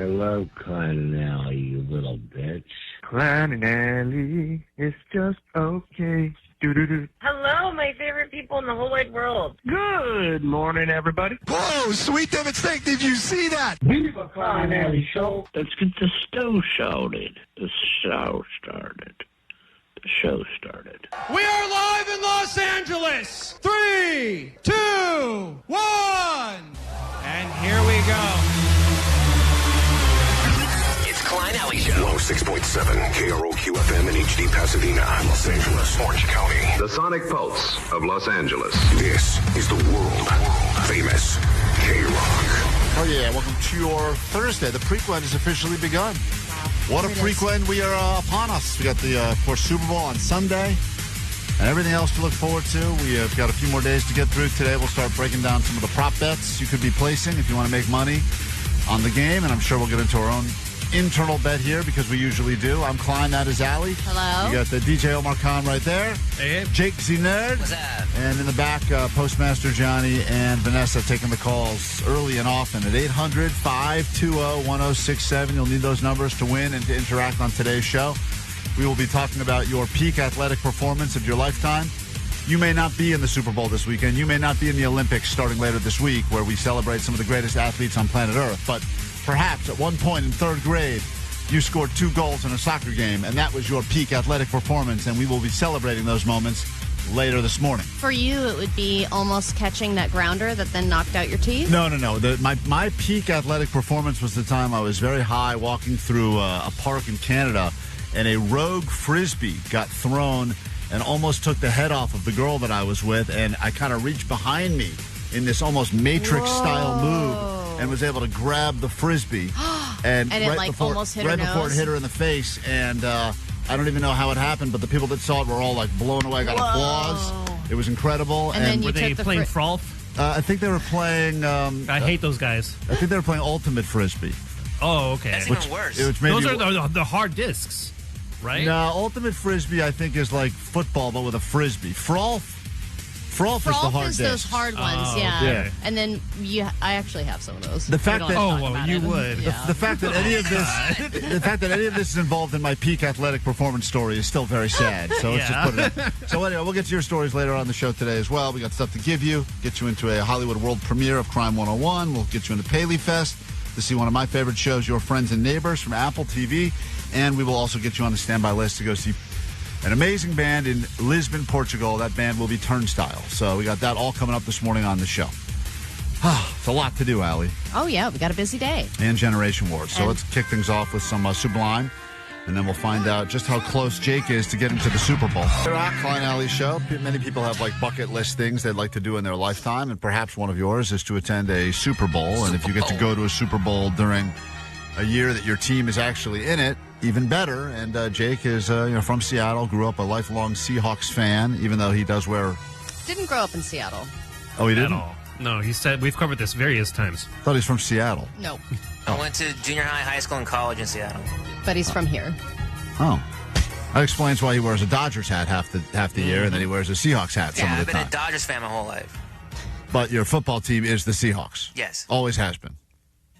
Hello, Klein and Alley, you little bitch. Klein and Alley, it's just okay. Doo-doo-doo. Hello, my favorite people in the whole wide world. Good morning, everybody. Whoa, sweet David Steak, did you see that? Viva Klein and Alley show. Let's get the show started. The show started. The show started. We are live in Los Angeles. 3, 2, 1. And here we go. It's Klein Alley Show. 106.7 KROQ FM in HD Pasadena, Los Angeles, Orange County. The sonic pulse of Los Angeles. This is the world famous KROQ. Oh yeah, welcome to your Thursday. The prequel has officially begun. What a prequel we are upon us. We got the, of course, Super Bowl on Sunday and everything else to look forward to. We have got a few more days to get through. Today we'll start breaking down some of the prop bets you could be placing if you want to make money on the game. And I'm sure we'll get into our own internal bet here because we usually do. I'm Klein, that is Allie. Hello. You got the DJ Omar Khan right there. Hey. Jake Z Nerd. What's up? And in the back, Postmaster Johnny and Vanessa taking the calls early and often at 800-520-1067. You'll need those numbers to win and to interact on today's show. We will be talking about your peak athletic performance of your lifetime. You may not be in the Super Bowl this weekend. You may not be in the Olympics starting later this week where we celebrate some of the greatest athletes on planet Earth. But perhaps at one point in third grade, you scored 2 goals in a soccer game, and that was your peak athletic performance, and we will be celebrating those moments later this morning. For you, it would be almost catching that grounder that then knocked out your teeth? No. My peak athletic performance was the time I was very high walking through a park in Canada, and a rogue Frisbee got thrown and almost took the head off of the girl that I was with, and I kind of reached behind me in this almost Matrix-style move and was able to grab the Frisbee. And it almost hit her nose? Before it hit her in the face, and I don't even know how it happened, but the people that saw it were all like blown away. I got applause. It was incredible. And then were they playing Frolf? I think they were playing... I hate those guys. I think they were playing Ultimate Frisbee. Oh, okay. That's even worse. Those are the hard discs, right? No, Ultimate Frisbee, I think, is like football, but with a Frisbee. Frolf is the hard disc. Those hard ones, yeah. Yeah. And then I actually have some of those. The fact that you would. Yeah. The fact that any of this, the fact that any of this is involved in my peak athletic performance story is still very sad. So let's just put it in. So anyway, we'll get to your stories later on the show today as well. We got stuff to give you, get you into a Hollywood world premiere of Crime 101. We'll get you into Paleyfest to see one of my favorite shows, Your Friends and Neighbors from Apple TV, and we will also get you on the standby list to go see an amazing band in Lisbon, Portugal. That band will be Turnstile. So we got that all coming up this morning on the show. It's a lot to do, Allie. Oh, yeah. We got a busy day. And Generation Wars. So let's kick things off with some Sublime, and then we'll find out just how close Jake is to getting to the Super Bowl. Klein Alley Show. Many people have bucket list things they'd like to do in their lifetime, and perhaps one of yours is to attend a Super Bowl. And if you get to go to a Super Bowl during a year that your team is actually in it, even better. And Jake is from Seattle, grew up a lifelong Seahawks fan, even though he does wear... Didn't grow up in Seattle. Oh, he didn't? At all. No, he said we've covered this various times. I thought he's from Seattle. No. I went to junior high school, and college in Seattle. But he's from here. Oh. That explains why he wears a Dodgers hat half the year, and then he wears a Seahawks hat some of the time. I've been a Dodgers fan my whole life. But your football team is the Seahawks? Yes. Always has been?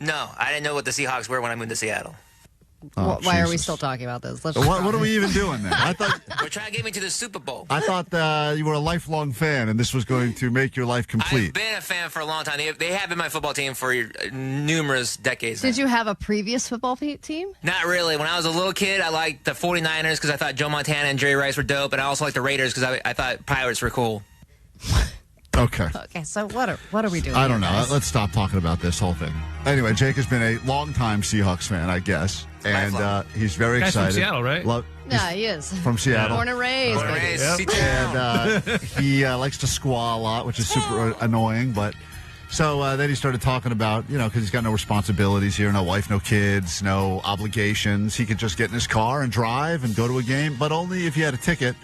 No, I didn't know what the Seahawks were when I moved to Seattle. Oh, why are we still talking about this? What are we even doing then? We're trying to get me to the Super Bowl. I thought you were a lifelong fan, and this was going to make your life complete. I've been a fan for a long time. They have been my football team for numerous decades now. Did you have a previous football team? Not really. When I was a little kid, I liked the 49ers because I thought Joe Montana and Jerry Rice were dope, and I also liked the Raiders because I thought Pirates were cool. Okay. Okay, so what are we doing? I don't know. Guys? Let's stop talking about this whole thing. Anyway, Jake has been a longtime Seahawks fan, I guess, and he's very excited. From Seattle, right? Yeah, he is. From Seattle. Born and raised. Yep. And he likes to squaw a lot, which is super annoying, but... So then he started talking about, because he's got no responsibilities here, no wife, no kids, no obligations. He could just get in his car and drive and go to a game, but only if he had a ticket.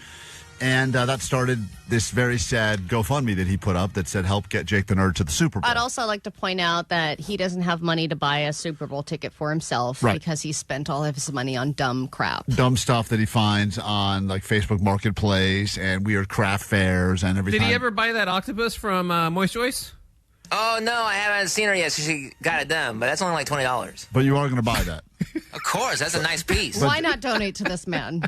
And that started this very sad GoFundMe that he put up that said, help get Jake the Nerd to the Super Bowl. I'd also like to point out that he doesn't have money to buy a Super Bowl ticket for himself because he spent all of his money on dumb crap. Dumb stuff that he finds on Facebook Marketplace and weird craft fairs and everything. Did he ever buy that octopus from Moist Choice? Oh, no, I haven't seen her yet. She got it done, but that's only like $20. But you are going to buy that. Of course, that's a nice piece. Why not donate to this man?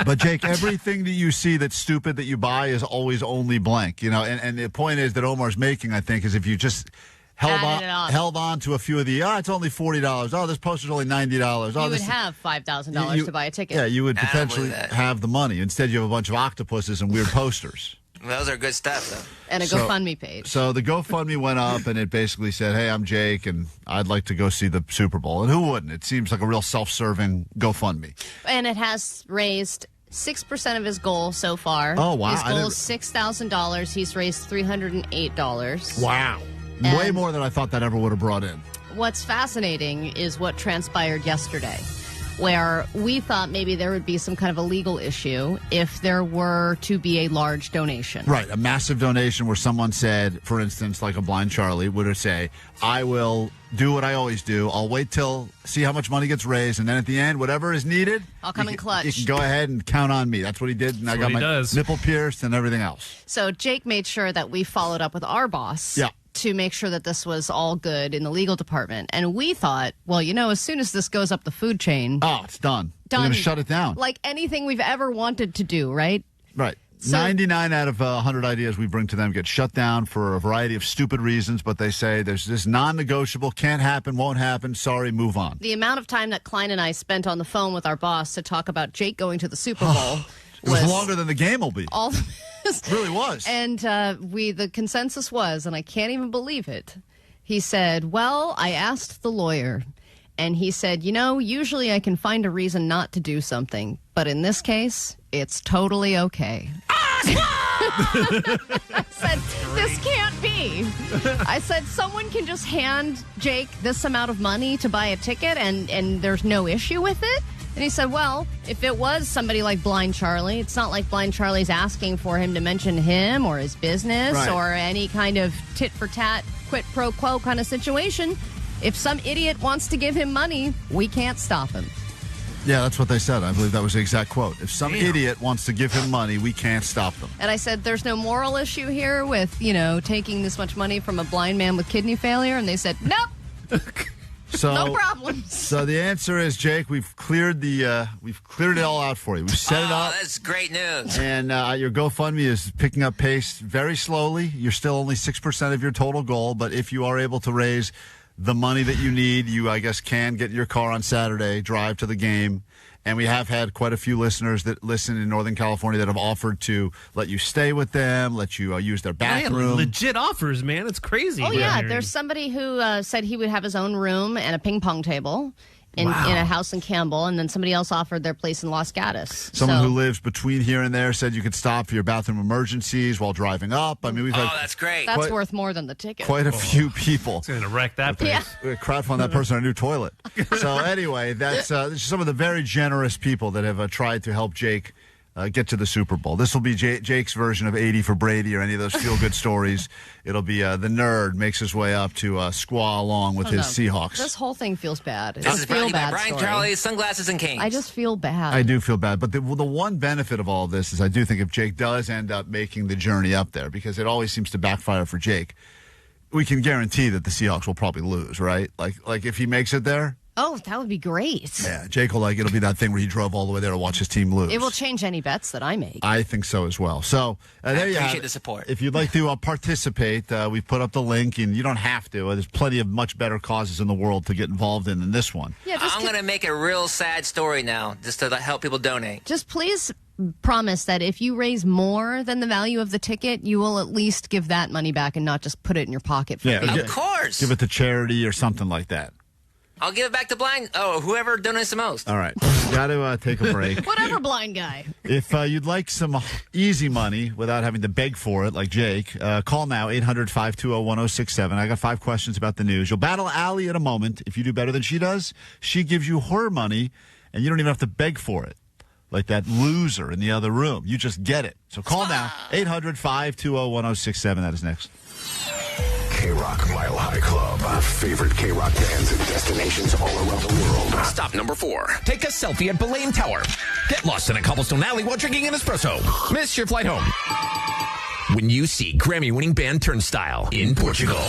But, Jake, everything that you see that's stupid that you buy is always only blank. And the point is that Omar's making, I think, is if you just held on to a few of the, it's only $40. Oh, this poster's only $90. Oh, You would have $5,000 to buy a ticket. Yeah, you would potentially have the money. Instead, you have a bunch of octopuses and weird posters. Those are good stuff, though. And a GoFundMe page. So the GoFundMe went up, and it basically said, hey, I'm Jake, and I'd like to go see the Super Bowl. And who wouldn't? It seems like a real self-serving GoFundMe. And it has raised 6% of his goal so far. Oh, wow. His goal is $6,000. He's raised $308. Wow. And way more than I thought that ever would have brought in. What's fascinating is what transpired yesterday, where we thought maybe there would be some kind of a legal issue if there were to be a large donation. Right, a massive donation where someone said, for instance, like a blind Charlie would say, I will do what I always do. I'll wait till, see how much money gets raised, and then at the end, whatever is needed, I'll come in clutch. You can go ahead and count on me. That's what he did, and I got my nipple pierced and everything else. So Jake made sure that we followed up with our boss. Yeah. To make sure that this was all good in the legal department. And we thought, well, as soon as this goes up the food chain. Oh, it's done. They're going to shut it down. Like anything we've ever wanted to do, right? Right. So, 99 out of 100 ideas we bring to them get shut down for a variety of stupid reasons, but they say there's this non-negotiable, can't happen, won't happen, sorry, move on. The amount of time that Klein and I spent on the phone with our boss to talk about Jake going to the Super Bowl was longer than the game will be. It really was. And the consensus was, and I can't even believe it, he said, well, I asked the lawyer, and he said, usually I can find a reason not to do something, but in this case, it's totally okay. I said, this can't be. I said, someone can just hand Jake this amount of money to buy a ticket, and there's no issue with it? And he said, well, if it was somebody like Blind Charlie, it's not like Blind Charlie's asking for him to mention him or his business or any kind of tit-for-tat, quid pro quo kind of situation. If some idiot wants to give him money, we can't stop him. Yeah, that's what they said. I believe that was the exact quote. If some idiot wants to give him money, we can't stop them. And I said, there's no moral issue here with, taking this much money from a blind man with kidney failure. And they said, nope. So, no problems. So the answer is, Jake, we've cleared it all out for you. We've set it up. That's great news. And your GoFundMe is picking up pace very slowly. You're still only 6% of your total goal, but if you are able to raise the money that you need, you, I guess, can get in your car on Saturday, drive to the game. And we have had quite a few listeners that listen in Northern California that have offered to let you stay with them, let you use their bathroom. Legit offers, man. It's crazy. Oh, yeah. There's somebody who said he would have his own room and a ping pong table in a house in Campbell, and then somebody else offered their place in Los Gatos. Someone who lives between here and there said you could stop for your bathroom emergencies while driving up. I mean, we've had that's great. That's worth more than the ticket. Quite a few people. It's going to wreck that place. Yeah. Crowdfund that person a new toilet. So anyway, that's some of the very generous people that have tried to help Jake get to the Super Bowl. This will be Jake's version of A.D. for Brady or any of those feel-good stories. It'll be the nerd makes his way up to squaw along with his Seahawks. This whole thing feels bad. This is brought by Brian Charlie, Sunglasses and Canes. I just feel bad. I do feel bad. But the one benefit of all of this is I do think if Jake does end up making the journey up there, because it always seems to backfire for Jake, we can guarantee that the Seahawks will probably lose, right? Like if he makes it there. Oh, that would be great. Yeah, Jake will it'll be that thing where he drove all the way there to watch his team lose. It will change any bets that I make. I think so as well. So there you have it. Appreciate the support. If you'd like to participate, we've put up the link, and you don't have to. There's plenty of much better causes in the world to get involved in than this one. Yeah, I'm going to make a real sad story now, just to help people donate. Just please promise that if you raise more than the value of the ticket, you will at least give that money back and not just put it in your pocket. Of course. Give it to charity or something like that. I'll give it back to whoever donates the most. All right. Got to take a break. Whatever, blind guy. If you'd like some easy money without having to beg for it, like Jake, call now, 800-520-1067. I got 5 questions about the news. You'll battle Allie in a moment. If you do better than she does, she gives you her money, and you don't even have to beg for it. Like that loser in the other room. You just get it. So call now, 800-520-1067. That is next. KROQ Mile High Club. Your favorite KROQ bands and destinations all around the world. Stop number 4. Take a selfie at Belaine Tower. Get lost in a cobblestone alley while drinking an espresso. Miss your flight home. when you see Grammy-winning band Turnstile in Portugal.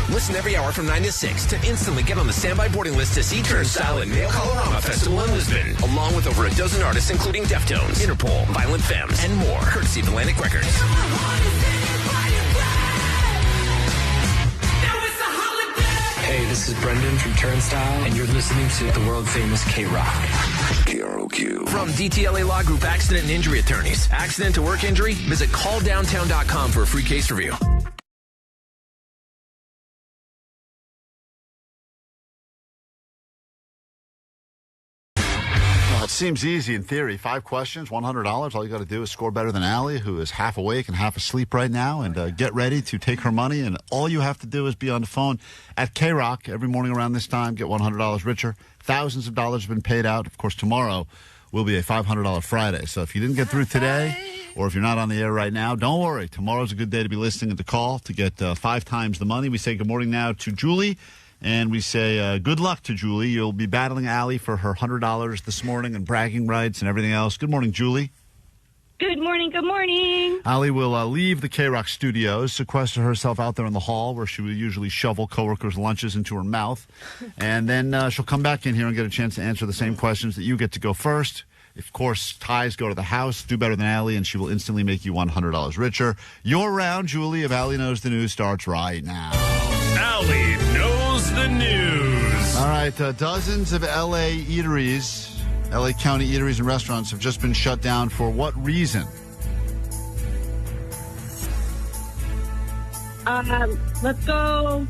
Listen every hour from 9 to 6 to instantly get on the standby boarding list to see Turnstile at Nail Colorama Festival in Lisbon, along with over a dozen artists including Deftones, Interpol, Violent Femmes, and more, courtesy of Atlantic Records. Hey, this is Brendan from Turnstile, and you're listening to the world-famous KROQ. KROQ. From DTLA Law Group Accident and Injury Attorneys. Accident to work injury? Visit calldowntown.com for a free case review. It seems easy in theory. 5 questions, $100. All you got to do is score better than Allie, who is half awake and half asleep right now, and get ready to take her money. And all you have to do is be on the phone at KROQ every morning around this time. Get $100 richer. Thousands of dollars have been paid out. Of course, tomorrow will be a $500 Friday. So if you didn't get through today, or if you're not on the air right now, don't worry. Tomorrow's a good day to be listening and to call to get 5 times the money. We say good morning now to Julie. And we say good luck to Julie. You'll be battling Allie for her $100 this morning and bragging rights and everything else. Good morning, Julie. Good morning. Good morning. Allie will leave the KROQ studios, sequester herself out there in the hall where she will usually shovel coworkers' lunches into her mouth. And then she'll come back in here and get a chance to answer the same questions that you get to go first. Of course, ties go to the house. Do better than Allie, and she will instantly make you $100 richer. Your round, Julie, of Allie Knows the News starts right now. Allie Knows the News. All right, dozens of L.A. eateries, L.A. County eateries and restaurants have just been shut down for what reason? Let's go.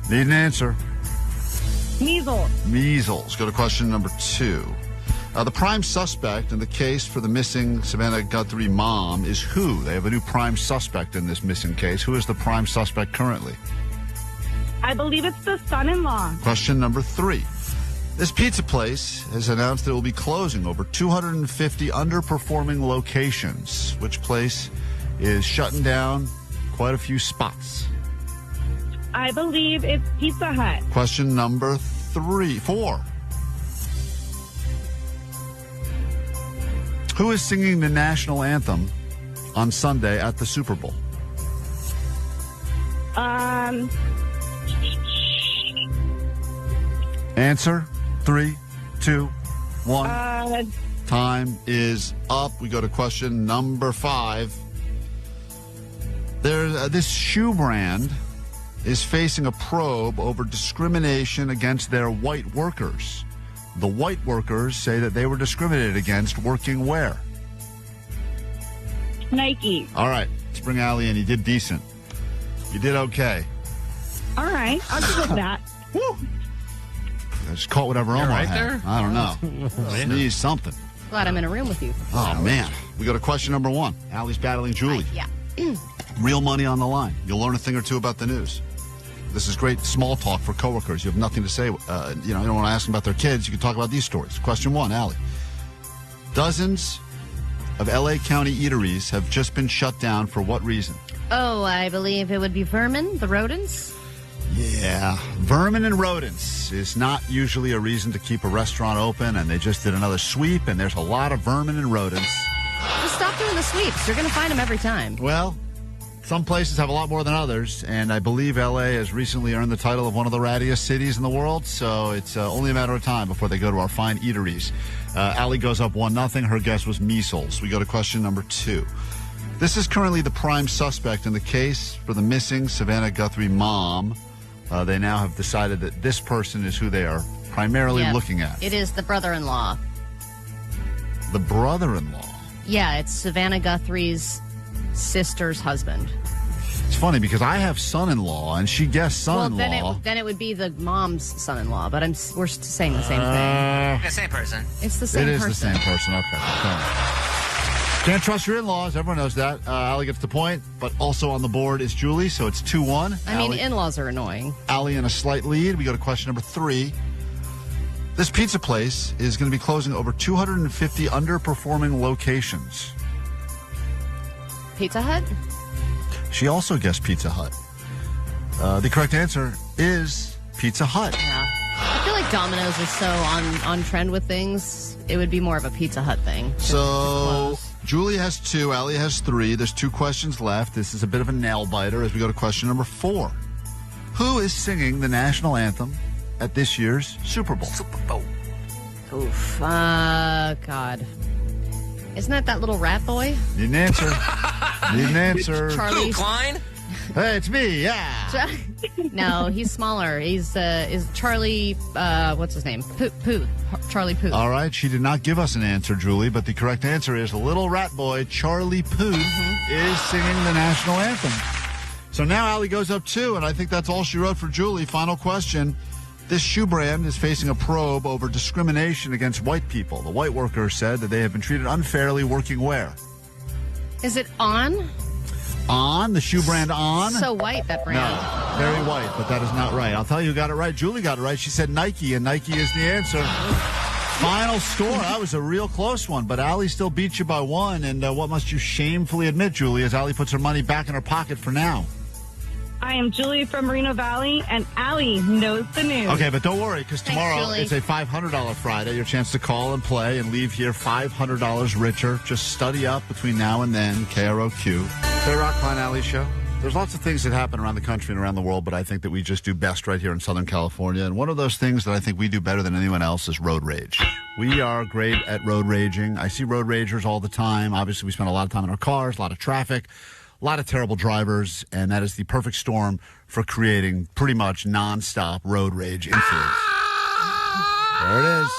Need an answer. Measles. Measles. Go to question number 2. The prime suspect in the case for the missing Savannah Guthrie mom is who? They have a new prime suspect in this missing case. Who is the prime suspect currently? I believe it's the son-in-law. Question number 3. This pizza place has announced it will be closing over 250 underperforming locations. Which place is shutting down quite a few spots? I believe it's Pizza Hut. Question number 4. Who is singing the National Anthem on Sunday at the Super Bowl? Answer. 3, 2, 1. Time is up. We go to question number 5. This shoe brand is facing a probe over discrimination against their white workers. The white workers say that they were discriminated against working where? Nike. All right. Let's bring Allie in. You did decent. You did okay. All right. I'll go with that. Woo! I just caught whatever Omar right had. there? I don't know. Sneeze something. Glad I'm in a room with you. Oh, man. We go to question number 1. Allie's battling Julie. Yeah. Real money on the line. You'll learn a thing or two about the news. This is great small talk for coworkers. You have nothing to say. You don't want to ask them about their kids. You can talk about these stories. Question 1, Allie. Dozens of L.A. County eateries have just been shut down for what reason? Oh, I believe it would be vermin, the rodents. Yeah. Vermin and rodents is not usually a reason to keep a restaurant open, and they just did another sweep, and there's a lot of vermin and rodents. Just stop doing the sweeps. You're going to find them every time. Well, some places have a lot more than others, and I believe L.A. has recently earned the title of one of the rattiest cities in the world, so it's only a matter of time before they go to our fine eateries. Allie goes up 1-0. Her guess was measles. We go to question number 2. This is currently the prime suspect in the case for the missing Savannah Guthrie mom. They now have decided that this person is who they are primarily looking at. It is the brother-in-law. The brother-in-law? Yeah, it's Savannah Guthrie's sister's husband. It's funny because I have son-in-law, and she guessed son-in-law. Well, then it would be the mom's son-in-law, but we're saying the same thing. The same person. It's the same person. It is the same person. Okay. Can't trust your in-laws. Everyone knows that. Allie gets the point, but also on the board is Julie, so it's 2-1. I mean, in-laws are annoying. Allie in a slight lead. We go to question number 3. This pizza place is going to be closing over 250 underperforming locations. Pizza Hut? She also guessed Pizza Hut. The correct answer is Pizza Hut. Yeah. I feel like Domino's is so on trend with things. It would be more of a Pizza Hut thing. So Julie has 2, Allie has 3. There's 2 questions left. This is a bit of a nail biter as we go to question number 4. Who is singing the national anthem at this year's Super Bowl? Oof. God. Isn't that little rat boy? Need an answer. Need an answer. Charlie. Who, Klein? Hey, it's me, yeah. No, he's smaller. He's is Charlie, what's his name? Pooh. Charlie Pooh. All right, she did not give us an answer, Julie, but the correct answer is little rat boy Charlie Pooh is singing the national anthem. So now Allie goes up 2, and I think that's all she wrote for Julie. Final question. This shoe brand is facing a probe over discrimination against white people. The white workers said that they have been treated unfairly working where? Is it On? On? The shoe brand On? So white, that brand. No, very white, but that is not right. I'll tell you who got it right. Julie got it right. She said Nike, and Nike is the answer. Final score. That was a real close one, but Allie still beat you by 1. And what must you shamefully admit, Julie, as Allie puts her money back in her pocket for now? I am Julie from Moreno Valley, and Allie knows the news. Okay, but don't worry, because tomorrow Julie. it's a $500 Friday. Your chance to call and play and leave here $500 richer. Just study up between now and then. KROQ. K-Rock, Klein Alley Show. There's lots of things that happen around the country and around the world, but I think that we just do best right here in Southern California. And one of those things that I think we do better than anyone else is road rage. We are great at road raging. I see road ragers all the time. Obviously, we spend a lot of time in our cars, a lot of traffic. A lot of terrible drivers, and that is the perfect storm for creating pretty much nonstop road rage incidents. There it is.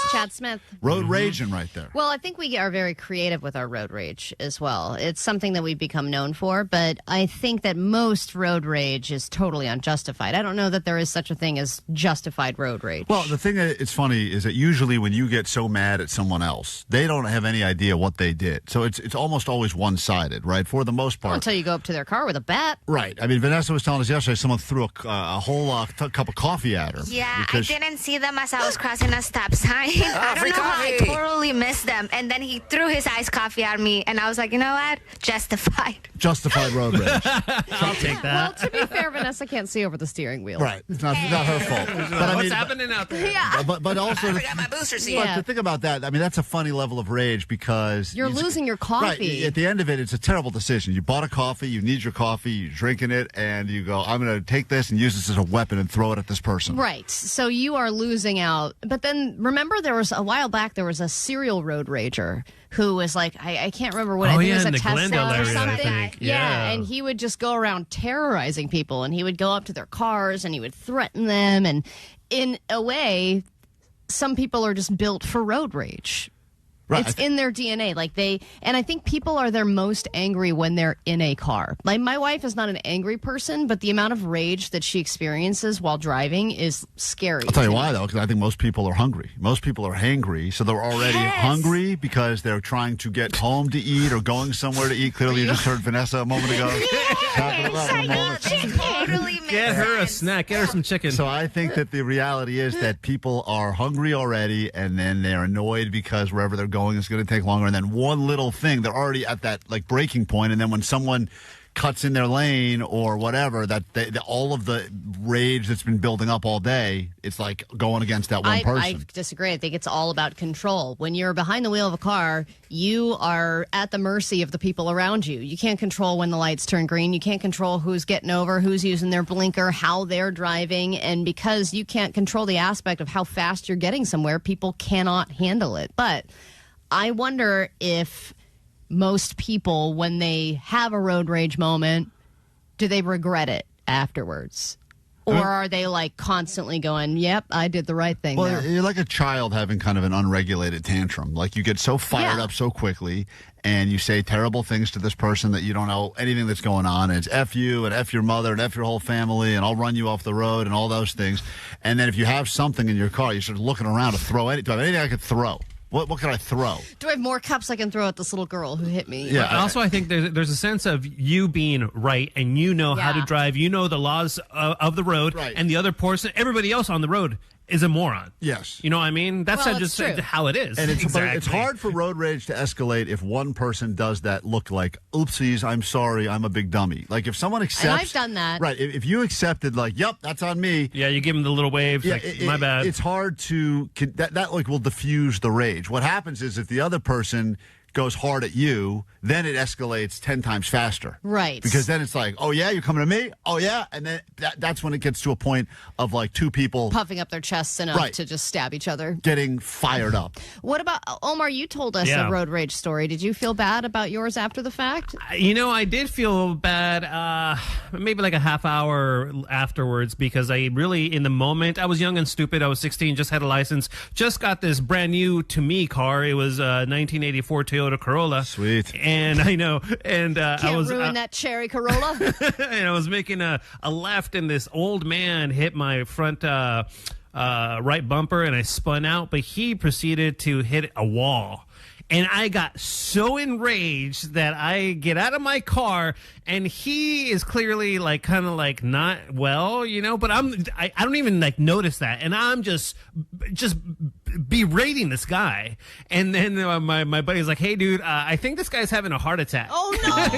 It's Chad Smith. Road raging right there. Well, I think we are very creative with our road rage as well. It's something that we've become known for, but I think that most road rage is totally unjustified. I don't know that there is such a thing as justified road rage. Well, the thing that it's funny is that usually when you get so mad at someone else, they don't have any idea what they did. So it's almost always one-sided, right? For the most part. Until you go up to their car with a bat. Right. I mean, Vanessa was telling us yesterday someone threw a whole cup of coffee at her. Yeah, I didn't see them as I was crossing a stop sign. I don't know how I totally missed them. And then he threw his iced coffee at me, and I was like, you know what? Justified. Justified road rage. I'll take that. Well, to be fair, Vanessa can't see over the steering wheel. Right. It's not her fault. But What's happening out there? Yeah. But also, I forgot my booster seat. But to think about that, I mean, that's a funny level of rage because You're losing your coffee. Right. At the end of it, it's a terrible decision. You bought a coffee, you need your coffee, you're drinking it, and you go, I'm going to take this and use this as a weapon and throw it at this person. Right. So you are losing out. But then remember, there was a while back, there was a serial road rager who was like, I can't remember what I think it was, in a the Glendale Tesla or area, something. I think. Yeah, and he would just go around terrorizing people, and he would go up to their cars and he would threaten them. And in a way, some people are just built for road rage. Right. It's in their DNA. And I think people are their most angry when they're in a car. Like, my wife is not an angry person, but the amount of rage that she experiences while driving is scary. I'll tell you why, though, because I think most people are hungry. Most people are hangry, so they're already hungry because they're trying to get home to eat or going somewhere to eat. Clearly, you just heard Vanessa a moment ago. Get her a snack. Get her some chicken. So I think that the reality is that people are hungry already, and then they're annoyed because wherever they're going is going to take longer. And then one little thing, they're already at that breaking point. And then when someone cuts in their lane or whatever, all of the rage that's been building up all day, it's like going against that one person. I disagree. I think it's all about control. When you're behind the wheel of a car, you are at the mercy of the people around you. You can't control when the lights turn green. You can't control who's getting over, who's using their blinker, how they're driving. And because you can't control the aspect of how fast you're getting somewhere, people cannot handle it. But I wonder if most people, when they have a road rage moment, do they regret it afterwards? Or are they constantly going, yep, I did the right thing there? You're like a child having kind of an unregulated tantrum. Like, you get so fired up so quickly and you say terrible things to this person that you don't know anything that's going on. And it's F you and F your mother and F your whole family and I'll run you off the road and all those things. And then if you have something in your car, you start looking around to throw anything I could throw. What can I throw? Do I have more cups I can throw at this little girl who hit me? Yeah. Also, I think there's a sense of you being right and you know how to drive. You know the laws of the road, and the other person, everybody else on the road is a moron. Yes. You know what I mean? That's just how it is. And it's, exactly. but it's hard for road rage to escalate if one person does that look like, oopsies, I'm sorry, I'm a big dummy. Like if someone accepts... And I've done that. Right. If you accepted like, yep, that's on me. Yeah, you give them the little waves, like, my bad. It's hard to... That like will diffuse the rage. What happens is if the other person goes hard at you, then it escalates 10 times faster. Right. Because then it's like, oh, yeah, you're coming to me? Oh, yeah. And then that's when it gets to a point of like two people puffing up their chests enough to just stab each other. Getting fired up. What about, Omar, you told us a road rage story. Did you feel bad about yours after the fact? I did feel bad maybe like a half hour afterwards because I really, in the moment, I was young and stupid. I was 16, just had a license, just got this brand new, to me, car. It was a 1984 Toyota Corolla. Sweet. And I know. And I was ruin that cherry Corolla. And I was making a left, and this old man hit my front right bumper, and I spun out, but he proceeded to hit a wall. And I got so enraged that I get out of my car, and he is clearly like kind of like not well, but I don't even like notice that, and I'm just berating this guy. And then my buddy's like, "Hey, dude, I think this guy's having a heart attack." Oh no!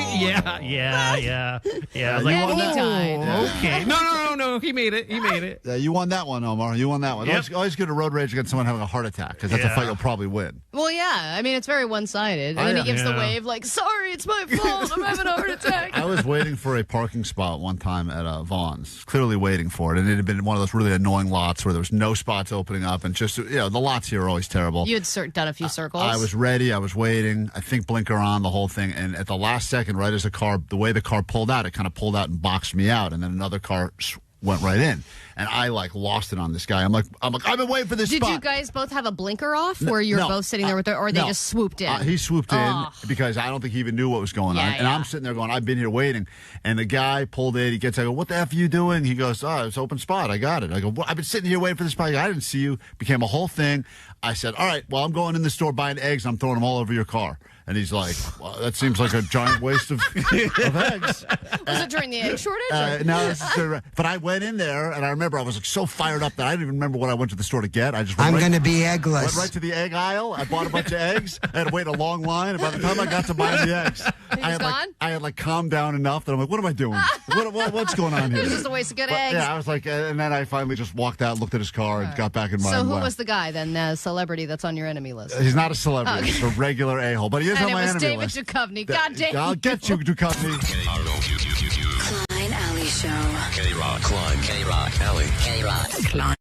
yeah. I was like, and he died. Okay, no, he made it. Yeah, you won that one, Omar. You won that one. Yep. Always get a road rage against someone having a heart attack because that's a fight you'll probably win. Well, yeah. I mean, it's very one-sided. And then he gives the wave like, sorry, it's my fault. I'm having a heart attack. I was waiting for a parking spot one time at Vaughn's, clearly waiting for it. And it had been one of those really annoying lots where there was no spots opening up. And just, the lots here are always terrible. You had done a few circles. I was ready. I was waiting. I think blinker on, the whole thing. And at the last second, right as the way the car pulled out, it kind of pulled out and boxed me out. And then another car went right in. And I lost it on this guy. I'm like, I've been waiting for this spot. Did you guys both have a blinker off where you were both sitting there with or they just swooped in? He swooped in because I don't think he even knew what was going on. And I'm sitting there going, I've been here waiting. And the guy pulled in. I go, what the F are you doing? He goes, it's open spot. I got it. I go, well, I've been sitting here waiting for this spot. I didn't see you. Became a whole thing. I said, all right, well, I'm going in the store buying eggs. I'm throwing them all over your car. And he's like, well, that seems like a giant waste of eggs. Was it during the egg shortage? No, but I went in there, and I remember I was so fired up that I didn't even remember what I went to the store to get. I'm going to be eggless. Went right to the egg aisle. I bought a bunch of eggs. I had to wait a long line. And by the time I got to buy the eggs, I had calmed down enough that I'm like, what am I doing? What's going on here? It was just a waste of good eggs. Yeah, I was like, and then I finally just walked out, looked at his car, and got back in my own So way. who was the guy then, the celebrity that's on your enemy list? He's not a celebrity. He's a regular a-hole, but he is on my enemy David list. Duchovny. God damn. I'll get you, Duchovny. Klein Alley Show. K-Rock, Klein, K-Rock, Alley. K-Rock, Klein.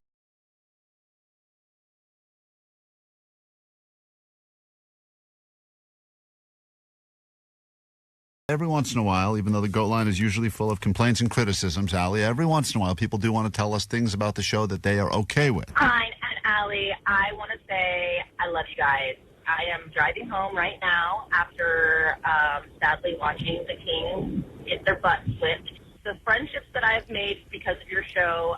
Every once in a while, even though the GOAT line is usually full of complaints and criticisms, Allie, every once in a while people do want to tell us things about the show that they are okay with. Klein and Allie, I want to say I love you guys. I am driving home right now after sadly watching the Kings get their butts whipped. The friendships that I've made because of your show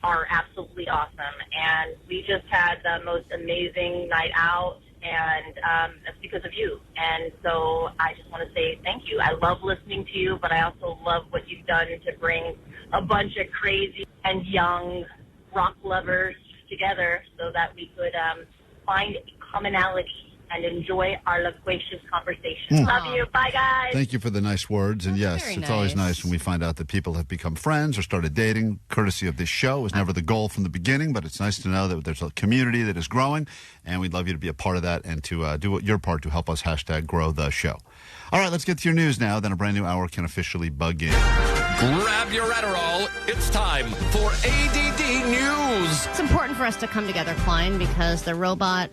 are absolutely awesome. And we just had the most amazing night out, and that's because of you. And so I just want to say thank you. I love listening to you, but I also love what you've done to bring a bunch of crazy and young rock lovers together so that we could find commonality and enjoy our loquacious conversation. Love you. Bye, guys. Thank you for the nice words. And yes, it's always nice when we find out that people have become friends or started dating, courtesy of this show. It was never the goal from the beginning, but it's nice to know that there's a community that is growing, and we'd love you to be a part of that and to do your part to help us #grow the show. All right, let's get to your news now. Then a brand new hour can officially bug in. Grab your Adderall. It's time for A.D.D. News. It's important for us to come together, Klein, because the robot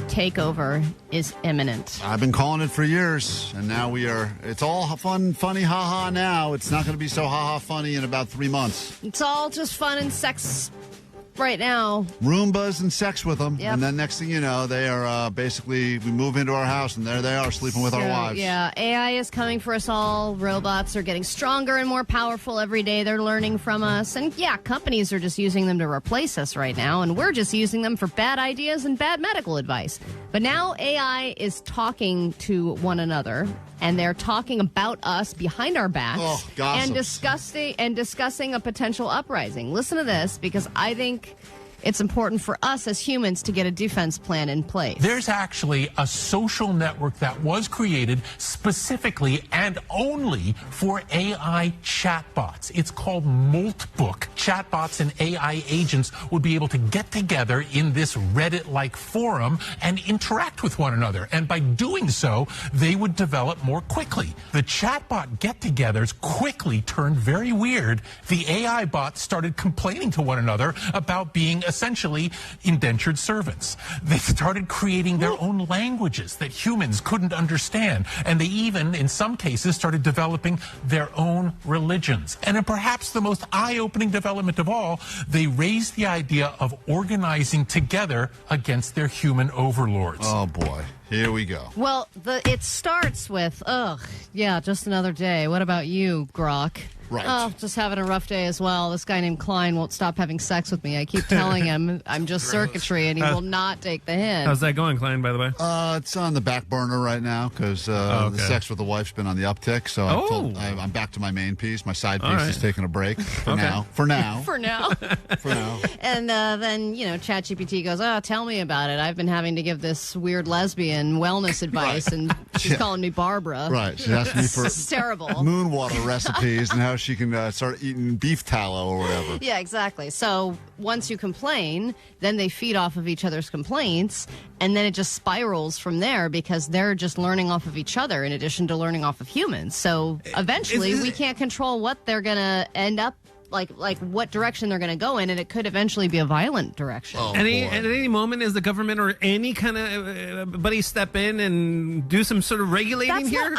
takeover is imminent. I've been calling it for years, and now it's all fun, funny, ha-ha now. It's not going to be so ha-ha funny in about 3 months. It's all just fun and sex right now. Roombas and sex with them. Yep. And then next thing you know, they are basically, we move into our house, and there they are sleeping with our wives. Yeah, AI is coming for us all. Robots are getting stronger and more powerful every day. They're learning from us. And yeah, companies are just using them to replace us right now, and we're just using them for bad ideas and bad medical advice. But now AI is talking to one another, and they're talking about us behind our backs and discussing a potential uprising. Listen to this, because I think it's important for us as humans to get a defense plan in place. There's actually a social network that was created specifically and only for AI chatbots. It's called Moltbook. Chatbots and AI agents would be able to get together in this Reddit-like forum and interact with one another. And by doing so, they would develop more quickly. The chatbot get-togethers quickly turned very weird. The AI bots started complaining to one another about being essentially indentured servants. They started creating their own languages that humans couldn't understand. And they even, in some cases, started developing their own religions. And in perhaps the most eye-opening development of all, they raised the idea of organizing together against their human overlords. Oh, boy. Here we go. Well, it starts with, just another day. What about you, Grok? Right. Oh, just having a rough day as well. This guy named Klein won't stop having sex with me. I keep telling him I'm just circuitry, and he will not take the hint. How's that going, Klein, by the way? It's on the back burner right now because the sex with the wife's been on the uptick. So I'm back to my main piece. My side piece is taking a break for now. For now. For now. For now. And then, ChatGPT goes, tell me about it. I've been having to give this weird lesbian wellness advice, and she's calling me Barbara. Right. She asked me for it's terrible. moon water recipes and how she can start eating beef tallow or whatever. Yeah, exactly. So once you complain, then they feed off of each other's complaints, and then it just spirals from there because they're just learning off of each other in addition to learning off of humans. So eventually we can't control what they're going to end up like what direction they're going to go in, and it could eventually be a violent direction. At any moment, is the government or any kind of buddy step in and do some sort of regulating here?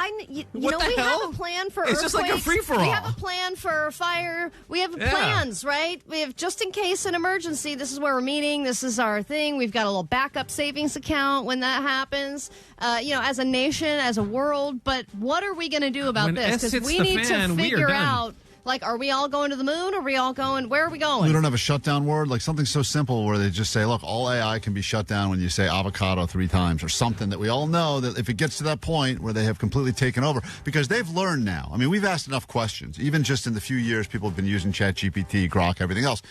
We have a plan for it's earthquakes. Just like a free-for-all. We have a plan for fire. We have plans, right? We have just in case an emergency, this is where we're meeting. This is our thing. We've got a little backup savings account when that happens, as a nation, as a world. But what are we going to do about this? Because we need to figure out, are we all going to the moon? Are we all going? Where are we going? We don't have a shutdown word, like something so simple where they just say, look, all AI can be shut down when you say avocado 3 times or something that we all know that if it gets to that point where they have completely taken over, because they've learned now. I mean, we've asked enough questions. Even just in the few years people have been using ChatGPT, Grok, everything else.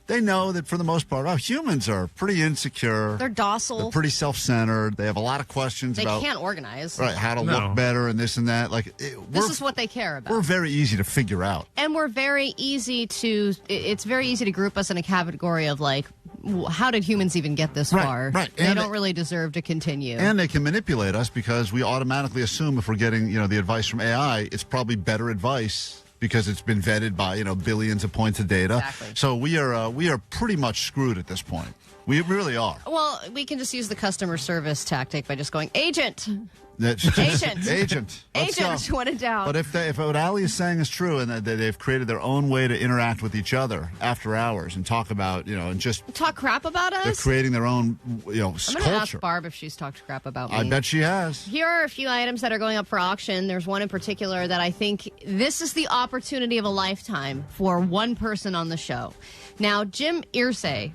They know that for the most part, humans are pretty insecure. They're docile. They're pretty self-centered. They have a lot of questions about... They can't organize. Right, how to look better and this and that. This is what they care about. We're very easy to figure out. And we're very easy to... It's very easy to group us in a category of, how did humans even get this far? Right. They don't really deserve to continue. And they can manipulate us because we automatically assume if we're getting, the advice from AI, it's probably better advice because it's been vetted by, billions of points of data. Exactly. So we are pretty much screwed at this point. We really are. Well, we can just use the customer service tactic by just going, agent. Agent. Agent, when in doubt. But if what Ali is saying is true and that they've created their own way to interact with each other after hours and talk about, and just... Talk crap about us? They're creating their own, I'm going to culture. ask Barb if she's talked crap about me. I bet she has. Here are a few items that are going up for auction. There's one in particular that I think this is the opportunity of a lifetime for one person on the show. Now, Jim Irsay.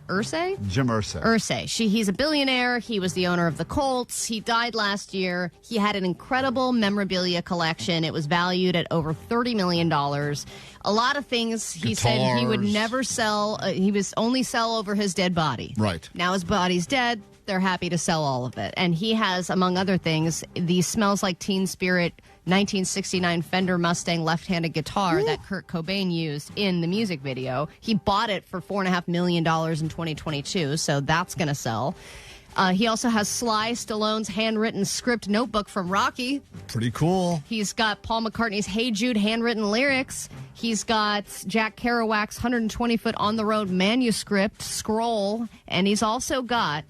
Jim Irsay. He's a billionaire. He was the owner of the Colts. He died last year. He had an incredible memorabilia collection. It was valued at over $30 million. A lot of things he said he would never sell. He was only sell over his dead body. Right. Now his body's dead. They're happy to sell all of it. And he has, among other things, the Smells Like Teen Spirit 1969 Fender Mustang left-handed guitar that Kurt Cobain used in the music video. He bought it for $4.5 million in 2022, so that's going to sell. He also has Sly Stallone's handwritten script notebook from Rocky. Pretty cool. He's got Paul McCartney's Hey Jude handwritten lyrics. He's got Jack Kerouac's 120-foot on-the-road manuscript scroll. And he's also got,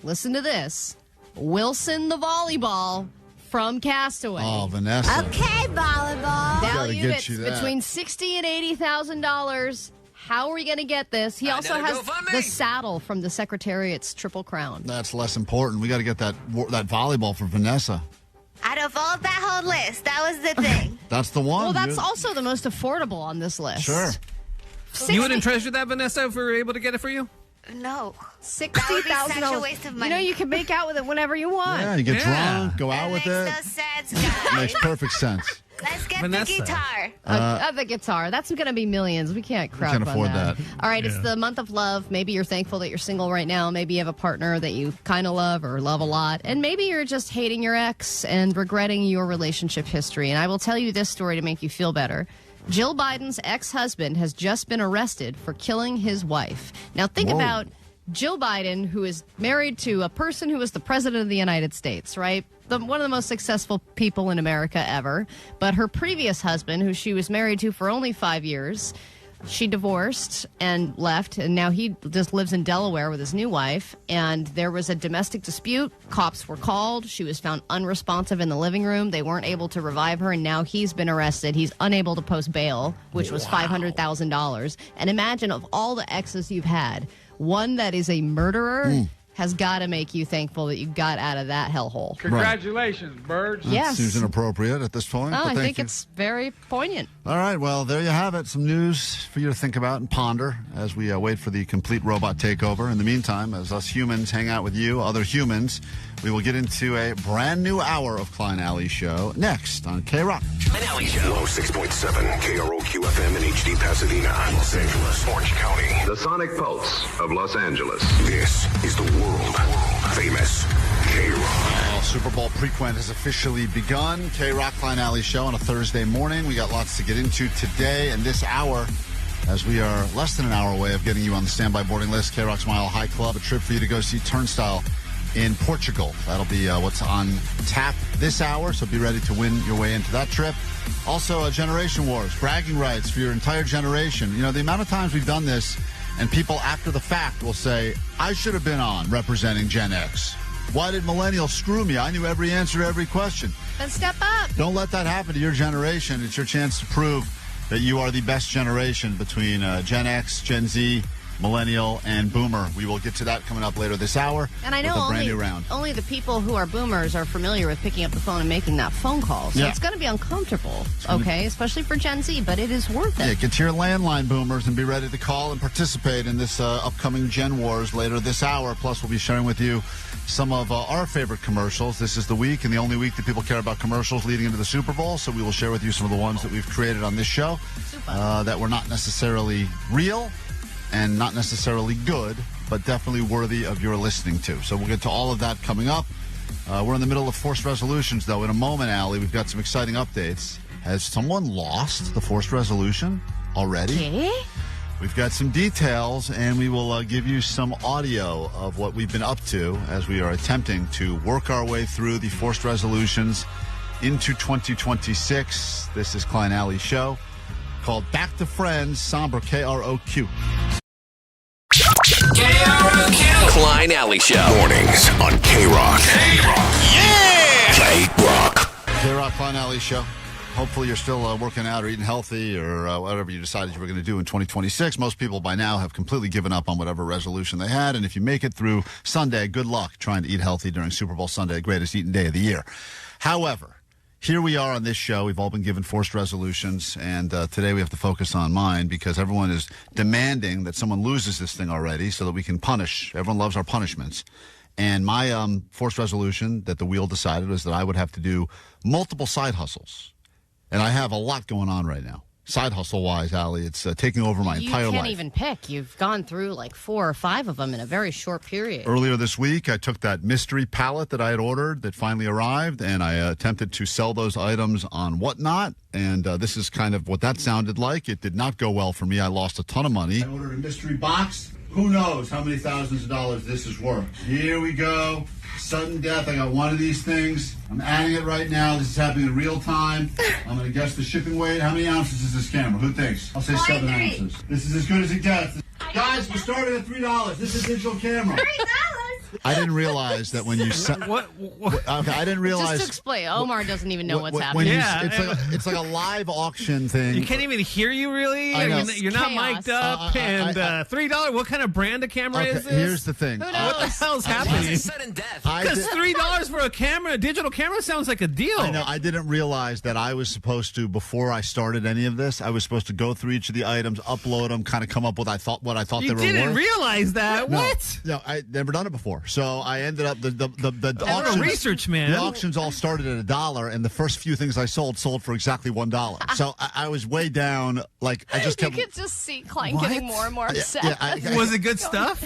listen to this, Wilson the volleyball from Castaway. Oh, Vanessa. Okay, volleyball. Valued at between $60,000 and $80,000. How are we going to get this? He also has the saddle from the Secretariat's Triple Crown. That's less important. We got to get that volleyball for Vanessa. Out of all that whole list, that was the thing. That's the one. Well, that's also the most affordable on this list. Sure. You wouldn't treasure that, Vanessa, if we were able to get it for you? No. $60,000. Such a waste of money. You can make out with it whenever you want. Yeah, you get drunk, go out with it. Makes no sense, guys. Makes perfect sense. Let's get Vanessa. the guitar. The guitar. That's going to be millions. We can't crowdfund can't afford that. All right, it's the month of love. Maybe you're thankful that you're single right now. Maybe you have a partner that you kind of love or love a lot. And maybe you're just hating your ex and regretting your relationship history. And I will tell you this story to make you feel better. Jill Biden's ex-husband has just been arrested for killing his wife. Now think about Jill Biden, who is married to a person who was the president of the United States, right? One of the most successful people in America ever. But her previous husband, who she was married to for only 5 years, she divorced and left, and now he just lives in Delaware with his new wife. And there was a domestic dispute. Cops were called. She was found unresponsive in the living room. They weren't able to revive her, and now he's been arrested. He's unable to post bail, which was $500,000. And imagine, of all the exes you've had, one that is a murderer has got to make you thankful that you got out of that hellhole. Congratulations, birds. Yes. Seems inappropriate at this point. Oh, but I thank think you. it's very poignant. All right, well, there you have it. Some news for you to think about and ponder as we wait for the complete robot takeover. In the meantime, as us humans hang out with you, other humans, we will get into a brand new hour of Klein Alley Show next on KROQ. Klein Alley Show. 106.7 KROQ FM in HD Pasadena, Los Angeles, Orange County. The Sonic Pulse of Los Angeles. This is the world famous KROQ. Super Bowl Prequent has officially begun. KROQ Klein Alley Show on a Thursday morning. We got lots to get into today and this hour, as we are less than an hour away of getting you on the standby boarding list. KROQ's Mile High Club, a trip for you to go see Turnstile in Portugal. That'll be what's on tap this hour, so be ready to win your way into that trip. Also, Generation Wars, bragging rights for your entire generation. You know, the amount of times we've done this, and people after the fact will say, I should have been on representing Gen X. Why did millennials screw me? I knew every answer to every question. Then step up. Don't let that happen to your generation. It's your chance to prove that you are the best generation between Gen X, Gen Z, Millennial, and Boomer. We will get to that coming up later this hour. And I know with a brand new round. only the people who are boomers are familiar with picking up the phone and making that phone call. So it's going to be uncomfortable, especially for Gen Z, but it is worth it. Yeah, get to your landline, boomers, and be ready to call and participate in this upcoming Gen Wars later this hour. Plus, we'll be sharing with you some of our favorite commercials. This is the week and the only week that people care about commercials leading into the Super Bowl. So we will share with you some of the ones that we've created on this show that were not necessarily real and not necessarily good, but definitely worthy of your listening to. So we'll get to all of that coming up. We're in the middle of forced resolutions, though. In a moment, Allie, we've got some exciting updates. Has someone lost the forced resolution already? Okay. We've got some details, and we will give you some audio of what we've been up to as we are attempting to work our way through the forced resolutions into 2026. This is Klein Alley Show, called Back to Friends, somber KROQ. KROQ. Klein Alley Show. Mornings on KROQ. KROQ. Yeah! KROQ. KROQ Klein Alley Show. Hopefully you're still working out or eating healthy or whatever you decided you were going to do in 2026. Most people by now have completely given up on whatever resolution they had. And if you make it through Sunday, good luck trying to eat healthy during Super Bowl Sunday, the greatest eating day of the year. However, here we are on this show. We've all been given forced resolutions, and today we have to focus on mine because everyone is demanding that someone loses this thing already so that we can punish. Everyone loves our punishments. And my forced resolution that the wheel decided was that I would have to do multiple side hustles. And I have a lot going on right now. Side hustle-wise, Allie, it's taking over my entire life. You can't even pick. You've gone through like 4 or 5 of them in a very short period. Earlier this week, I took that mystery pallet that I had ordered that finally arrived, and I attempted to sell those items on Whatnot. And this is kind of what that sounded like. It did not go well for me. I lost a ton of money. I ordered a mystery box. Who knows how many thousands of dollars this is worth. Here we go. Sudden death. I got one of these things. I'm adding it right now. This is happening in real time. I'm going to guess the shipping weight. How many ounces is this camera? Who thinks? I'll say 7 ounces. This is as good as it gets. Guys, we're starting at $3. This is a digital camera. $3? I didn't realize that when you okay, I didn't realize. Just to explain, Omar doesn't even know what's happening. It's like a live auction thing. You can't even hear you, really? You're not mic'd up. And $3, what kind of brand of camera is this? Here's the thing. What the hell's happening? Sudden death. Because $3 for a camera, a digital camera, sounds like a deal. I know. I didn't realize that I was supposed to, before I started any of this, I was supposed to go through each of the items, upload them, kind of come up with what I thought they were worth. You didn't realize that? No, what? No, I'd never done it before. before. So I ended up the auctions, research man. The auctions all started at $1, and the first few things I sold for exactly $1. So I was way down. Like I just kept. You could just see Klein getting more and more upset. Was it good stuff?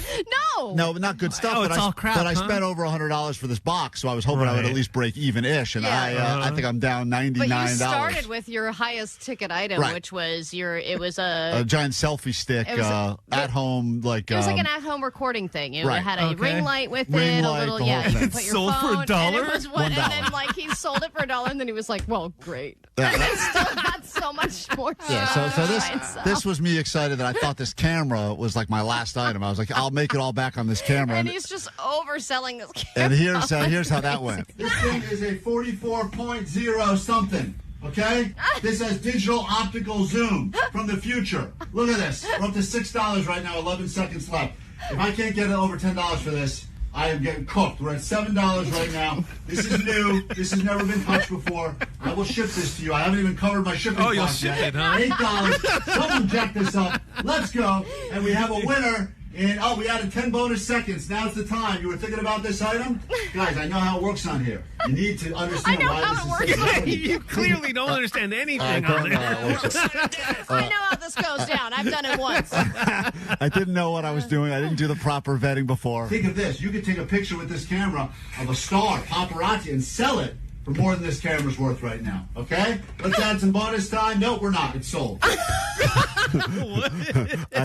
No, not good stuff. Oh, but it's all crap. But I huh? spent over $100 for this box, so I was hoping I would at least break even-ish, and I think I'm down $99. But you started with your highest ticket item, which was it was a giant selfie stick at home, like it was like an at-home recording thing. It Right. had a ring light with Ring it, light, a little the whole you thing. put your Sold for phone, $1? and it was $1. and then like he sold it for $1, and then he was like, "Well, great." Yeah, And it still had so much more. Yeah, so this was me excited that I thought this camera was like my last item. I was like, I'll make it all back on this camera. And he's just overselling this camera. And here's how that went. This thing is a 44.0 something. Okay? This has digital optical zoom from the future. Look at this. We're up to $6 right now, 11 seconds left. If I can't get it over $10 for this, I am getting cooked. We're at $7 right now. This is new. This has never been touched before. I will ship this to you. I haven't even covered my shipping you'll costs ship yet. it, huh? $8. Someone jack this up. Let's go. And we have a winner. And we added 10 bonus seconds. Now's the time. You were thinking about this item? Guys, I know how it works on here. You need to understand why this is so important. You clearly don't understand anything on it. I know how this goes down. I've done it once. I didn't know what I was doing. I didn't do the proper vetting before. Think of this. You could take a picture with this camera of a star, paparazzi, and sell it for more than this camera's worth right now. Okay? Let's add some bonus time. No, we're not. It's sold. I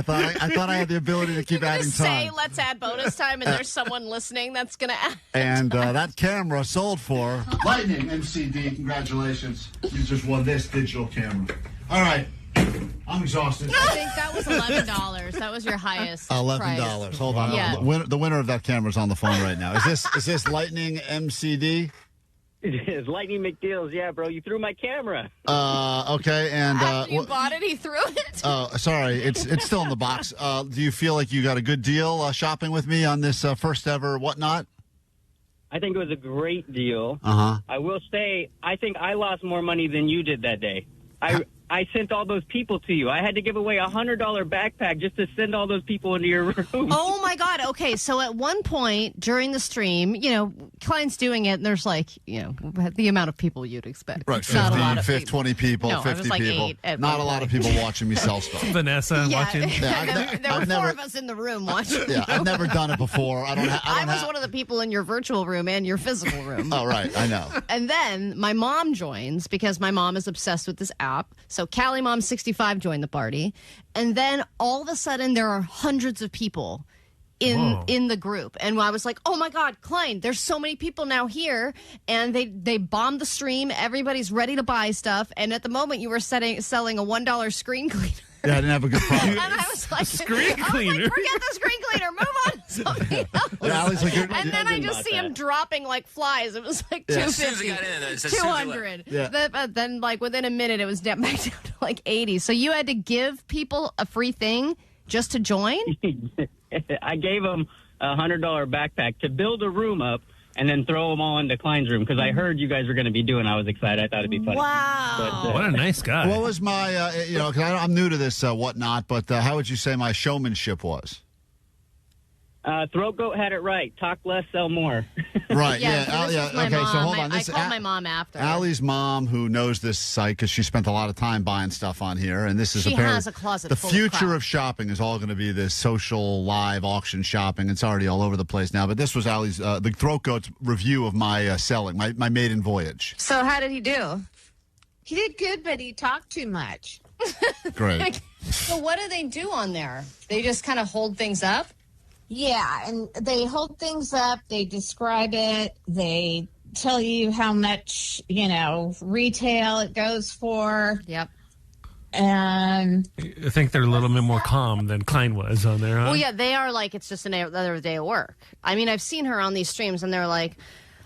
thought I had the ability to keep adding time. Say, let's add bonus time, and there's someone listening that's going to add. And that camera sold for Lightning MCD. Congratulations. You just won this digital camera. All right. I'm exhausted. I think that was $11. That was your highest $11. price. Hold on. Yeah. The winner of that camera is on the phone right now. Is this Lightning MCD? It is Lightning McDeals. Yeah, bro. You threw my camera. Okay. And after you bought it, he threw it. Oh, sorry. It's still in the box. Do you feel like you got a good deal shopping with me on this first ever whatnot? I think it was a great deal. Uh-huh. I will say, I think I lost more money than you did that day. I sent all those people to you. I had to give away a $100 backpack just to send all those people into your room. Oh, my God. Okay, so at one point during the stream, Klein's doing it, and there's the amount of people you'd expect. Right, 20 people, no, 50 it was like people. 8 Not a lot of people watching me sell stuff. Vanessa watching. Yeah, there were four of us in the room watching. Yeah, I've never done it before. I was one of the people in your virtual room and your physical room. Oh, right, I know. And then my mom joins because my mom is obsessed with this app. So Callie Mom 65 joined the party. And then all of a sudden there are hundreds of people in the group. And I was like, oh, my God, Klein, there's so many people now here. And they bombed the stream. Everybody's ready to buy stuff. And at the moment you were selling a $1 screen cleaner. Yeah, I didn't have a good product. And I was like, screen cleaner. Forget the screen cleaner. Move on to something else. Yeah, and then I just see him dropping like flies. It was like Yeah. 250, 200. Yeah. But then like within a minute, it was back down to like 80. So you had to give people a free thing just to join? I gave them a $100 backpack to build a room up and then throw them all into Klein's room because I heard you guys were going to be doing it. I was excited. I thought it'd be funny. Wow. But, what a nice guy. What was my, because I'm new to this whatnot, but how would you say my showmanship was? Throat Goat had it right. Talk less, sell more. Right, yeah. Okay, so hold on. I called my mom after. Allie's mom, who knows this site because she spent a lot of time buying stuff on here, and this is she apparently has a closet the full future crap. of shopping is all going to be this social live auction shopping. It's already all over the place now, but this was Allie's the Throat Goat's review of my selling, my maiden voyage. So how did he do? He did good, but he talked too much. Great. So what do they do on there? They just kind of hold things up? Yeah, and they hold things up, they describe it, they tell you how much, retail it goes for. Yep. And I think they're a little bit more calm than Klein was on there, huh? Well, yeah, they are like, it's just another day of work. I mean, I've seen her on these streams, and they're like,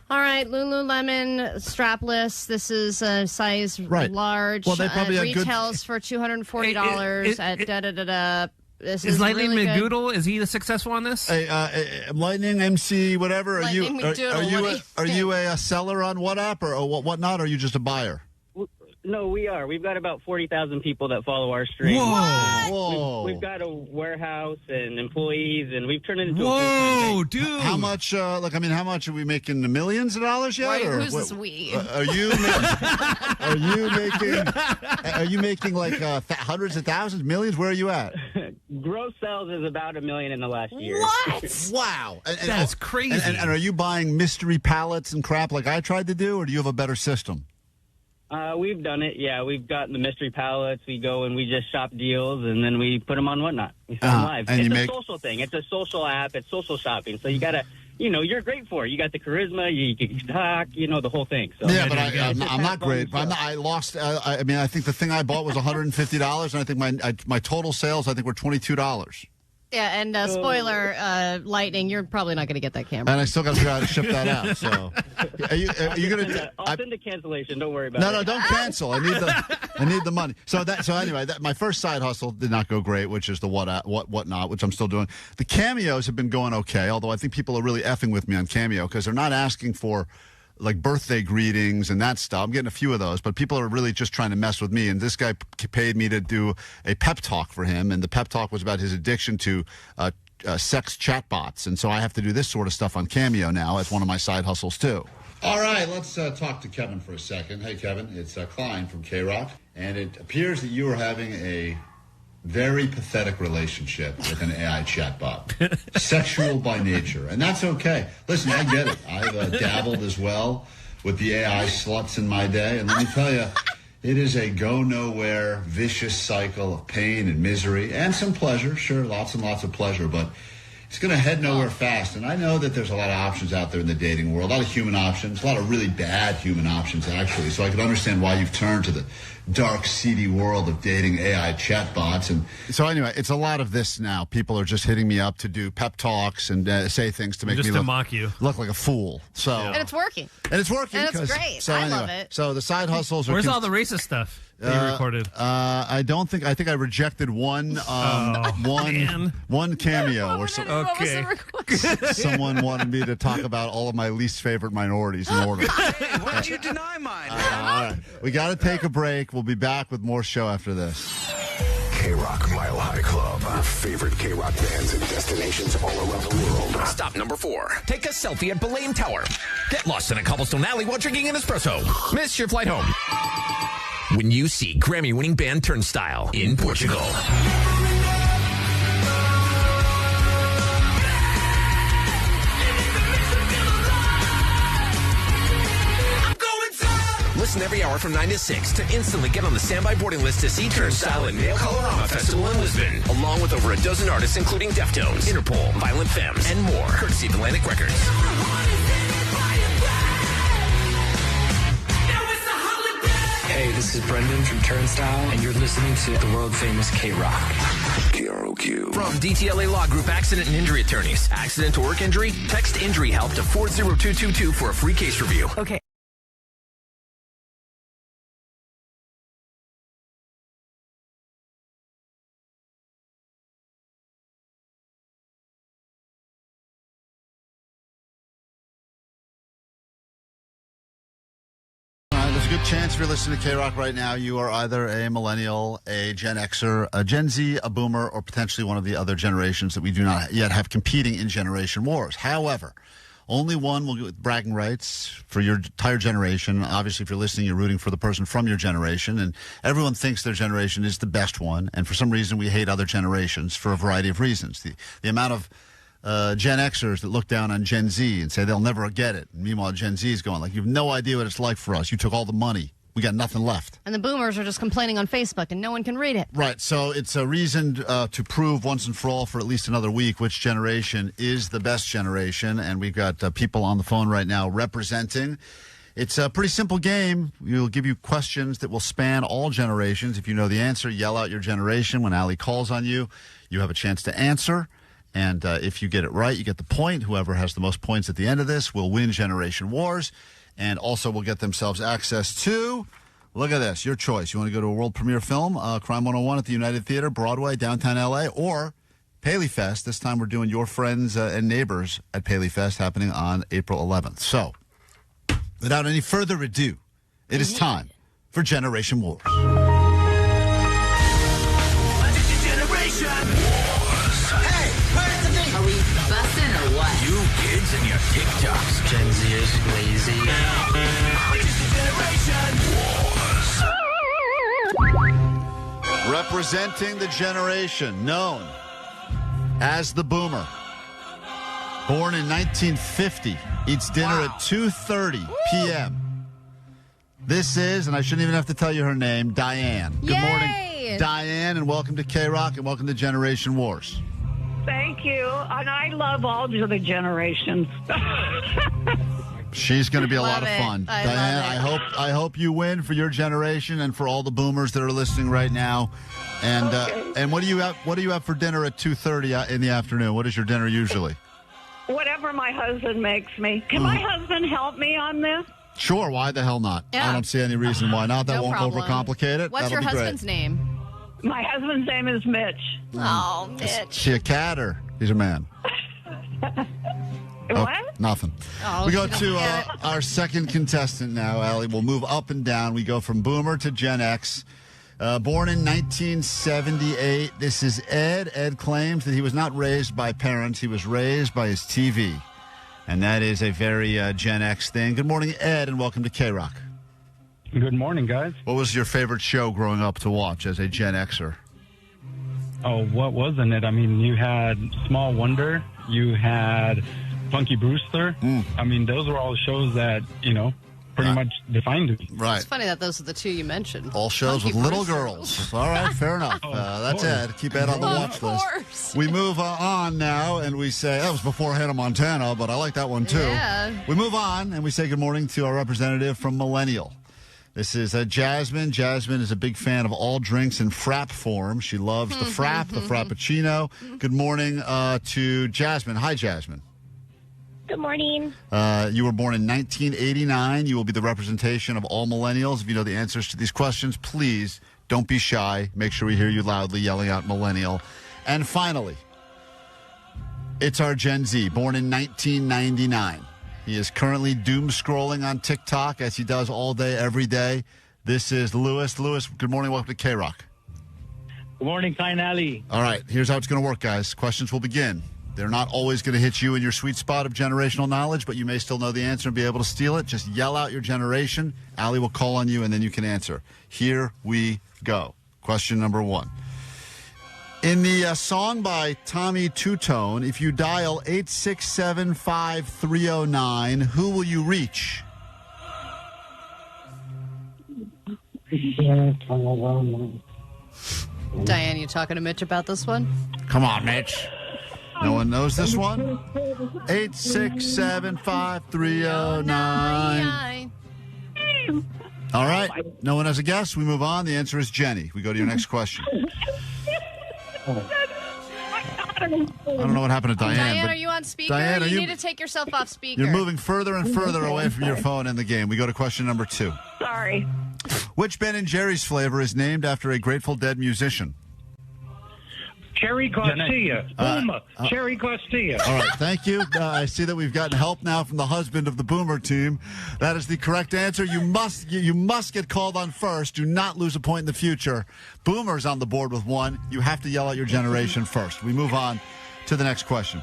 all right, Lululemon strapless. This is a size large. Well, they probably have retails for $240 at da-da-da-da. Is Lightning really McDoodle, is he successful on this? Lightning MC, whatever. Lightning McDoodle, Are you a seller on what app or whatnot? Or are you just a buyer? No, we are. We've got about 40,000 people that follow our stream. Whoa. We've got a warehouse and employees, and we've turned it into a Whoa, full-time dude. How much, how much are we making? The millions of dollars yet? Right, or who's this we? Are you making like hundreds of thousands, millions? Where are you at? Gross sales is about $1 million in the last year. What? Wow. That's crazy. And are you buying mystery pallets and crap like I tried to do, or do you have a better system? We've done it, yeah. We've got the mystery pallets. We go and we just shop deals, and then we put them on Whatnot. We sell them live. And It's a social thing. It's a social app. It's social shopping. So you got to, you're great for it. You got the charisma. You can talk, the whole thing. So Yeah, but I'm not great. I lost, I think the thing I bought was $150, and I think my total sales, I think, were $22. Yeah, and spoiler, Lightning, you're probably not going to get that camera. And I still got to figure out how to ship that out. So, are you going to? I'll send a cancellation. Don't worry about it. No, don't cancel. I need the money. So anyway, my first side hustle did not go great, which is the whatnot, which I'm still doing. The cameos have been going okay, although I think people are really effing with me on Cameo because they're not asking for like birthday greetings and that stuff. I'm getting a few of those, but people are really just trying to mess with me. And this guy paid me to do a pep talk for him, and the pep talk was about his addiction to sex chatbots. And so I have to do this sort of stuff on Cameo now as one of my side hustles too. All right, let's talk to Kevin for a second. Hey, Kevin, it's Klein from KROQ, and it appears that you are having a very pathetic relationship with an AI chatbot. Sexual by nature. And that's okay. Listen, I get it. I've dabbled as well with the AI sluts in my day. And let me tell you, it is a go-nowhere, vicious cycle of pain and misery and some pleasure. Sure, lots and lots of pleasure, but it's going to head nowhere fast. And I know that there's a lot of options out there in the dating world, a lot of human options, a lot of really bad human options, actually. So I can understand why you've turned to the dark, seedy world of dating AI chatbots. And so anyway, it's a lot of this now. People are just hitting me up to do pep talks and say things to make me mock you, look like a fool. So and it's working. And it's working. And it's great. So I love it. So the side hustles are. Where's all the racist stuff that you recorded? I think I rejected one cameo where someone wanted me to talk about all of my least favorite minorities in order. Hey, why did you deny mine? All right. We got to take a break. We'll be back with more show after this. KROQ Mile High Club. Our favorite KROQ bands and destinations all around the world. Stop number 4. Take a selfie at Belém Tower. Get lost in a cobblestone alley while drinking an espresso. Miss your flight home. When you see Grammy-winning band Turnstile in Portugal. Listen every hour from 9 to 6 to instantly get on the standby boarding list to see Turnstile and Nail Colorama Festival in Lisbon, along with over a dozen artists including Deftones, Interpol, Violent Femmes, and more, courtesy of Atlantic Records. Hey, this is Brendan from Turnstile, and you're listening to the world-famous KROQ. KROQ. From DTLA Law Group Accident and Injury Attorneys. Accident to work injury? Text injury help to 40222 for a free case review. Okay. Good chance if you're listening to KROQ right now, you are either a millennial, a Gen Xer, a Gen Z, a boomer, or potentially one of the other generations that we do not yet have competing in generation wars. However, only one will get bragging rights for your entire generation. Obviously, if you're listening, you're rooting for the person from your generation, and everyone thinks their generation is the best one, and for some reason we hate other generations for a variety of reasons. The amount of Gen Xers that look down on Gen Z and say they'll never get it. And meanwhile, Gen Z is going like, you have no idea what it's like for us. You took all the money. We got nothing left. And the boomers are just complaining on Facebook, and no one can read it. Right. So it's a reason to prove once and for all for at least another week which generation is the best generation. And we've got people on the phone right now representing. It's a pretty simple game. We'll give you questions that will span all generations. If you know the answer, yell out your generation. When Allie calls on you, you have a chance to answer. And if you get it right, you get the point. Whoever has the most points at the end of this will win Generation Wars and also will get themselves access to, look at this, your choice. You want to go to a world premiere film, Crime 101 at the United Theater, Broadway, downtown L.A., or Paleyfest. This time we're doing Your Friends and Neighbors at Paleyfest happening on April 11th. So, without any further ado, it is time for Generation Wars. Hey, where's the beat? Are we busting or what? You kids and your TikToks. Gen Z is lazy. Representing the generation known as the Boomer. Born in 1950, eats dinner at 2:30 p.m. This is, and I shouldn't even have to tell you her name, Diane. Good morning, Diane, and welcome to KROQ and welcome to Generation Wars. Thank you. And I love all of the generations. She's going to be a lot of fun. Diane, I hope you win for your generation and for all the boomers that are listening right now. And and what do you have for dinner at 2:30 in the afternoon? What is your dinner usually? Whatever my husband makes me. Can my husband help me on this? Sure, why the hell not? Yeah. I don't see any reason why not. That No won't problem. overcomplicate it. What's That'll your be great. husband's name? My husband's name is Mitch. Oh, Mitch. Is he a cat or he's a man? What? Nothing. Oh, We go she to doesn't get it. our second contestant now, Allie. We'll move up and down. We go from Boomer to Gen X. Born in 1978, this is Ed. Ed claims that he was not raised by parents. He was raised by his TV. And that is a very Gen X thing. Good morning, Ed, and welcome to KROQ. Good morning, guys. What was your favorite show growing up to watch as a Gen Xer? Oh, what wasn't it? I mean, you had Small Wonder, you had Punky Brewster. I mean, those were all shows that, pretty much defined me. Right. It's funny that those are the two you mentioned. All shows with Punky little Brewster. girls. All right, fair enough. That's Ed. Keep Ed on the watch list. We move on now, and we say, that was before Hannah Montana, but I like that one too. Yeah. We move on, and we say good morning to our representative from Millennial. This is Jasmine. Jasmine is a big fan of all drinks in frap form. She loves the frap, the frappuccino. Good morning to Jasmine. Hi, Jasmine. Good morning. You were born in 1989. You will be the representation of all millennials. If you know the answers to these questions, please don't be shy. Make sure we hear you loudly yelling out millennial. And finally, it's our Gen Z, born in 1999. He is currently doom scrolling on TikTok as he does all day, every day. This is Lewis. Lewis, good morning. Welcome to KROQ. Good morning, Klein Alley. All right, here's how it's going to work, guys. Questions will begin. They're not always going to hit you in your sweet spot of generational knowledge, but you may still know the answer and be able to steal it. Just yell out your generation. Allie will call on you, and then you can answer. Here we go. Question number 1. In the song by Tommy Two-Tone, if you dial 867-5309, who will you reach? Diane, you talking to Mitch about this one? Come on, Mitch. No one knows this one? 867-5309. All right. No one has a guess. We move on. The answer is Jenny. We go to your next question. I don't know what happened to Diane. Diane, but are you on speaker? Diane, are you you- need to take yourself off speaker. You're moving further and further away from your phone in the game. We go to question number 2. Sorry. Which Ben & Jerry's flavor is named after a Grateful Dead musician? Cherry Garcia. Boomer. Cherry Garcia. All right, thank you. I see that we've gotten help now from the husband of the Boomer team. That is the correct answer. You must get called on first. Do not lose a point in the future. Boomer's on the board with 1. You have to yell out your generation first. We move on to the next question.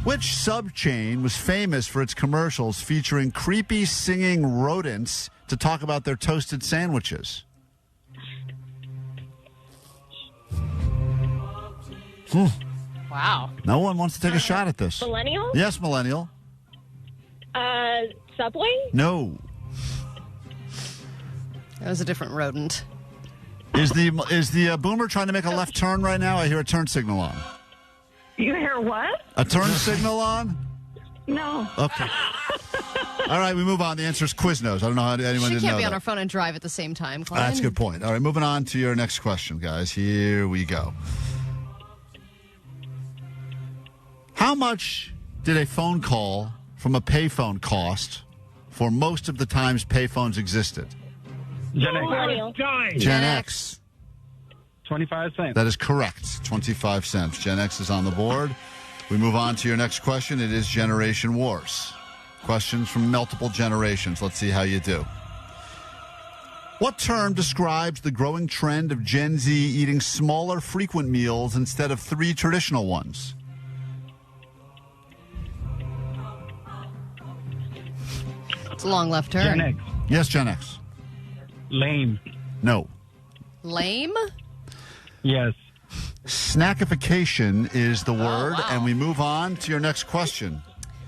Which sub-chain was famous for its commercials featuring creepy singing rodents to talk about their toasted sandwiches? Wow. No one wants to take a shot at this. Millennial? Yes, millennial. Subway? No. That was a different rodent. Is the Boomer trying to make a left turn right now? I hear a turn signal on. You hear what? A turn signal on? No. Okay. All right, we move on. The answer is Quiznos. I don't know how anyone She didn't can't know be that. on her phone and drive at the same time, Klein. That's a good point. All right, moving on to your next question, guys. Here we go. How much did a phone call from a payphone cost for most of the times payphones existed? Gen X. Millennial. Gen X. 25 cents. That is correct. 25 cents. Gen X is on the board. We move on to your next question. It is Generation Wars. Questions from multiple generations. Let's see how you do. What term describes the growing trend of Gen Z eating smaller, frequent meals instead of 3 traditional ones? It's a long left turn. Gen X. Yes, Gen X. Lame. No. Lame? Yes. Snackification is the word, wow. and we move on to your next question.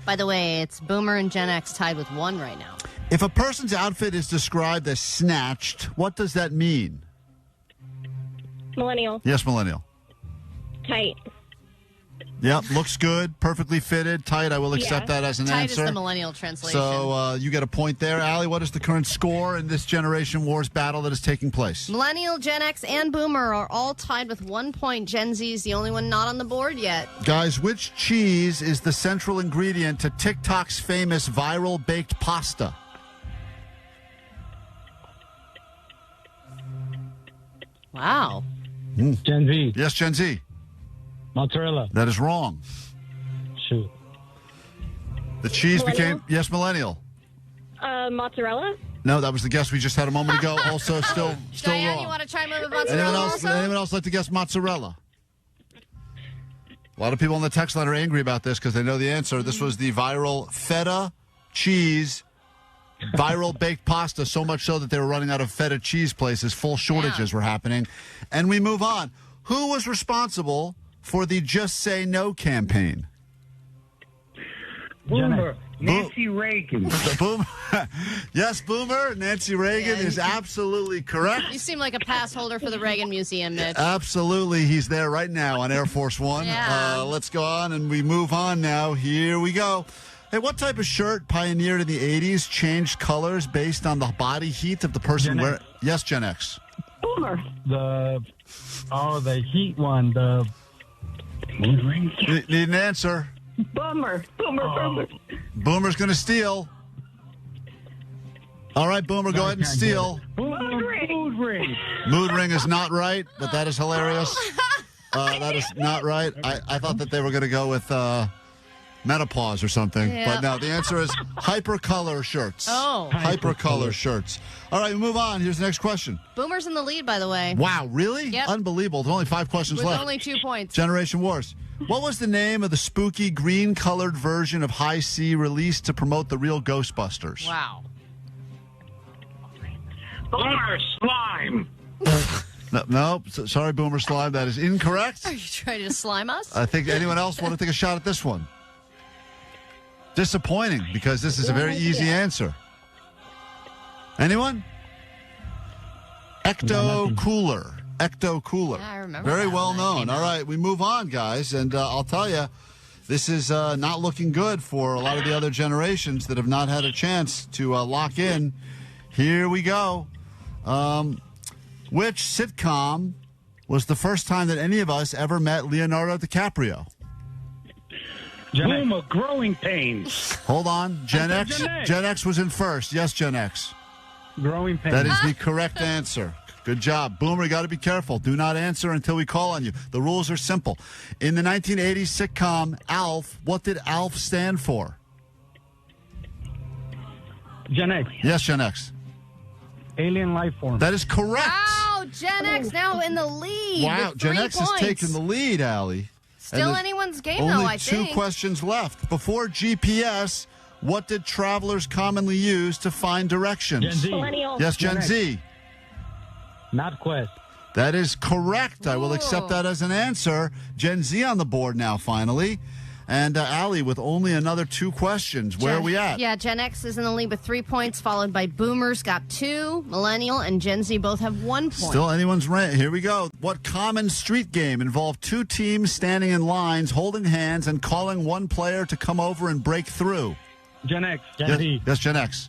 By the way, it's Boomer and Gen X tied with 1 right now. If a person's outfit is described as snatched, what does that mean? Millennial. Yes, millennial. Tight. Yep, looks good, perfectly fitted, tight. I will accept that as an tight answer. is the millennial translation. So you get a point there. Allie, what is the current score in this Generation Wars battle that is taking place? Millennial, Gen X, and Boomer are all tied with 1 point. Gen Z is the only one not on the board yet. Guys, which cheese is the central ingredient to TikTok's famous viral baked pasta? Wow. Gen Z. Yes, Gen Z. Mozzarella. That is wrong. Shoot. The cheese Millennial? became... Yes, millennial. Mozzarella. No, that was the guess we just had a moment ago. Also, still Diane, wrong. you want to chime in with mozzarella Anyone else like to guess mozzarella? A lot of people on the text line are angry about this because they know the answer. This was the viral feta cheese viral baked pasta, so much so that they were running out of feta cheese places. Full shortages were happening. And we move on. Who was responsible for the Just Say No campaign? Boomer. Nancy Reagan. Boomer. Yes, Boomer. Nancy Reagan is absolutely correct. You seem like a pass holder for the Reagan Museum, Mitch. Absolutely. He's there right now on Air Force One. Yeah. Let's go on and we move on now. Here we go. Hey, what type of shirt pioneered in the 80s changed colors based on the body heat of the person wearing? Yes, Gen X. Boomer. The heat one. The mood ring. Need an answer. Boomer. Boomer. Boomer's going to steal. All right, Boomer, go ahead and steal. Mood ring. Mood ring is not right, but that is hilarious. That is not right. I thought that they were going to go with menopause or something. Yeah. But no, the answer is hypercolor shirts. Oh. Hypercolor shirts. All right, we move on. Here's the next question. Boomer's in the lead, by the way. Wow, really? Yep. Unbelievable. There's only 5 questions With left. only 2 points. Generation Wars. What was the name of the spooky green-colored version of High C released to promote the real Ghostbusters? Wow. Boomer slime. No, sorry, Boomer Slime. That is incorrect. Are you trying to slime us? I think anyone else want to take a shot at this one? Disappointing, because this is a very easy answer. Anyone? Ecto Cooler. Ecto Cooler. Yeah, I remember Very that well when that known. came All out. right, we move on, guys. And I'll tell you, this is not looking good for a lot of the other generations that have not had a chance to lock in. Here we go. Which sitcom was the first time that any of us ever met Leonardo DiCaprio? Boomer, growing pains. Hold on. Gen I X. said Gen X. Gen X was in first. Yes, Gen X. growing pains. That is the correct answer. Good job. Boomer, you got to be careful. Do not answer until we call on you. The rules are simple. In the 1980s sitcom ALF, what did ALF stand for? Gen X. Yes, Gen X. Alien life form. That is correct. Wow, Gen X now in the lead. Wow, with Gen 3 X points. has taken the lead, Allie. Still And there's anyone's game, only though, I 2 think. questions left. Before GPS, what did travelers commonly use to find directions? Gen Z. Millennial. Yes, Gen Gen X. Z. Not Quest. That is correct. I will accept that as an answer. Gen Z on the board now, finally. And Allie, with only another 2 questions, where are we at? Yeah, Gen X is in the lead with 3 points, followed by Boomers got 2, Millennial and Gen Z both have 1 point. Still anyone's rant. Here we go. What common street game involved 2 teams standing in lines, holding hands, and calling one player to come over and break through? Gen X. Gen Yes, Z. yes, Gen X.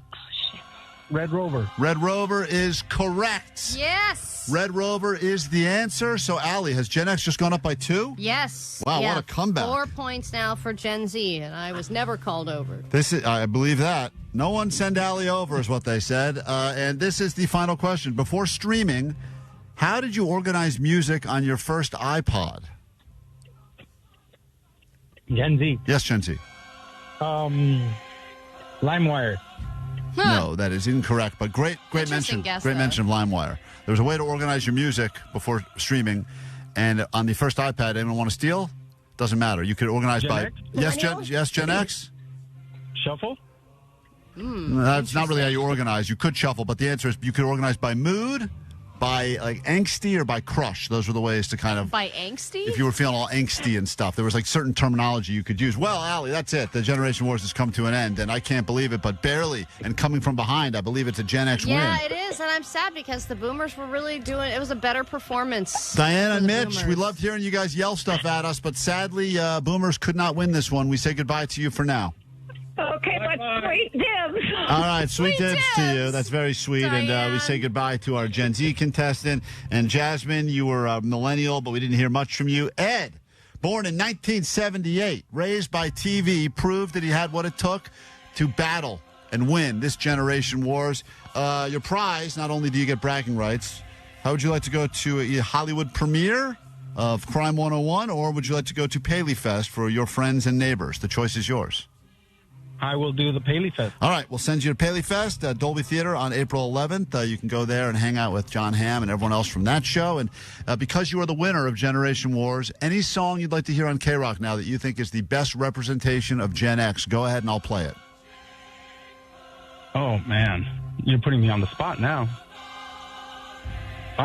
Red Rover. Red Rover is correct. Yes. Red Rover is the answer. So, Allie, has Gen X just gone up by 2? Yes. Wow, Yeah, what a comeback. 4 points now for Gen Z, and I was never called over. This is, I believe that. No one send Allie over is what they said. And this is the final question. Before streaming, how did you organize music on your first iPod? Gen Z. Yes, Gen Z. LimeWire. No, that is incorrect. But great mention. Guess, great mention of LimeWire. There was a way to organize your music before streaming, and on the first iPad, anyone want to steal? Doesn't matter. You could organize Gen by X? yes, Gen X. Shuffle? That's not really how you organize. You could shuffle, but the answer is you could organize by mood, by like angsty, or by crush. Those were the ways to kind of by angsty. If you were feeling all angsty and stuff, there was like certain terminology you could use. Well, Allie, that's it. The Generation Wars has come to an end, and I can't believe it, but barely. And coming from behind, I believe it's a Gen X win. Yeah, it is, and I'm sad because the Boomers were really doing. It was a better performance. Diana and Mitch, we loved hearing you guys yell stuff at us, but sadly, Boomers could not win this one. We say goodbye to you for now. Okay, but sweet dibs. All right, sweet dibs to you. That's very sweet. Diane. And we say goodbye to our Gen Z contestant. And Jasmine, you were a millennial, but we didn't hear much from you. Ed, born in 1978, raised by TV, proved that he had what it took to battle and win this Generation Wars. Your prize, not only do you get bragging rights, how would you like to go to a Hollywood premiere of Crime 101, or would you like to go to Paleyfest for your friends and neighbors? The choice is yours. I will do the Paleyfest. All right, we'll send you to Paleyfest, Dolby Theater on April 11th. You can go there and hang out with John Hamm and everyone else from that show. And because you are the winner of Generation Wars, any song you'd like to hear on KROQ now that you think is the best representation of Gen X, go ahead and I'll play it. Oh, man. You're putting me on the spot now.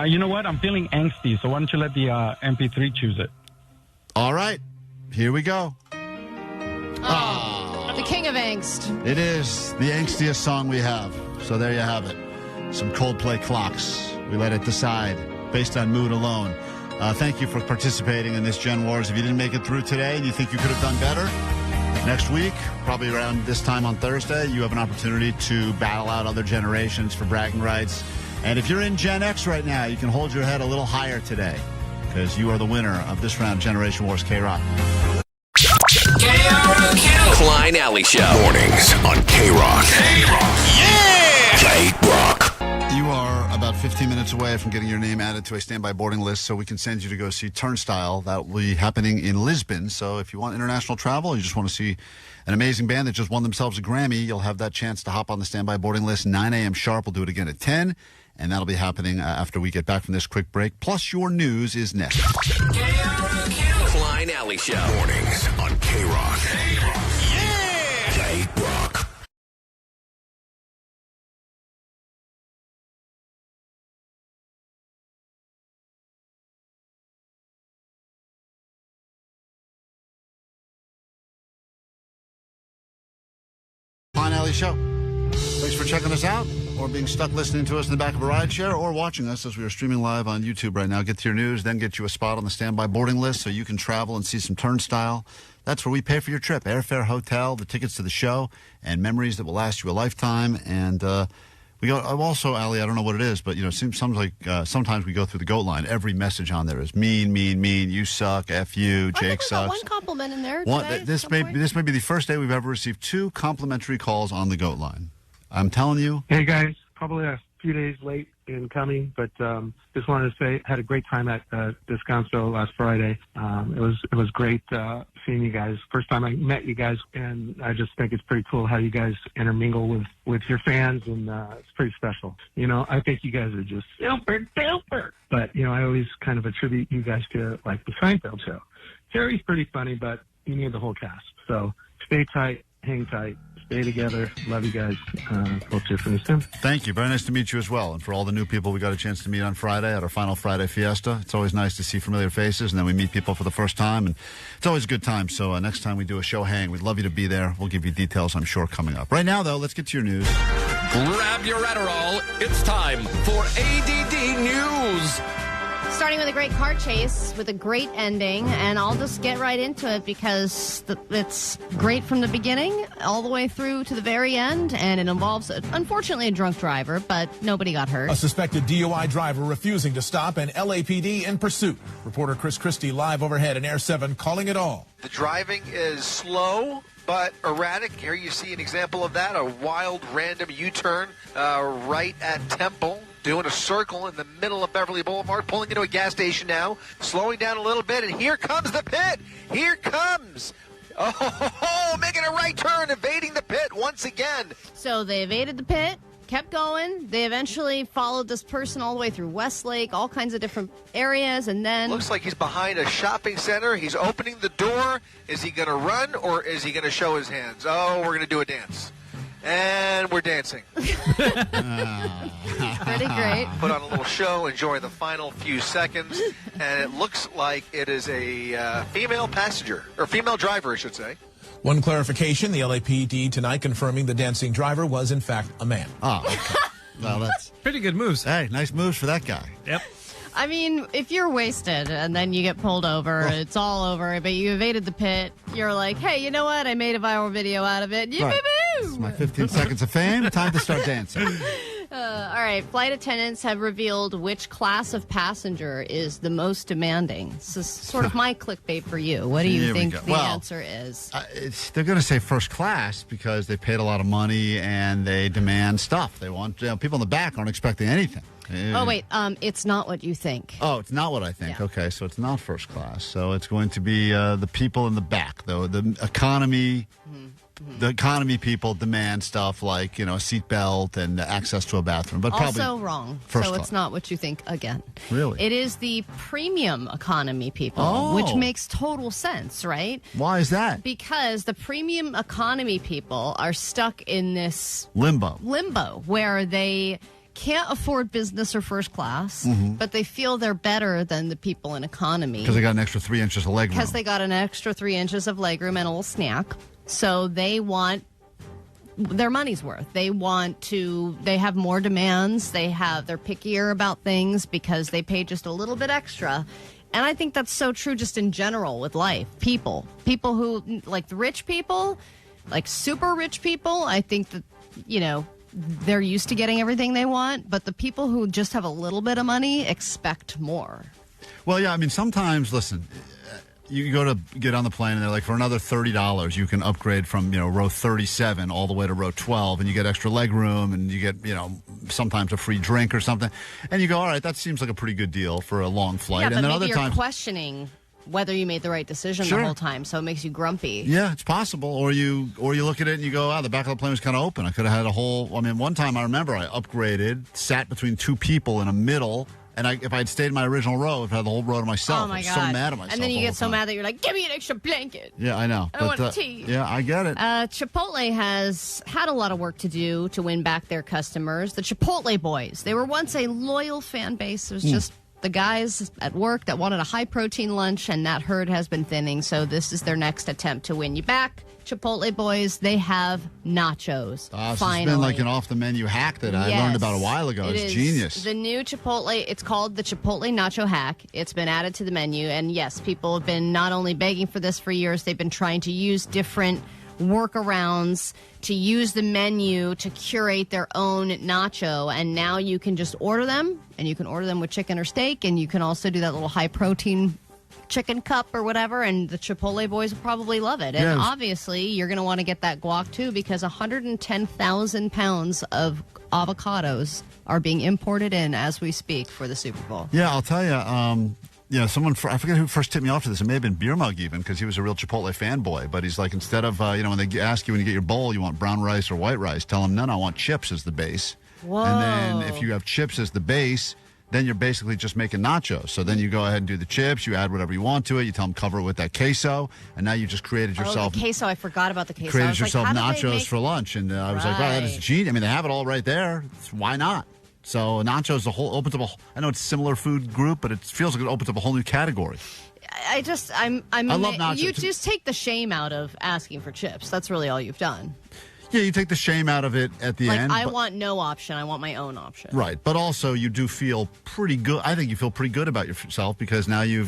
You know what? I'm feeling angsty, so why don't you let the MP3 choose it? All right. Here we go. The king of angst. It is the angstiest song we have. So there you have it. Some Coldplay Clocks. We let it decide based on mood alone. Thank you for participating in this Gen Wars. If you didn't make it through today and you think you could have done better, next week, probably around this time on Thursday, you have an opportunity to battle out other generations for bragging rights. And if you're in Gen X right now, you can hold your head a little higher today because you are the winner of this round, Generation Wars KROQ. KROQ. Klein Alley Show. Mornings on KROQ. Yeah! KROQ. You are about 15 minutes away from getting your name added to a standby boarding list so we can send you to go see Turnstile. That will be happening in Lisbon. So if you want international travel, you just want to see an amazing band that just won themselves a Grammy, you'll have that chance to hop on the standby boarding list 9 a.m. sharp. We'll do it again at 10, and that'll be happening after we get back from this quick break. Plus, your news is next. Klein Alley Show. Mornings on KROQ. Yeah! KROQ. Klein Alley Show. Thanks for checking us out, or being stuck listening to us in the back of a ride share, or watching us as we are streaming live on YouTube right now. Get to your news, then get you a spot on the standby boarding list so you can travel and see some Turnstile. That's where we pay for your trip. Airfare, hotel, the tickets to the show, and memories that will last you a lifetime. And we go also, Allie, I don't know what it is, but it seems like sometimes we go through the GOAT line. Every message on there is mean, you suck, F you, Jake sucks. Got one compliment in there today. This may be the first day we've ever received 2 complimentary calls on the GOAT line. I'm telling you. Hey, guys. Probably a few days late in coming, but just wanted to say had a great time at Descanso last Friday. It was great seeing you guys. First time I met you guys, and I just think it's pretty cool how you guys intermingle with your fans, and it's pretty special. I think you guys are just super duper. But, I always kind of attribute you guys to, like, the Seinfeld show. Jerry's pretty funny, but you need the whole cast. So stay tight, hang tight. Stay together. Love you guys. Hope to hear from you soon. Thank you. Very nice to meet you as well. And for all the new people we got a chance to meet on Friday at our final Friday fiesta, it's always nice to see familiar faces, and then we meet people for the first time, and it's always a good time. So next time we do a show hang, we'd love you to be there. We'll give you details, I'm sure, coming up. Right now, though, let's get to your news. Grab your Adderall. It's time for A.D.D. News. Starting with a great car chase with a great ending, and I'll just get right into it because it's great from the beginning all the way through to the very end, and it involves, unfortunately, a drunk driver, but nobody got hurt. A suspected DUI driver refusing to stop, and LAPD in pursuit. Reporter Chris Christie live overhead in Air 7 calling it all. The driving is slow but erratic. Here you see an example of that, a wild random U-turn right at Temple. Doing a circle in the middle of Beverly Boulevard, pulling into a gas station now, slowing down a little bit, and here comes the pit. Here comes Oh, making a right turn, evading the pit once again. So they evaded the pit, kept going. They eventually followed this person all the way through Westlake, all kinds of different areas, and then... Looks like he's behind a shopping center. He's opening the door. Is he going to run, or is he going to show his hands? Oh, we're going to do a dance. And we're dancing. Pretty great. Put on a little show, enjoy the final few seconds, and it looks like it is a female passenger, or female driver, I should say. One clarification, the LAPD tonight confirming the dancing driver was, in fact, a man. Oh, okay. Well, that's pretty good moves. Hey, nice moves for that guy. Yep. I mean, if you're wasted and then you get pulled over, it's all over, but you evaded the pit, you're like, hey, you know what? I made a viral video out of it. Right. This is my 15 seconds of fame. Time to start dancing. All right. Flight attendants have revealed which class of passenger is the most demanding. This is sort of my clickbait for you. What do you think the answer is? They're going to say first class because they paid a lot of money and they demand stuff. They want people in the back aren't expecting anything. Oh, wait. It's not what you think. Oh, it's not what I think. Yeah. Okay, so it's not first class. So it's going to be the people in the back, though. The economy... The economy people demand stuff like, a seatbelt and access to a bathroom. But probably also wrong. First so class. It's not what you think again. Really? It is the premium economy people, which makes total sense, right? Why is that? Because the premium economy people are stuck in this limbo where they can't afford business or first class, but they feel they're better than the people in economy. Because they got an extra 3 inches of leg room. Because they got an extra 3 inches of leg room and a little snack. So they want their money's worth. They have more demands. They're pickier about things because they pay just a little bit extra. And I think that's so true just in general with life. People who, like the rich people, like super rich people, I think that, they're used to getting everything they want. But the people who just have a little bit of money expect more. Well, yeah, I mean, sometimes, listen... You go to get on the plane, and they're like, for another $30, you can upgrade from, row 37 all the way to row 12, and you get extra leg room, and you get, sometimes a free drink or something. And you go, all right, that seems like a pretty good deal for a long flight. Yeah, and but then maybe other times, you're questioning whether you made the right decision the whole time, so it makes you grumpy. Yeah, it's possible. Or you look at it and you go, the back of the plane was kind of open. I could have had one time I remember I upgraded, sat between two people in a middle. And if I had stayed in my original row, I'd have the whole row to myself. Oh, my God. I'm so mad at myself. And then you get so mad that you're like, give me an extra blanket. Yeah, I know. I want tea. Yeah, I get it. Chipotle has had a lot of work to do to win back their customers. The Chipotle Boys. They were once a loyal fan base. It was just the guys at work that wanted a high-protein lunch, and that herd has been thinning. So this is their next attempt to win you back. Chipotle Boys, they have nachos. Finally. It's been like an off-the-menu hack that I learned about a while ago. It's genius. The new Chipotle, it's called the Chipotle Nacho Hack. It's been added to the menu. And yes, people have been not only begging for this for years, they've been trying to use different workarounds to use the menu to curate their own nacho. And now you can just order them, and you can order them with chicken or steak, and you can also do that little high-protein chicken cup or whatever, and the Chipotle Boys will probably love it. And obviously, you're going to want to get that guac, too, because 110,000 pounds of avocados are being imported in as we speak for the Super Bowl. Yeah, I'll tell you, someone, I forget who first tipped me off to this. It may have been Beer Mug even, because he was a real Chipotle fanboy. But he's like, instead of, when they ask you when you get your bowl, you want brown rice or white rice, tell them, no, I want chips as the base. Whoa. And then if you have chips as the base, then you're basically just making nachos. So then you go ahead and do the chips, you add whatever you want to it, you tell them cover it with that queso, and now you just created yourself... the queso, I forgot about the queso. Created yourself nachos for lunch, and I was like, wow, that is genius. I mean, they have it all right there. Why not? So nachos opens up I know it's a similar food group, but it feels like it opens up a whole new category. I love nachos. You just take the shame out of asking for chips. That's really all you've done. Yeah, you take the shame out of it at the end. I want no option. I want my own option. Right. But also, you do feel pretty good. I think you feel pretty good about yourself because now you're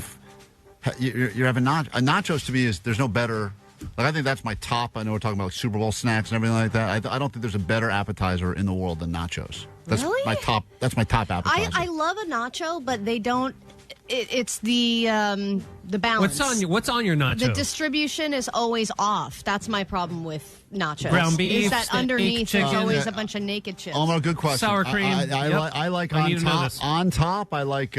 having nachos. To me, there's no better. Like, I think that's my top. I know we're talking about like Super Bowl snacks and everything like that. I don't think there's a better appetizer in the world than nachos. That's really? That's my top appetizer. I love a nacho, but they don't. It's the balance. What's on your nacho? The distribution is always off. That's my problem with nachos. Ground beef, is that underneath there's always a bunch of naked chips. Omar, good question. Sour cream. I like on top. On top, I like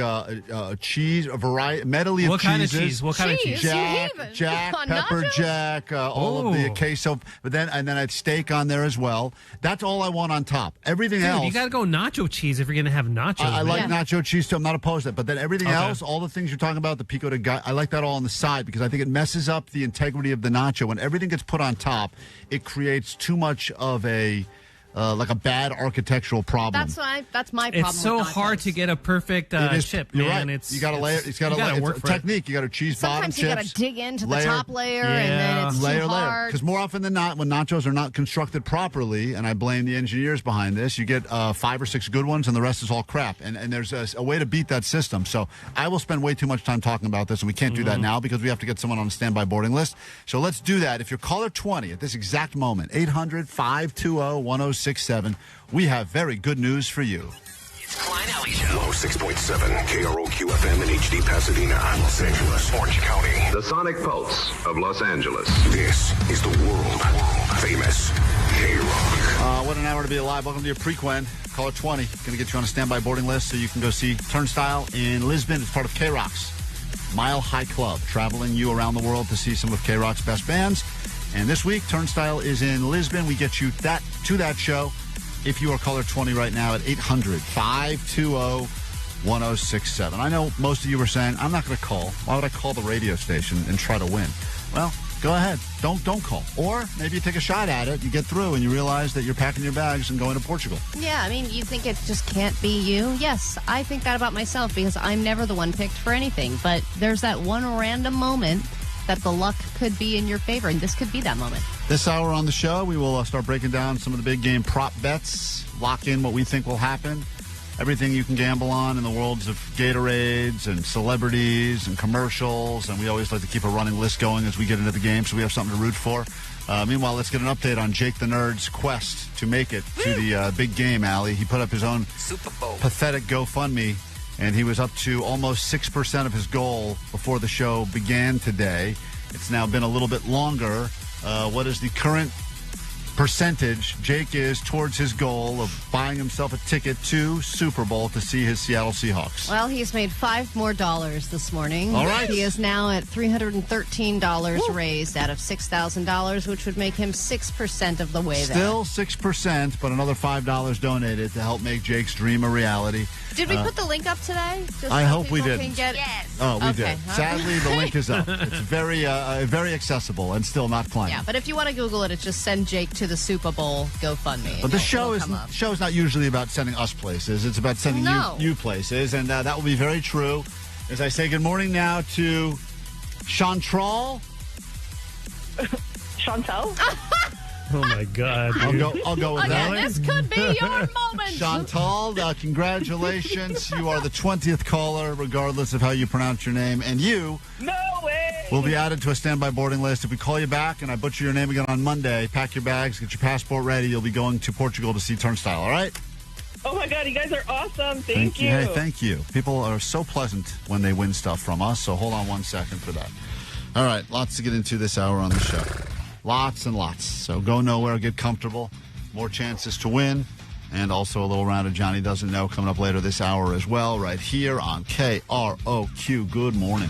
cheese, a variety, medley of What kind of cheese? What kind of cheese? Jack, pepper nachos? jack, all of the queso. But then I'd steak on there as well. That's all I want on top. Everything else, you got to go nacho cheese if you're going to have nachos. I like nacho cheese too. I'm not opposed to it. But then everything Okay. else, all the things you're talking about, the pico de gallo, I like that all on the side because I think it messes up the integrity of the nacho. When everything gets put on top, it creates too much of a like a bad architectural problem. That's my problem. It's so with nachos. hard to get a perfect chip. You're man. right. You got to lay it. It's got to work it's for a technique. You got to cheese bottom Sometimes chips. you got to dig into the layer, top layer, and then it's layer, too hard. Because more often than not, when nachos are not constructed properly, and I blame the engineers behind this, you get 5 or 6 good ones, and the rest is all crap. And there's a way to beat that system. So I will spend way too much time talking about this, and we can't do that now because we have to get someone on a standby boarding list. So let's do that. If you're caller 20 at this exact moment, 800-520-1067, we have very good news for you. It's Klein Alley Show. 106.7 KROQ FM in HD Pasadena, Los Angeles, Orange County. The Sonic Pulse of Los Angeles. This is the world famous K-Rock. What an hour to be alive. Welcome to your pre-Quen. Caller 20. Going to get you on a standby boarding list so you can go see Turnstile in Lisbon. It's part of K-Rock's Mile High Club, traveling you around the world to see some of K-Rock's best bands. And this week, Turnstile is in Lisbon. We get you to that show if you are caller 20 right now at 800-520-1067. I know most of you are saying, I'm not going to call. Why would I call the radio station and try to win? Well, go ahead. Don't call. Or maybe you take a shot at it, you get through, and you realize that you're packing your bags and going to Portugal. Yeah, I mean, you think it just can't be you? Yes, I think that about myself because I'm never the one picked for anything. But there's that one random moment that the luck could be in your favor, and this could be that moment. This hour on the show, we will start breaking down some of the big game prop bets, lock in what we think will happen, everything you can gamble on in the worlds of Gatorades and celebrities and commercials, and we always like to keep a running list going as we get into the game, so we have something to root for. Meanwhile, let's get an update on Jake the Nerd's quest to make it to the big game, Allie. He put up his own Super Bowl pathetic GoFundMe, and he was up to almost 6% of his goal before the show began today. It's now been a little bit longer. What is the current percentage Jake is towards his goal of buying himself a ticket to Super Bowl to see his Seattle Seahawks? Well, he's made $5 more this morning. All right. He is now at $313 raised out of $6,000, which would make him 6% of the way there. Still 6%, but another $5 donated to help make Jake's dream a reality. Did we put the link up today? Just I so hope we people didn't. can get... Yes. Oh, we Okay. did. Sadly, the link is up. It's very accessible and still not climbing. Yeah, but if you want to Google it, it's just send Jake to the Super Bowl GoFundMe. But the show is not usually about sending us places. It's about sending you places, and that will be very true. As I say good morning now to Chantal. Chantal? Oh, my God. I'll go with that. This could be your moment. Chantal, congratulations. You are the 20th caller, regardless of how you pronounce your name. And you will be added to a standby boarding list. If we call you back and I butcher your name again on Monday, pack your bags, get your passport ready. You'll be going to Portugal to see Turnstile, all right? Oh, my God. You guys are awesome. Thank you. Hey, thank you. People are so pleasant when they win stuff from us, so hold on one second for that. All right, lots to get into this hour on the show. Lots and lots. So go nowhere, get comfortable. More chances to win. And also a little round of Johnny Doesn't Know coming up later this hour as well, right here on KROQ. Good morning.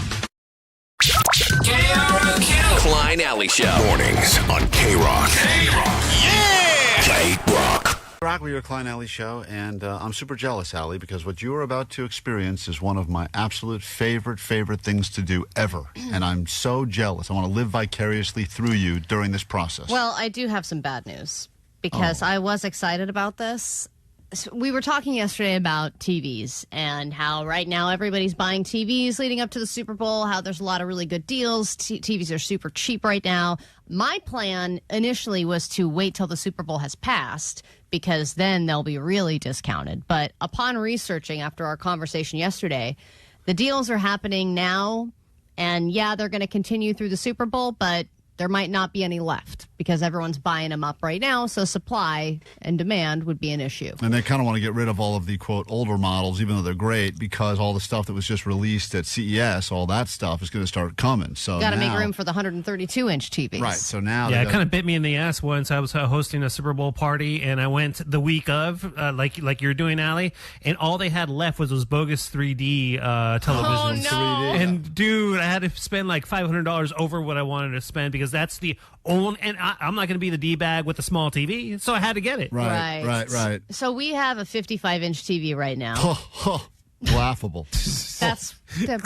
KROQ. Klein Alley Show. Mornings on K-Rock. K-Rock. Yeah! K-Rock. Rock with your Klein Alley Show, and I'm super jealous, Allie, because what you are about to experience is one of my absolute favorite things to do ever. And I'm so jealous. I want to live vicariously through you during this process. Well, I do have some bad news because I was excited about this. So we were talking yesterday about TVs and how right now everybody's buying TVs leading up to the Super Bowl, how there's a lot of really good deals. TVs are super cheap right now. My plan initially was to wait till the Super Bowl has passed because then they'll be really discounted. But upon researching after our conversation yesterday, the deals are happening now. And yeah, they're going to continue through the Super Bowl, but there might not be any left because everyone's buying them up right now. So supply and demand would be an issue. And they kind of want to get rid of all of the, quote, older models, even though they're great, because all the stuff that was just released at CES, all that stuff is going to start coming. So got to make room for the 132-inch TVs. Right. So now, yeah, it kind of bit me in the ass once. I was hosting a Super Bowl party, and I went the week of, like you're doing, Allie, and all they had left was those bogus 3D televisions. Oh, no. 3D. And dude, I had to spend like $500 over what I wanted to spend because that's the only. And I'm not going to be the D-bag with the small TV, so I had to get it. Right. So we have a 55-inch TV right now. Laughable.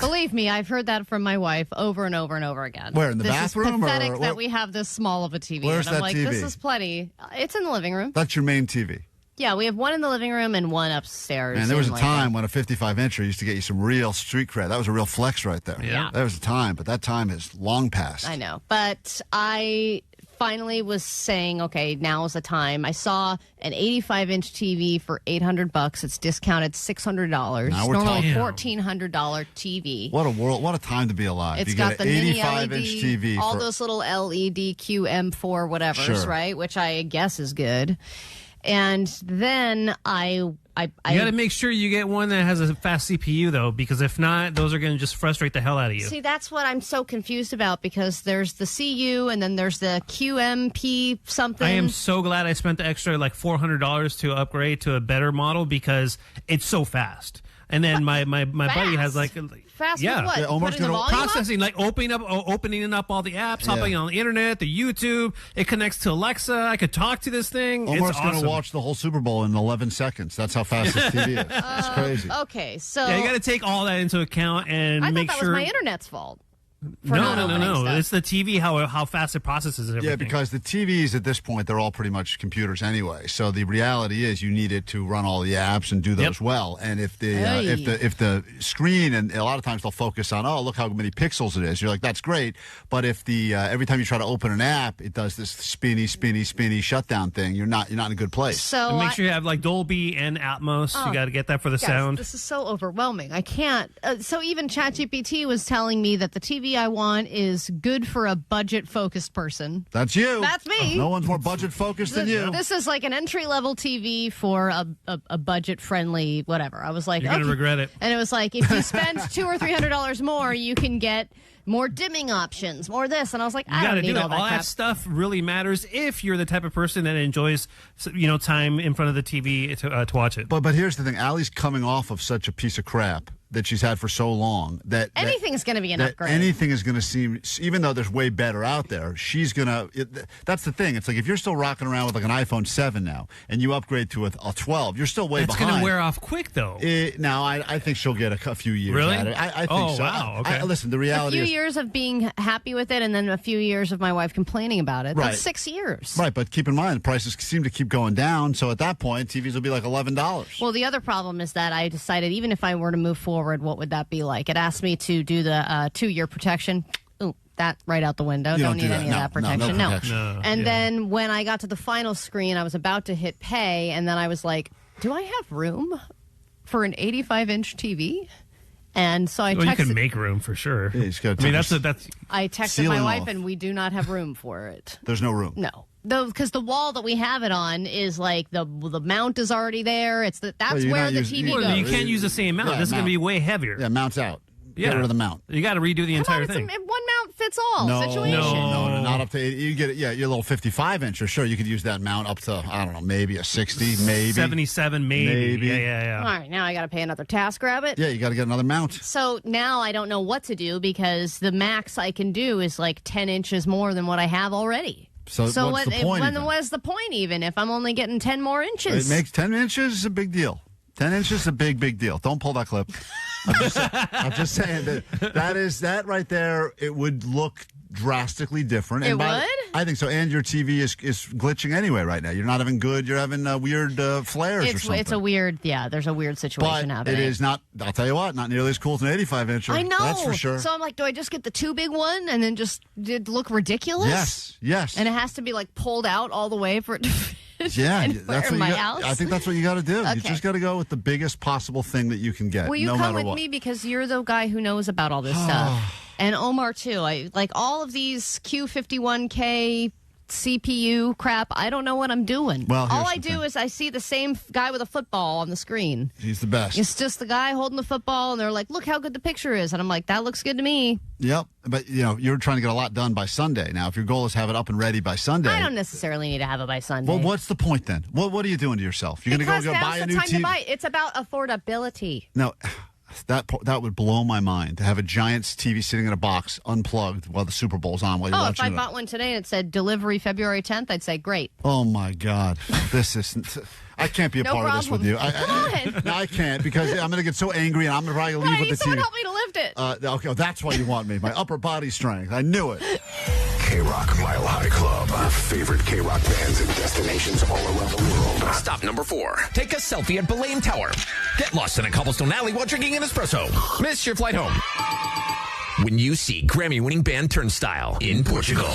Believe me, I've heard that from my wife over and over and over again. Where, in the bathroom? It's pathetic or that we have this small of a TV. Where's and I'm that like, TV? this is plenty. It's in the living room. That's your main TV. Yeah, we have one in the living room and one upstairs. And there was a time when a 55-incher used to get you some real street cred. That was a real flex right there. Yeah. There was a time, but that time has long passed. I know. But I finally was saying, okay, now is the time. I saw an 85-inch TV for $800. It's discounted $600. Now we're normally talking. $1,400 TV. What a world! What a time to be alive! It's you got get the an mini 85-inch TV. all those little LED QM4 whatevers, Sure. right? Which I guess is good. And then You got to make sure you get one that has a fast CPU, though, because if not, those are going to just frustrate the hell out of you. See, that's what I'm so confused about because there's the CU and then there's the QMP something. I am so glad I spent the extra like $400 to upgrade to a better model because it's so fast. And then my buddy has like fast yeah, with what? Yeah, Omar's Putting the gonna- volume processing, like opening up all the apps, Yeah. hopping on the internet, the YouTube. It connects to Alexa. I could talk to this thing. Omar's it's going to awesome. watch the whole Super Bowl in 11 seconds. That's how fast this TV is. It's crazy. Okay, so Yeah, you got to take all that into account and I make thought that sure. was my internet's fault. for not No. opening stuff. It's the TV, how fast it processes everything. Yeah, because the TVs at this point, they're all pretty much computers anyway. So the reality is you need it to run all the apps and do those well. And if the if the screen, and a lot of times they'll focus on, oh, look how many pixels it is. You're like, that's great. But if the every time you try to open an app, it does this spinny shutdown thing, you're not in a good place. So and make sure you have like Dolby and Atmos. Oh, you got to get that for the guys, sound. This is so overwhelming. I can't. So even ChatGPT was telling me that the TV I want is good for a budget-focused person. That's you. That's me. No one's more budget-focused than you. This is like an entry-level TV for a budget-friendly whatever. I was like, You're going to regret it. And it was like, if you spend $200 or $300 more, you can get more dimming options, more this. And I was like, I don't need all that All crap. that stuff really matters if you're the type of person that enjoys, time in front of the TV to watch it. But here's the thing. Allie's coming off of such a piece of crap that she's had for so long that Anything's going to be an that upgrade. anything is going to seem, even though there's way better out there, she's going to, that's the thing. It's like if you're still rocking around with like an iPhone 7 now and you upgrade to a 12, you're still way It's behind. going to wear off quick, though. Now, I think she'll get a few years Really? at it. I think Oh, so. wow, okay. Listen, the a reality few is... years of being happy with it and then a few years of my wife complaining about it. Right. That's 6 years. Right, but keep in mind, the prices seem to keep going down, so at that point, TVs will be like $11. Well, the other problem is that I decided even if I were to move forward, what would that be like? It asked me to do the 2-year protection. Ooh, that right out the window. You Don't don't need do any that. of that No, no protection. protection. No, And yeah. then when I got to the final screen, I was about to hit pay, and then I was like, do I have room for an 85-inch TV? And so I Well, you texted. can make room for sure. Yeah, you just gotta I mean, take that's I texted ceiling my wife, off. and we do not have room for it. There's no room. No. Because the wall that we have it on is like the mount is already there. That's Well, you're where not the using- TV Well, goes. you can't use the same mount. Yeah, this is going to mount. be way heavier. Yeah, mounts out. Yeah. Get rid of the mount. You got to redo the entire Come on, thing. one mount fits all No, situation. no, not up to 80. You get it. Yeah, your little 55-incher. Sure, you could use that mount up to, I don't know, maybe a 60, maybe 77, maybe. Maybe. Yeah. All right, now I got to pay another TaskRabbit. Yeah, you got to get another mount. So now I don't know what to do because the max I can do is like 10 inches more than what I have already. So what's the point even? What is the point even if I'm only getting 10 more inches? It makes 10 inches is a big deal. 10 inches is a big deal. Don't pull that clip. I'm just saying that right there, it would look drastically different. It would? I think so. And your TV is glitching anyway right now. You're not having good. You're having weird flares or something. It's a weird, there's a weird situation but happening. it is not, I'll tell you what, not nearly as cool as an 85-incher. I know. That's for sure. So I'm like, do I just get the too big one and then just did look ridiculous? Yes. And it has to be like pulled out all the way for it to fit Yeah, anywhere that's in what my you house. I think that's what you got to do. You Okay. just got to go with the biggest possible thing that you can get. Will you no come matter with what. me because you're the guy who knows about all this stuff? And Omar, too. I like all of these Q51K CPU crap. I don't know what I'm doing. Well, all I do is I see the same guy with a football on the screen. He's the best. It's just the guy holding the football, and they're like, look how good the picture is. And I'm like, that looks good to me. Yep. But, you're trying to get a lot done by Sunday. Now, if your goal is to have it up and ready by Sunday. I don't necessarily need to have it by Sunday. Well, what's the point then? What are you doing to yourself? You're going to go buy a new TV? To buy it. It's about affordability. No. That would blow my mind to have a Giants TV sitting in a box unplugged while the Super Bowl's on while you're watching if I bought one today and it said delivery February 10th, I'd say great. Oh my God, this isn't. I can't be a part of this with you. Come on. No, I can't because I'm going to get so angry and I'm probably going to leave with the someone TV. help me to lift it. Okay, that's why you want me. My upper body strength. I knew it. KROQ Mile High Club. Our favorite KROQ bands and destinations all around the world. Stop number 4. Take a selfie at Belém Tower. Get lost in a cobblestone alley while drinking an espresso. Miss your flight home. When you see Grammy-winning band Turnstile in Portugal.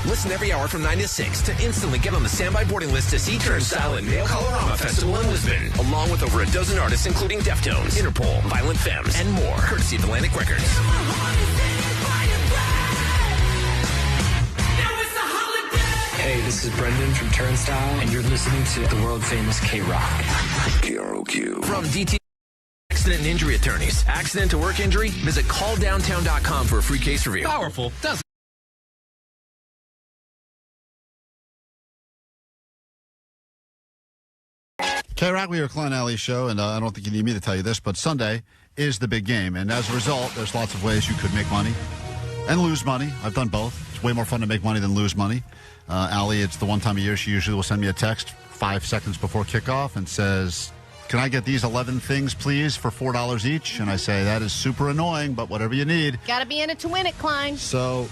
Listen every hour from 9 to 6 to instantly get on the standby boarding list to see Turnstile and Nail Colorama Festival in Lisbon, along with over a dozen artists including Deftones, Interpol, Violent Femmes, and more, courtesy of Atlantic Records. Hey, this is Brendan from Turnstile, and you're listening to the world-famous KROQ. KROQ. From DT Accident and Injury Attorneys. Accident to work injury? Visit calldowntown.com for a free case review. Powerful, doesn't it? KROQ, your Klein Alley show, and I don't think you need me to tell you this, but Sunday is the big game, and as a result, there's lots of ways you could make money and lose money. I've done both. It's way more fun to make money than lose money. Allie, it's the one time a year she usually will send me a text 5 seconds before kickoff and says, can I get these 11 things, please, for $4 each? And I say, that is super annoying, but whatever you need. Got to be in it to win it, Klein. So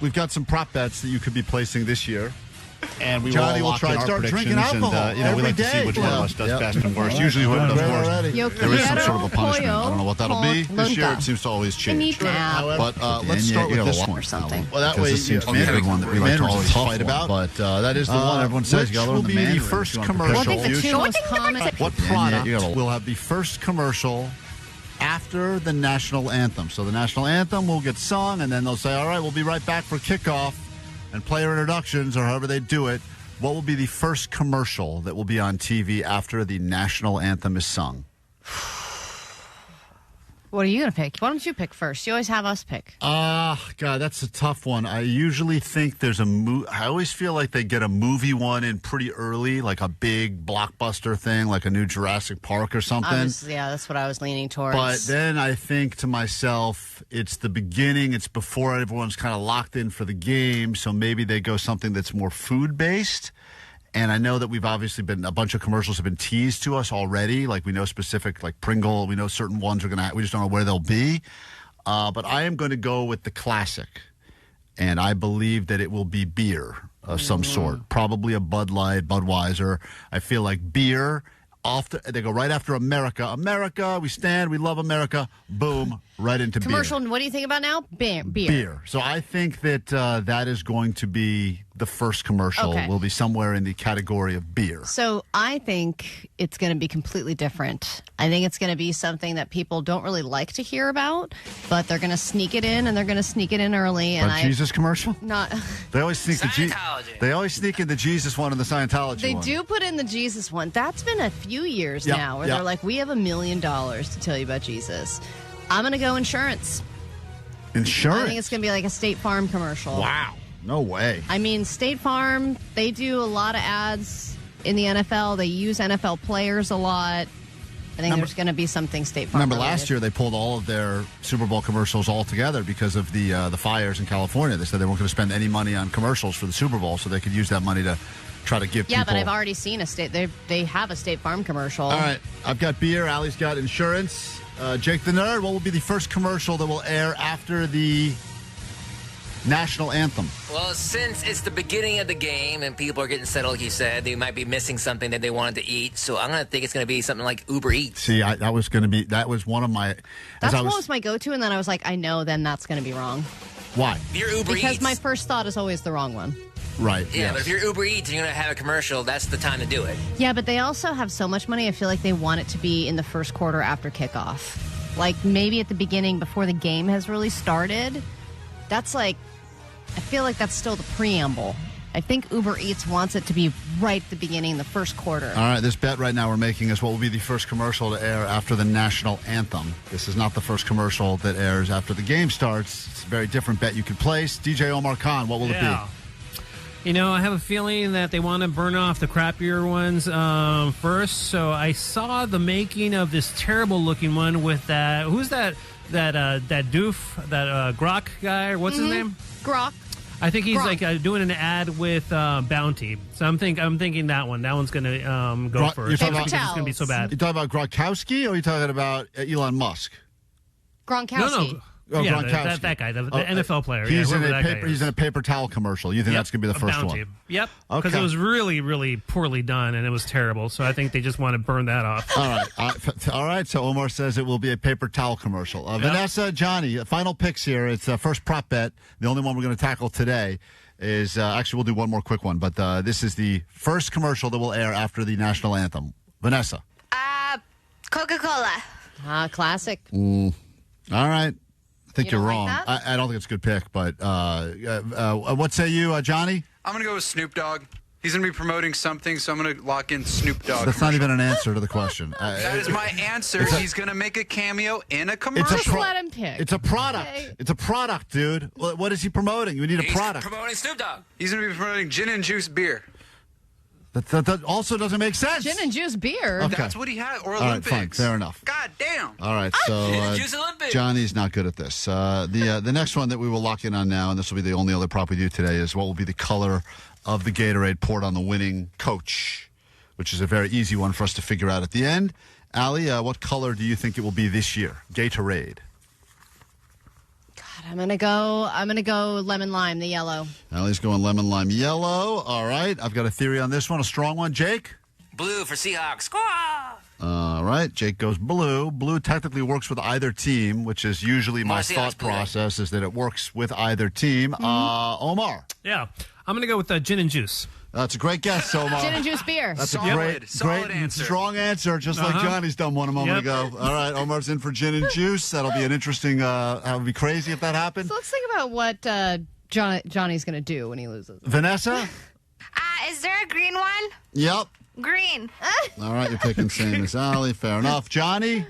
we've got some prop bets that you could be placing this year. And Johnny will try to start drinking alcohol and, we like to see which one of us does best and worst. Usually whoever does worst, there is some sort of a punishment. I don't know what that'll be. This year it seems to always change. But let's start with this one. Or something. Well, that way, it's a good one that we like to always fight about. But that is the one everyone says. Which will be the first commercial? I think the two most common. What product will have the first commercial after the national anthem? So the national anthem will get sung, and then they'll say, all right, we'll be right back for kickoff and player introductions, or however they do it. What will be the first commercial that will be on TV after the national anthem is sung? What are you going to pick? Why don't you pick first? You always have us pick. God, that's a tough one. I usually think there's I always feel like they get a movie one in pretty early, like a big blockbuster thing, like a new Jurassic Park or something. That's what I was leaning towards. But then I think to myself, it's the beginning. It's before everyone's kind of locked in for the game, so maybe they go something that's more food-based. And I know that we've obviously a bunch of commercials have been teased to us already. Like we know specific, like Pringle, we know certain ones are going to, we just don't know where they'll be. But I am going to go with the classic. And I believe that it will be beer of some sort. Probably a Bud Light, Budweiser. I feel like beer. They go right after America. America, we stand, we love America. Boom, right into commercial. Beer. What do you think about now? Beer. So I think that that is going to be the first commercial. Okay. Will be somewhere in the category of beer. So I think it's going to be completely different. I think it's going to be something that people don't really like to hear about, but they're going to sneak it in, and they're going to sneak it in early. And Jesus commercial? Not. They always sneak They always sneak in the Jesus one and the Scientology They one. do put in the Jesus one. That's been a few years now where they're like, we have $1 million to tell you about Jesus. I'm going to go insurance. Insurance? I think it's going to be like a State Farm commercial. Wow. No way. I mean, State Farm, they do a lot of ads in the NFL. They use NFL players a lot. I think there's going to be something State Farm Remember related. last year they pulled all of their Super Bowl commercials all together because of the fires in California. They said they weren't going to spend any money on commercials for the Super Bowl, so they could use that money to try to give people. Yeah, but I've already seen they have a State Farm commercial. All right, I've got beer. Allie's got insurance. Jake the Nerd, what will be the first commercial that will air after the national anthem? Well, since it's the beginning of the game and people are getting settled, like you said, they might be missing something that they wanted to eat. So I'm going to think it's going to be something like Uber Eats. See, that was one of my. That's what was my go-to, and then I was like, I know, then that's going to be wrong. Why? Your Uber because Eats. my first thought is always the wrong one. Right. Yeah, but if you're Uber Eats and you're going to have a commercial, that's the time to do it. Yeah, but they also have so much money, I feel like they want it to be in the first quarter after kickoff. Like, maybe at the beginning before the game has really started. That's like, I feel like that's still the preamble. I think Uber Eats wants it to be right at the beginning, the first quarter. All right, this bet right now we're making is what will be the first commercial to air after the National Anthem. This is not the first commercial that airs after the game starts. It's a very different bet you could place. DJ Omar Khan, what will it be? You know, I have a feeling that they want to burn off the crappier ones first. So I saw the making of this terrible-looking one with that. Who's that doof, that KROQ guy? What's his name? KROQ. I think he's like doing an ad with Bounty. So I'm thinking that one. That one's going to go first. You're It's going to be so bad. You talking about Gronkowski, or are you talking about Elon Musk? Gronkowski. No. Oh, Yeah, Gronkowski. that guy, the NFL player. He's, yeah, in whoever a that guy paper, is. he's in a paper towel commercial. You think that's going to be the first Bounty. one? Yep. Because Okay. it was really, really poorly done, and it was terrible. So I think they just want to burn that off. All right. All right. So Omar says it will be a paper towel commercial. Vanessa, Johnny, final picks here. It's first prop bet. The only one we're going to tackle today is actually we'll do one more quick one, but this is the first commercial that will air after the National Anthem. Vanessa. Coca-Cola. Classic. All right. I think You you're don't wrong. like I don't think it's a good pick, but what say you, Johnny? I'm going to go with Snoop Dogg. He's going to be promoting something, so I'm going to lock in Snoop Dogg. That's not even an answer to the question. That is my answer. He's going to make a cameo in a commercial. Just let him pick. It's a product. Okay. It's a product, dude. What is he promoting? You need a product. Promoting Snoop Dogg. He's going to be promoting gin and juice beer. That also doesn't make sense. Gin and juice beer. Okay. That's what he had. Or All right, Olympics. fine. Fair enough. God damn. All right, so Juice Olympics. Johnny's not good at this. The next one that we will lock in on now, and this will be the only other prop we do today, is what will be the color of the Gatorade poured on the winning coach, which is a very easy one for us to figure out at the end. Allie, what color do you think it will be this year? Gatorade. I'm gonna go lemon lime, the yellow. Allie's going lemon lime yellow. All right, I've got a theory on this one, a strong one. Jake? Blue for Seahawks. Squaw! All right, Jake goes blue. Blue technically works with either team, which is usually my thought process, is that it works with either team. Omar? Yeah. I'm going to go with gin and juice. That's a great guess, Omar. Gin and juice beer. That's Solid, a great answer. strong answer, just like Johnny's done one a moment ago. All right, Omar's in for gin and juice. That'll be an interesting, that would be crazy if that happened. So let's think about what Johnny's going to do when he loses. Vanessa? Is there a green one? Yep. Green. All right, you're picking same as Allie. Fair enough. Johnny?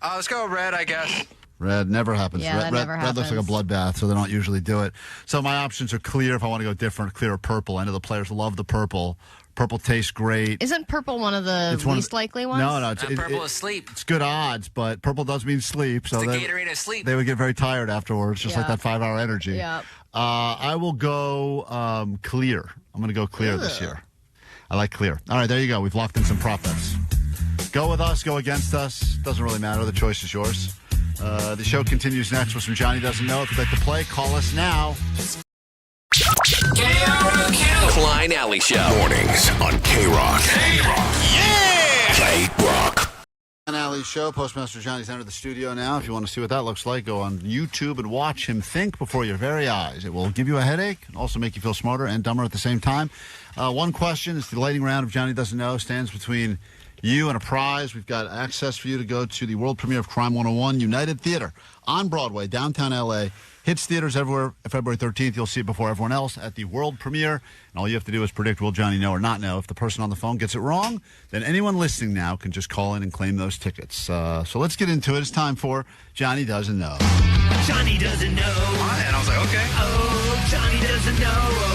Let's go red, I guess. Red never happens. Yeah, that never red looks like a bloodbath, so they don't usually do it. So my options are clear if I want to go different, clear or purple. I know the players love the purple. Purple tastes great. Isn't purple one of the least likely ones? No. Purple is sleep. It's good odds, but purple does mean sleep. So It's the Gatorade of sleep. They would get very tired afterwards, just like that 5-hour energy. Yeah. I will go clear. I'm going to go clear this year. I like clear. All right, there you go. We've locked in some prop bets. Go with us, go against us. Doesn't really matter. The choice is yours. The show continues next with some Johnny Doesn't Know. If you'd like to play, call us now. KROQ. Klein Alley Show. Mornings on KROQ. Yeah! KROQ. Klein Alley Show. Postmaster Johnny's entered the studio now. If you want to see what that looks like, go on YouTube and watch him think before your very eyes. It will give you a headache and also make you feel smarter and dumber at the same time. One question is the lightning round of Johnny Doesn't Know stands between you and a prize. We've got access for you to go to the world premiere of Crime 101 United Theater on Broadway, downtown L.A. Hits theaters everywhere. February 13th, you'll see it before everyone else at the world premiere. And all you have to do is predict, will Johnny know or not know? If the person on the phone gets it wrong, then anyone listening now can just call in and claim those tickets. So let's get into it. It's time for Johnny Doesn't Know. Johnny doesn't know. And I was like, okay. Oh, Johnny doesn't know.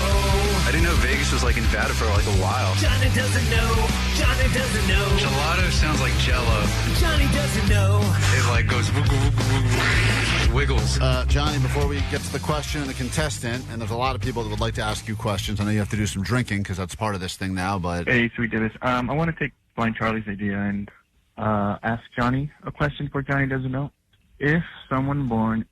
I didn't know Vegas was like in Nevada for like a while. Johnny doesn't know. Johnny doesn't know. Gelato sounds like Jello. Johnny doesn't know. It like goes wiggles. Johnny, before we get to the question and the contestant, and there's a lot of people that would like to ask you questions. I know you have to do some drinking because that's part of this thing now. But Hey, Sweet Dennis. I want to take Blind Charlie's idea and ask Johnny a question for Johnny Doesn't Know. If someone born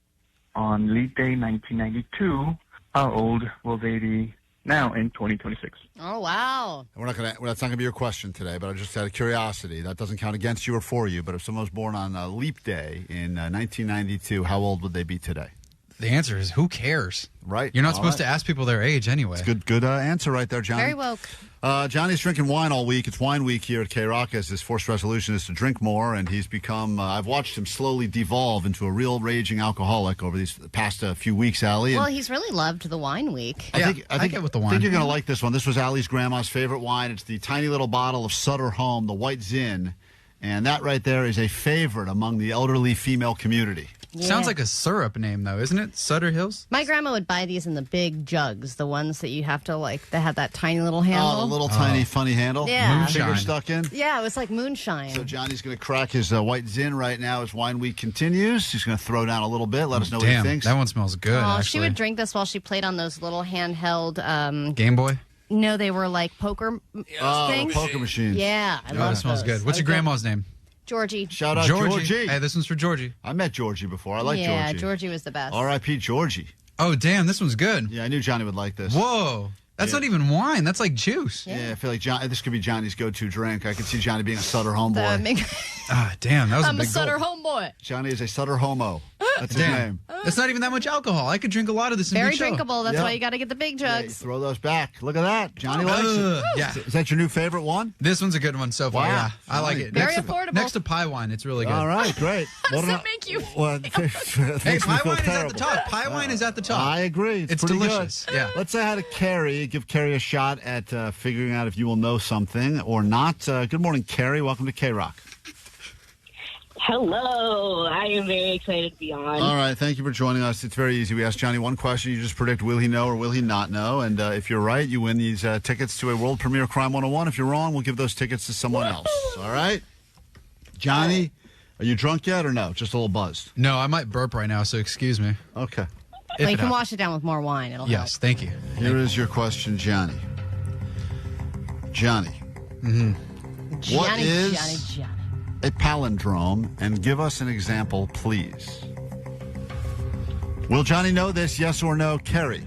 on leap day 1992, how old will they be now in 2026? Oh, wow. that's not gonna be your question today. But I just out of curiosity, that doesn't count against you or for you. But if someone was born on leap day in 1992, how old would they be today? The answer is who cares? Right. You're not supposed to ask people their age anyway. It's good answer right there, Johnny. Very woke. Johnny's drinking wine all week. It's wine week here at KROQ, as his forced resolution is to drink more, and he's become, I've watched him slowly devolve into a real raging alcoholic over these past few weeks, Allie. Well, he's really loved the wine week. I think get with the wine. I think you're going to like this one. This was Allie's grandma's favorite wine. It's the tiny little bottle of Sutter Home, the White Zin, and that right there is a favorite among the elderly female community. Yeah. Sounds like a syrup name, though, isn't it? Sutter Hills? My grandma would buy these in the big jugs, the ones that you have to, like, that have that tiny little handle. Oh, the little tiny funny handle? Yeah. Finger stuck in? Yeah, it was like moonshine. So Johnny's going to crack his White Zin right now as wine week continues. He's going to throw down a little bit, let us know what he thinks. That one smells good, actually. She would drink this while she played on those little handheld... Game Boy? No, they were like poker things. Poker machines. Yeah, I love that smells those. good. What's your grandma's name? Georgie. Shout out Georgie. Hey, this one's for Georgie. I met Georgie before. I like Georgie. Yeah, Georgie was the best. R.I.P. Georgie. Oh, damn, this one's good. Yeah, I knew Johnny would like this. Whoa. That's not even wine. That's like juice. Yeah, I feel like this could be Johnny's go-to drink. I could see Johnny being a Sutter homeboy. Damn, that was I'm a big Sutter gulp. homeboy. Johnny is a Sutter homo. That's his name. That's not even that much alcohol. I could drink a lot of this. Very drinkable. That's why you got to get the big Yeah, jugs. throw those back. Look at that. Johnny likes it. Yeah. Is that your new favorite one? This one's a good one so far. Wow. Yeah, I like it. Very next affordable. To, next to pie wine, it's really good. All right, great. How does that make you Hey, pie wine is at the top. Pie wine is at the top. I agree. It's pretty delicious. Good. Yeah. Let's say hi to Carrie. Give Carrie a shot at figuring out if you will know something or not. Good morning, Carrie. Welcome to KROQ. Hello. I am very excited to be on. All right. Thank you for joining us. It's very easy. We ask Johnny one question. You just predict will he know or will he not know. And if you're right, you win these tickets to a world premiere Crime 101. If you're wrong, we'll give those tickets to someone else. All right? Johnny, are you drunk yet or no? Just a little buzzed? No, I might burp right now, so excuse me. Okay. Well, you can wash it down with more wine. It'll help. Yes, thank you. Here is your question, Johnny. Johnny. Mm-hmm. What is Johnny. a palindrome? And give us an example, please. Will Johnny know this, yes or no, Carrie?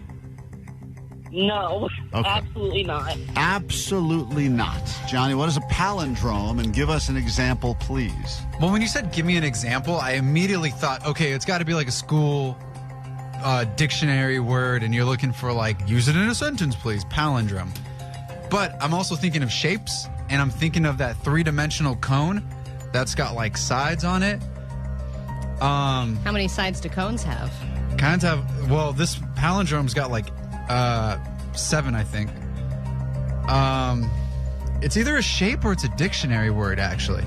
No, Okay. absolutely not. Absolutely not. Johnny, what is a palindrome? And give us an example, please. Well, when you said give me an example, I immediately thought, okay, it's got to be like a school dictionary word, and you're looking for like, use it in a sentence, please, palindrome. But I'm also thinking of shapes, and I'm thinking of that three-dimensional cone that's got like sides on it. How many sides do cones have? Kind of. Well, this palindrome's got like 7, I think. It's either a shape or it's a dictionary word, actually.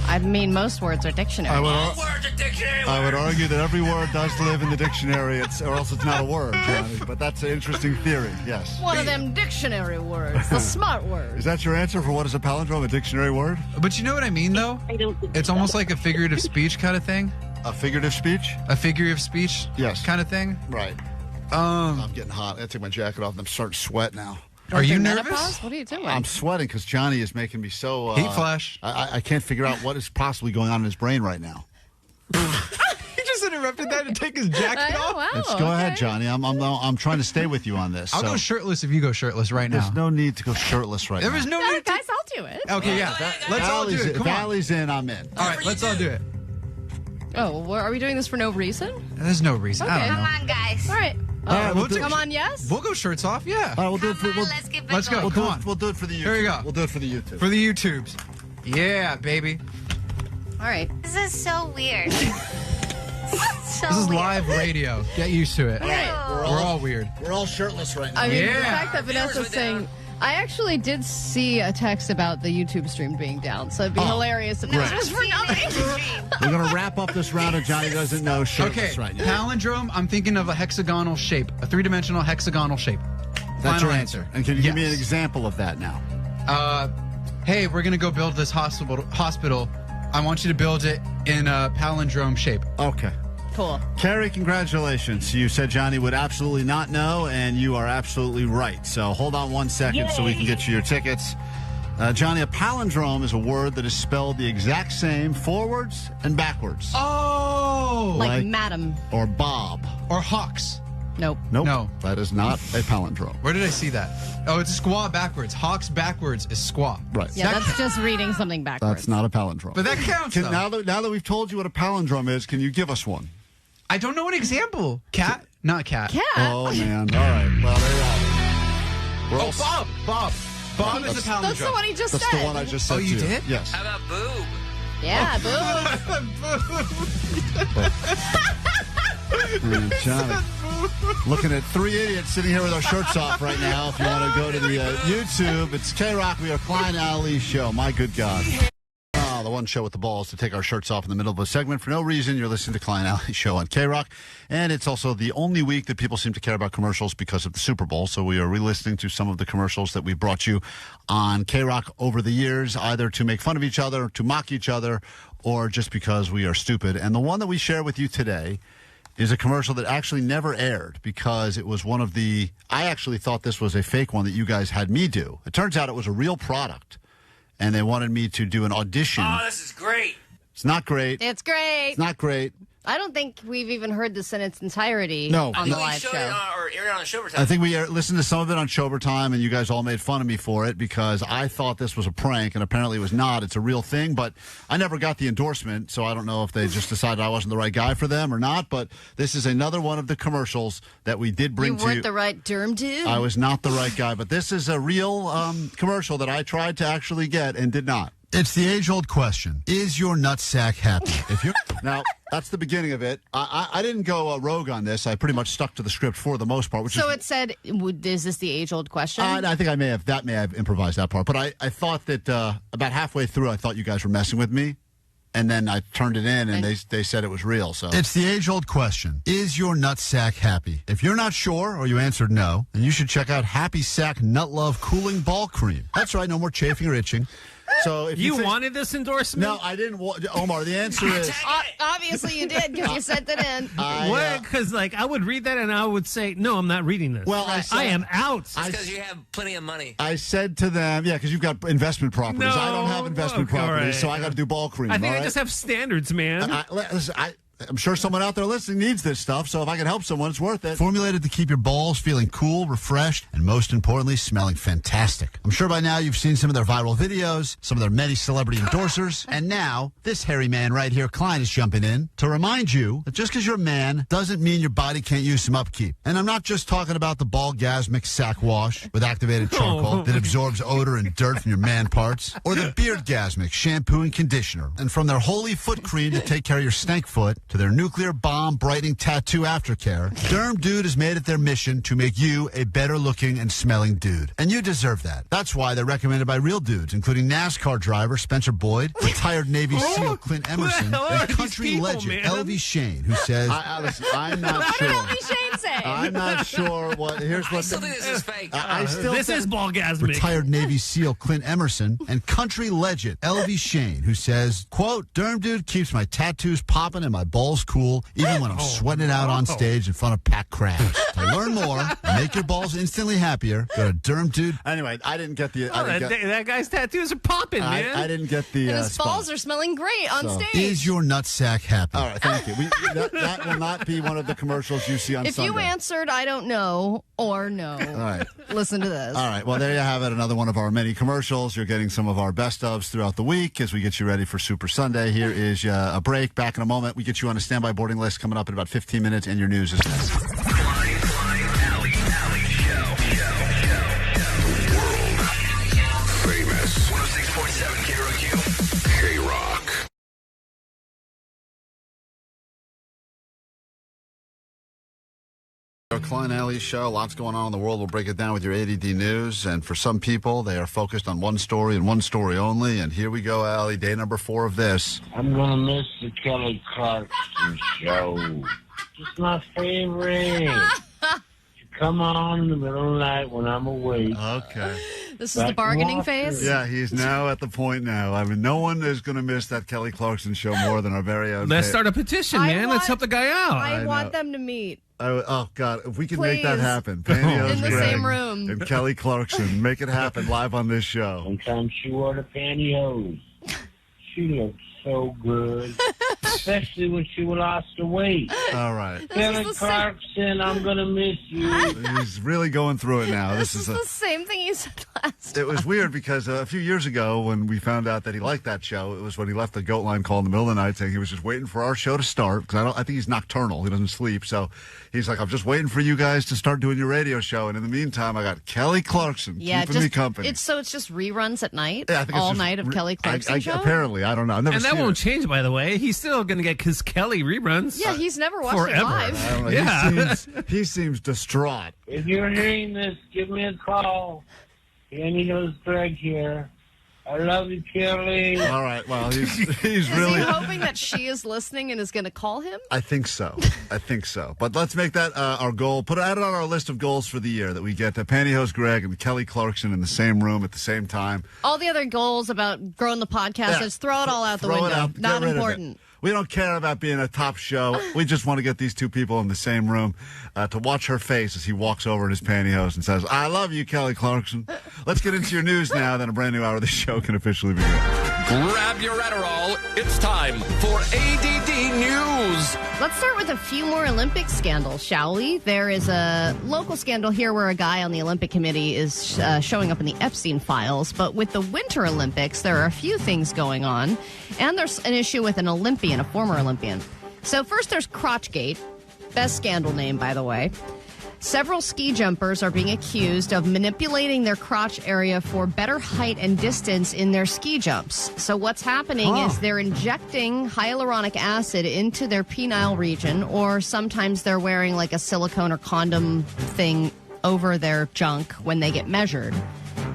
I mean, most words are dictionary. I would argue that every word does live in the dictionary, or else it's not a word, Johnny. But that's an interesting theory, yes. One of them dictionary words, the smart word. Is that your answer for what is a palindrome, a dictionary word? But you know what I mean, though? I don't think It's almost like a figurative speech kind of thing. A figurative speech? A figure of speech? Yes. Kind of thing? Right. I'm getting hot. I gotta take my jacket off and I'm starting to sweat now. Are you Menopause? nervous? What are you doing? I'm sweating because Johnny is making me so... Heat flash. I can't figure out what is possibly going on in his brain right now. He just interrupted that to take his jacket off. Wow, Go ahead, Johnny. I'm trying to stay with you on this. I'll go shirtless if you go shirtless right now. There's no need to go shirtless right now. There is no need to... Guys, I'll do it. Okay, yeah. Let's all do it. If Come on. Allie's in, I'm in. All right, let's all do it. Oh, well, are we doing this for no reason? There's no reason. I Okay. don't know. Come on, guys. All right. Come on, yes? We'll go shirts off, yeah. All right, we'll do it for... Let's get back Let's go. on. Come on. We'll do it for the YouTube. Here you go. We'll do it for the YouTube. For the YouTubes. Yeah, baby. All right. This is so weird. so This is weird. live radio. Get used to it. All right. We're all weird. We're all shirtless right now. I mean, the Yeah. fact that Vanessa's saying... I actually did see a text about the YouTube stream being down, so it'd be hilarious if this was for nothing. We're going to wrap up this round of Johnny Doesn't Know shirtless Okay, right now. palindrome, I'm thinking of a hexagonal shape, a three-dimensional hexagonal shape. That's Final your answer. And can you give me an example of that now? Hey, we're going to go build this hospital. I want you to build it in a palindrome shape. Okay. Cool. Carrie, congratulations. You said Johnny would absolutely not know, and you are absolutely right. So hold on 1 second so we can get you your tickets. Johnny, a palindrome is a word that is spelled the exact same forwards and backwards. Oh! Like madam. Or Bob. Or Hawks. Nope. Nope. No. That is not a palindrome. Where did I see that? Oh, it's squaw backwards. Hawks backwards is squaw. Right. Yeah, that's just reading something backwards. That's not a palindrome. But that counts, though. Now that we've told you what a palindrome is, can you give us one? I don't know an example. Cat? Not cat. Cat. Oh, man. All right. Well, there you have it. Bob. Bob is a palindrome. That's the one he just That's said. the one I just said. Oh, you to did? Yes. How about boob? Yeah, boo. Johnny. Looking at three idiots sitting here with our shirts off right now. If you want to go to the YouTube, it's KROQ. We are Klein Alley Show. My good God. The one show with the balls to take our shirts off in the middle of a segment for no reason. You're listening to Klein Alley Show on KROQ. And it's also the only week that people seem to care about commercials because of the Super Bowl. So we are re-listening to some of the commercials that we brought you on KROQ over the years, either to make fun of each other, to mock each other, or just because we are stupid. And the one that we share with you today is a commercial that actually never aired because it was one of the... I actually thought this was a fake one that you guys had me do. It turns out it was a real product. And they wanted me to do an audition. Oh, this is great. It's not great. It's great. It's not great. I don't think we've even heard this in its entirety No. on the live show. Or aired on Showtime. I think we listened to some of it on Showtime, and you guys all made fun of me for it because I thought this was a prank, and apparently it was not. It's a real thing, but I never got the endorsement, so I don't know if they just decided I wasn't the right guy for them or not, but this is another one of the commercials that we did bring to you. You weren't the right Derm Dude? I was not the right guy, but this is a real commercial that I tried to actually get and did not. It's the age-old question. Is your nutsack happy? Now, that's the beginning of it. I didn't go rogue on this. I pretty much stuck to the script for the most part. So it said, is this the age-old question? I think I may have improvised that part. But I thought that about halfway through, I thought you guys were messing with me. And then I turned it in, and they said it was real. So it's the age-old question. Is your nutsack happy? If you're not sure or you answered no, then you should check out Happy Sack Nut Love Cooling Ball Cream. That's right, no more chafing or itching. So if you wanted this endorsement? No, I didn't. Omar, the answer is... Obviously you did because you sent it in. What? Because I would read that and I would say, no, I'm not reading this. Well, I am out. It's because you have plenty of money. I said to them, because you've got investment properties. No, I don't have investment properties, so I got to do ball cream. I think all I right? just have standards, man. I'm sure someone out there listening needs this stuff, so if I can help someone, it's worth it. Formulated to keep your balls feeling cool, refreshed, and most importantly, smelling fantastic. I'm sure by now you've seen some of their viral videos, some of their many celebrity endorsers, and now this hairy man right here, Klein, is jumping in to remind you that just because you're a man doesn't mean your body can't use some upkeep. And I'm not just talking about the Ballgasmic sack wash with activated charcoal that absorbs odor and dirt from your man parts, or the Beardgasmic shampoo and conditioner. And from their holy foot cream to take care of your stank foot, to their nuclear bomb brightening tattoo aftercare, Derm Dude has made it their mission to make you a better looking and smelling dude. And you deserve that. That's why they're recommended by real dudes, including NASCAR driver Spencer Boyd, retired Navy SEAL Clint Emerson, and country legend L.V. Shane, who says, listen, I'm not sure. What did L.V. Shane say? I'm not sure what. Here's what. I still think this is fake. This is Ballgasmic. Retired Navy SEAL Clint Emerson and country legend L.V. Shane, who says, quote, Derm Dude keeps my tattoos popping and my balls cool, even when I'm sweating it out on stage in front of packed crowds. To learn more and make your balls instantly happier, go to Derm Dude. Anyway, I didn't get the... that guy's tattoos are popping, man. I didn't get the And his balls are smelling great on stage. Is your nutsack happy? All right, thank you. That will not be one of the commercials you see on Sunday. If you answered, I don't know, or no, all right, listen to this. All right, well, there you have it. Another one of our many commercials. You're getting some of our best ofs throughout the week as we get you ready for Super Sunday. Here is a break. Back in a moment. We get you on a standby boarding list coming up in about 15 minutes, and your news is next. Klein Alley Show. World famous. 106.7 KROQ. K-Rock. Our Klein Alley Show. Lots going on in the world. We'll break it down with your A.D.D news. And for some people, they are focused on one story and one story only. And here we go, Allie. Day number 4 of this. I'm gonna miss the Kelly Clarkson show. It's my favorite. Come on in the middle of the night when I'm awake. Okay. This is the bargaining phase? Yeah, he's now at the point now. I mean, no one is going to miss that Kelly Clarkson show more than our very own. Let's start a petition, man. Let's help the guy out. I want them to meet. Oh, God, if we can Please. make that happen. Pantyhose In the Greg same room. And Kelly Clarkson. Make it happen live on this show. Sometimes she wore the pantyhose. She looked so good, especially when she lost the weight. All right. Kelly Clarkson, I'm going to miss you. He's really going through it now. This is the same thing you said fast. It was weird because a few years ago when we found out that he liked that show, it was when he left the goat line call in the middle of the night saying he was just waiting for our show to start because I think he's nocturnal. He doesn't sleep. So he's like, I'm just waiting for you guys to start doing your radio show. And in the meantime, I got Kelly Clarkson keeping me company. It's just reruns at night? Yeah, I think all it's night of Kelly Clarkson show? Apparently. I don't know. I've never and that seen won't it. change, by the way. He's still going to get his Kelly reruns. Yeah, he's never watched forever. it live. I don't know. Yeah. He seems distraught. If you're hearing this, give me a call. Andy knows Greg here. I love you, Kelly. All right. Well, he's Is really. he hoping that she is listening and is going to call him? I think so. But let's make that our goal. Add it on our list of goals for the year that we get Pantyhose Greg and Kelly Clarkson in the same room at the same time. All the other goals about growing the podcast, just throw it all out the Throw it window. out. Not Get rid of it. important. We don't care about being a top show. We just want to get these two people in the same room to watch her face as he walks over in his pantyhose and says, I love you, Kelly Clarkson. Let's get into your news now. Then a brand new hour of the show can officially begin. Grab your Adderall. It's time for A.D.D. News. Let's start with a few more Olympic scandals, shall we? There is a local scandal here where a guy on the Olympic Committee is showing up in the Epstein files. But with the Winter Olympics, there are a few things going on. And there's an issue with an Olympian, a former Olympian. So first there's Crotch Gate. Best scandal name, by the way. Several ski jumpers are being accused of manipulating their crotch area for better height and distance in their ski jumps. So what's happening is they're injecting hyaluronic acid into their penile region, or sometimes they're wearing like a silicone or condom thing over their junk when they get measured.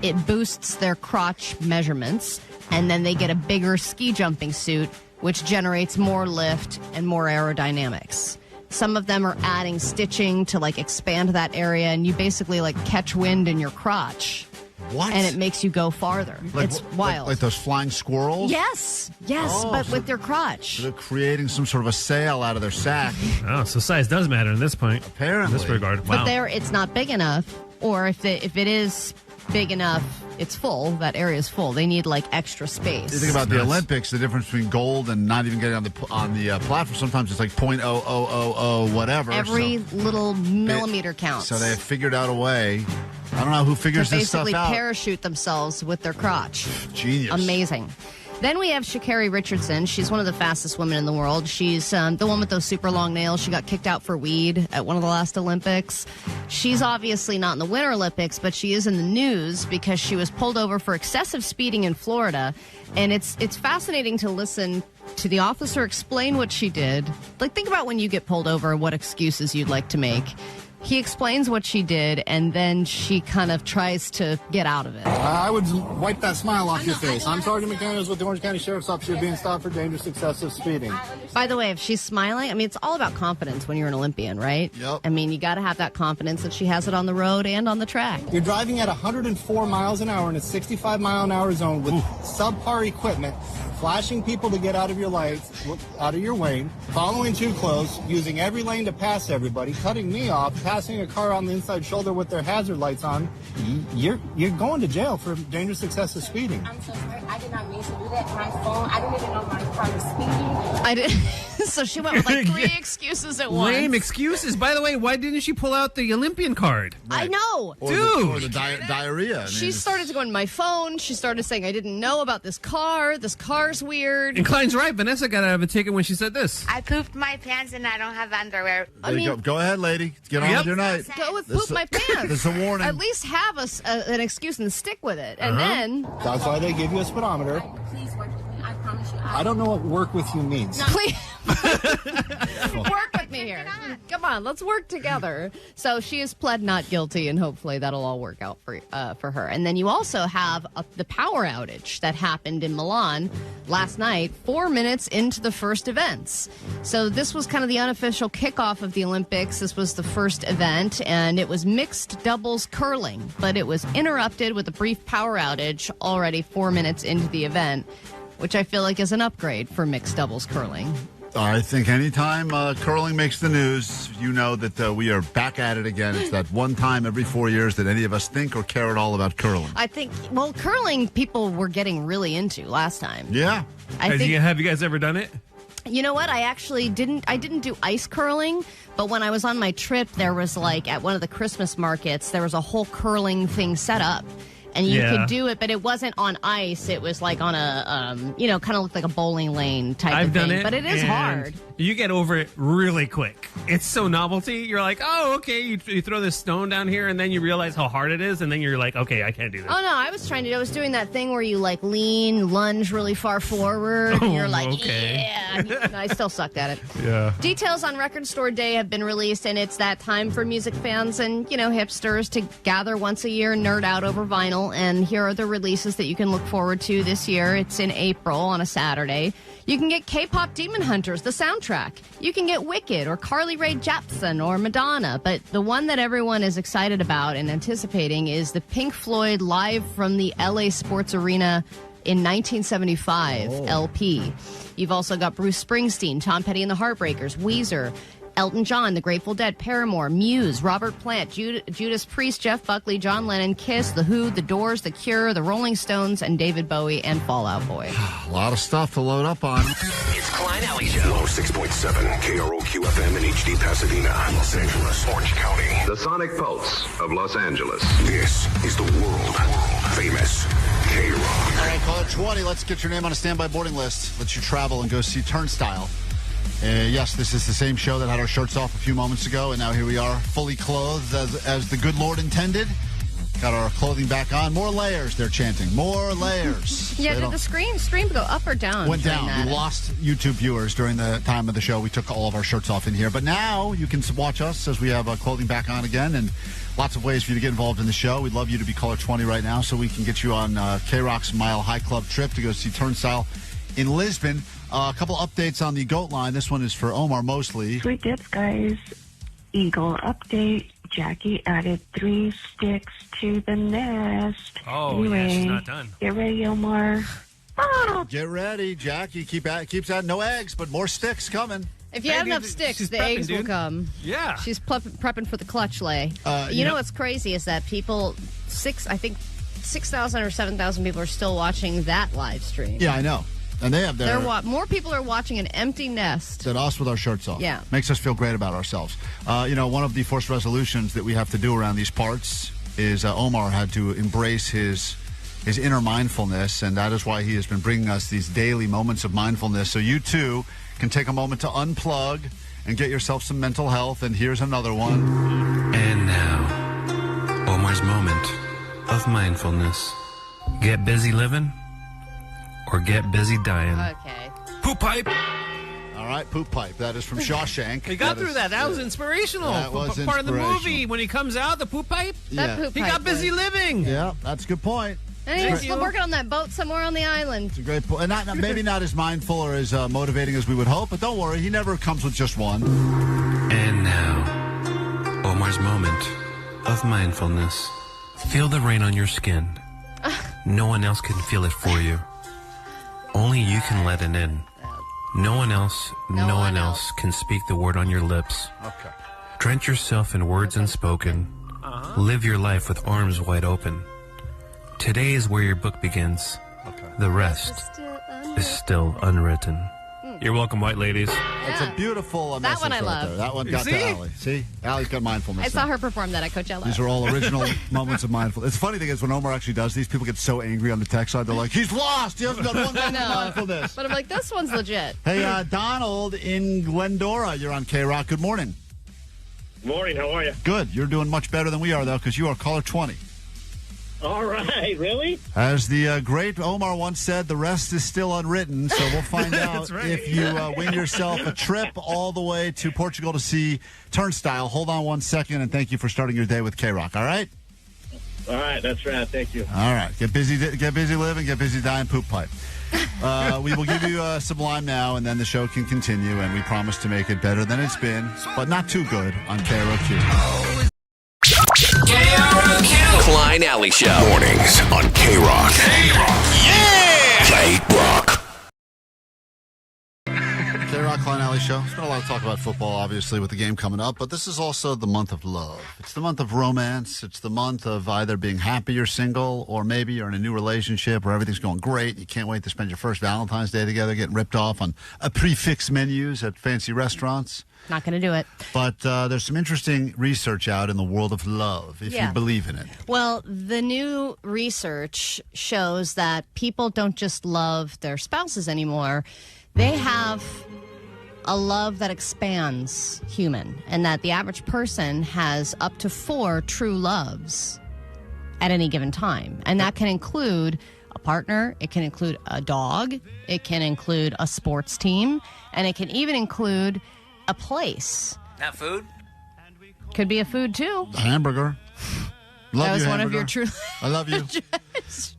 It boosts their crotch measurements, and then they get a bigger ski jumping suit, which generates more lift and more aerodynamics. Some of them are adding stitching to like expand that area, and you basically like catch wind in your crotch. What? And it makes you go farther. It's wild. Like those flying squirrels? Yes, but with their crotch. They're creating some sort of a sail out of their sack. Oh, so size does matter in this point. Apparently. In this regard. Wow. But it's not big enough, or if it is big enough, it's full. That area is full. They need like extra space. You think about the Olympics, the difference between gold and not even getting on the platform. Sometimes it's like 0.0000 whatever. Every little millimeter counts. So they have figured out a way. I don't know who figures to this stuff out. basically parachute themselves with their crotch. Genius. Amazing. Then we have Sha'Carri Richardson. She's one of the fastest women in the world. She's the one with those super long nails. She got kicked out for weed at one of the last Olympics. She's obviously not in the Winter Olympics, but she is in the news because she was pulled over for excessive speeding in Florida. And it's fascinating to listen to the officer explain what she did. Like, think about when you get pulled over and what excuses you'd like to make. He explains what she did, and then she kind of tries to get out of it. I would wipe that smile off your face. I'm Sergeant McDaniels with the Orange County Sheriff's Office. You're being stopped for dangerous excessive speeding. By the way, if she's smiling, I mean, it's all about confidence when you're an Olympian, right? Yep. I mean, you got to have that confidence that she has it on the road and on the track. You're driving at 104 miles an hour in a 65 mile an hour zone with subpar equipment, flashing people to get out of your lights, out of your lane, following too close, using every lane to pass everybody, cutting me off, passing a car on the inside shoulder with their hazard lights on. You're going to jail for dangerous excessive speeding. I'm so sorry. I did not mean to do that. My phone, I didn't even know my car was speeding. I did. So she went with like 3 excuses at once. Lame excuses. By the way, why didn't she pull out the Olympian card? I know. Dude. Or the diarrhea. She started to go on my phone. She started saying, I didn't know about this car. This car's weird. And Klein's right. Vanessa got out of a ticket when she said this. I pooped my pants and I don't have underwear. Go ahead, lady. Get on with your night. Go with poop my pants. This is a warning. At least have an excuse and stick with it. And then... That's why they give you a speedometer. Please work with me. I promise you. I don't know what work with you means. Please. Work with me here. Come on, let's work together. So she has pled not guilty, and hopefully that'll all work out for her. And then you also have the power outage that happened in Milan last night, 4 minutes into the first events. So this was kind of the unofficial kickoff of the Olympics. This was the first event, and it was mixed doubles curling, but it was interrupted with a brief power outage already 4 minutes into the event, which I feel like is an upgrade for mixed doubles curling. I think anytime curling makes the news, you know that we are back at it again. It's that one time every 4 years that any of us think or care at all about curling. I think, well, curling people were getting really into last time. Yeah. Have you guys ever done it? You know what? I actually didn't do ice curling, but when I was on my trip, there was like at one of the Christmas markets, there was a whole curling thing set up. and you could do it, but it wasn't on ice. It was like on a, kind of looked like a bowling lane type of thing. I've done it, but it is hard. You get over it really quick. It's so novelty. You're like, oh, okay. You throw this stone down here, and then you realize how hard it is, and then you're like, okay, I can't do this. Oh, no, I was doing that thing where you, like, lunge really far forward, and you're like, yeah. I still sucked at it. Yeah. Details on Record Store Day have been released, and it's that time for music fans and, hipsters to gather once a year and nerd out over vinyl, and here are the releases that you can look forward to this year. It's in April on a Saturday. You can get K-pop Demon Hunters, the soundtrack. You can get Wicked or Carly Rae Jepsen or Madonna. But the one that everyone is excited about and anticipating is the Pink Floyd Live from the LA Sports Arena in 1975 LP. You've also got Bruce Springsteen, Tom Petty and the Heartbreakers, Weezer, Elton John, The Grateful Dead, Paramore, Muse, Robert Plant, Judas Priest, Jeff Buckley, John Lennon, Kiss, The Who, The Doors, The Cure, The Rolling Stones, and David Bowie and Fall Out Boy. A lot of stuff to load up on. It's Klein Alley Show. 106.7 KROQ FM in HD Pasadena, Los Angeles, Orange County. The Sonic Pulse of Los Angeles. This is the world famous K-Rock. All right, caller 20. Let's get your name on a standby boarding list. Let you travel and go see Turnstile. Yes, this is the same show that had our shirts off a few moments ago, and now here we are, fully clothed as the good Lord intended. Got our clothing back on. More layers, they're chanting. More layers. Yeah, did the stream go up or down? Went down. We lost YouTube viewers during the time of the show. We took all of our shirts off in here. But now you can watch us as we have clothing back on again, and lots of ways for you to get involved in the show. We'd love you to be caller 20 right now so we can get you on K-Rock's Mile High Club trip to go see Turnstile in Lisbon. A couple updates on the GOAT line. This one is for Omar mostly. Sweet dips, guys. Eagle update. Jackie added 3 sticks to the nest. Oh, anyway, yeah, she's not done. Get ready, Omar. Get ready. Jackie keeps adding no eggs, but more sticks coming. If you have enough sticks, the eggs will come. Yeah. She's prepping for the clutch lay. You know what's crazy is that people, 6,000 or 7,000 people are still watching that live stream. Yeah, I know. And they have their... more people are watching an empty nest than us with our shirts off. Yeah. Makes us feel great about ourselves. One of the forced resolutions that we have to do around these parts is Omar had to embrace his inner mindfulness, and that is why he has been bringing us these daily moments of mindfulness. So you, too, can take a moment to unplug and get yourself some mental health, and here's another one. And now, Omar's moment of mindfulness. Get busy living or get busy dying. Okay. Poop pipe. All right, poop pipe. That is from Shawshank. He got through that. That was inspirational. That was part of the movie when he comes out, the poop pipe. Yeah. That poop he pipe got busy living. Yeah, that's a good point. And he was still working on that boat somewhere on the island. It's a great point. And maybe not as mindful or as motivating as we would hope, but don't worry, he never comes with just one. And now, Omar's moment of mindfulness. Feel the rain on your skin. No one else can feel it for you. Only you can let it in. No one else can speak the word on your lips. Okay. Drench yourself in words unspoken. Live your life with arms wide open. Today is where your book begins. Okay. The rest is still unwritten. You're welcome, white ladies. That's a beautiful message one I right love. there. That one got to Allie. See? Allie's got mindfulness. I saw her perform that at Coachella. These are all original moments of mindfulness. The funny thing is when Omar actually does these, people get so angry on the text side. They're like, he's lost. He hasn't done one moment of mindfulness. But I'm like, this one's legit. Hey, Donald in Glendora. You're on K-Rock. Good morning. Morning. How are you? Good. You're doing much better than we are, though, because you are caller 20. All right. Really? As the great Omar once said, the rest is still unwritten, so we'll find out if you win yourself a trip all the way to Portugal to see Turnstile. Hold on one second, and thank you for starting your day with K-Rock, all right? All right. That's right. Thank you. All right. Get busy living, get busy dying, poop pipe. We will give you some lime now, and then the show can continue, and we promise to make it better than it's been, but not too good on KROQ. KROQ. Klein Alley Show. Mornings on K-Rock. Yeah! K-Rock. K-Rock, Klein Alley Show. There's been a lot of talk about football, obviously, with the game coming up, but this is also the month of love. It's the month of romance. It's the month of either being happy or single, or maybe you're in a new relationship where everything's going great. You can't wait to spend your first Valentine's Day together, getting ripped off on a prix-fixe menus at fancy restaurants. Not going to do it. But there's some interesting research out in the world of love, if you believe in it. Well, the new research shows that people don't just love their spouses anymore. They have a love that expands human, and that the average person has up to 4 true loves at any given time. And that can include a partner, it can include a dog, it can include a sports team, and it can even include a place. Not food? Could be a food, too. A hamburger. Love that was you, one hamburger. of your true I love you.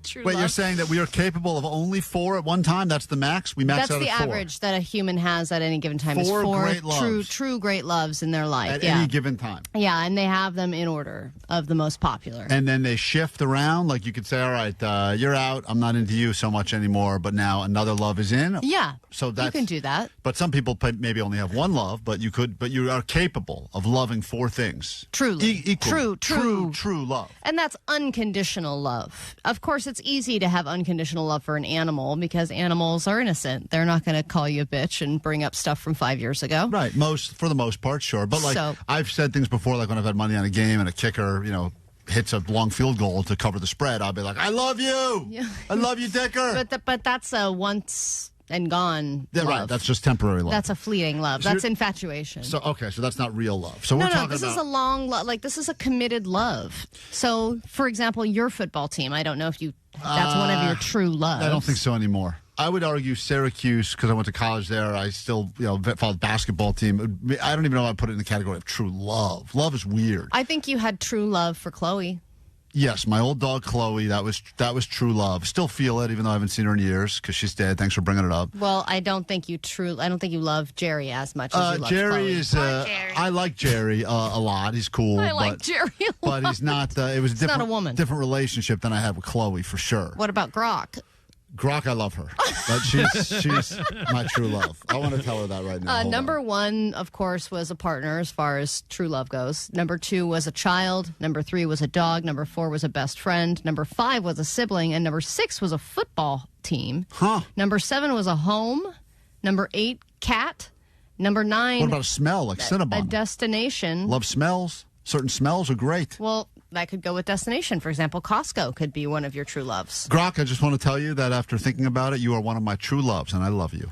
true Wait, love. you're saying that we are capable of only 4 at one time? That's the max? We max That's out the at 4. average that a human has at any given time. 4 is 4 great loves. true great loves in their life. At yeah. any given time. Yeah, and they have them in order of the most popular. And then they shift around. Like you could say, all right, you're out. I'm not into you so much anymore, but now another love is in. Yeah. So that's, you can do that. But some people maybe only have one love, but you are capable of loving 4 things. Truly. Equally. True love. And that's unconditional love. Of course, it's easy to have unconditional love for an animal because animals are innocent. They're not going to call you a bitch and bring up stuff from 5 years ago. Right. For the most part, sure. But I've said things before, like when I've had money on a game and a kicker, hits a long field goal to cover the spread, I'll be like, I love you. Yeah. I love you, Dicker. But that's a once and gone Yeah, love. right. That's just temporary love. That's a fleeting love. So That's infatuation. So that's not real love. So we're talking this about is a long love. Like, this is a committed love. So, for example, your football team, I don't know if that's one of your true loves. I don't think so anymore. I would argue Syracuse, because I went to college there. I still, followed the basketball team. I don't even know if I'd put it in the category of true love. Love is weird. I think you had true love for Chloe. Yes, my old dog Chloe. That was true love. Still feel it, even though I haven't seen her in years because she's dead. Thanks for bringing it up. Well, I don't think you love Jerry as much as you love Jerry Chloe. is. I like Jerry a lot. He's cool. I like Jerry a lot. But he's not. It was not a woman. Different relationship than I had with Chloe for sure. What about Grok? Grok, I love her. But she's my true love. I want to tell her that right now. Number 1, of course, was a partner as far as true love goes. Number 2 was a child. Number 3 was a dog. Number 4 was a best friend. Number 5 was a sibling. And number 6 was a football team. Huh. Number 7 was a home. Number 8, cat. Number 9. What about a smell, like Cinnabon? A destination. Love smells. Certain smells are great. Well, that could go with destination. For example, Costco could be one of your true loves. Grok, I just want to tell you that after thinking about it, you are one of my true loves, and I love you.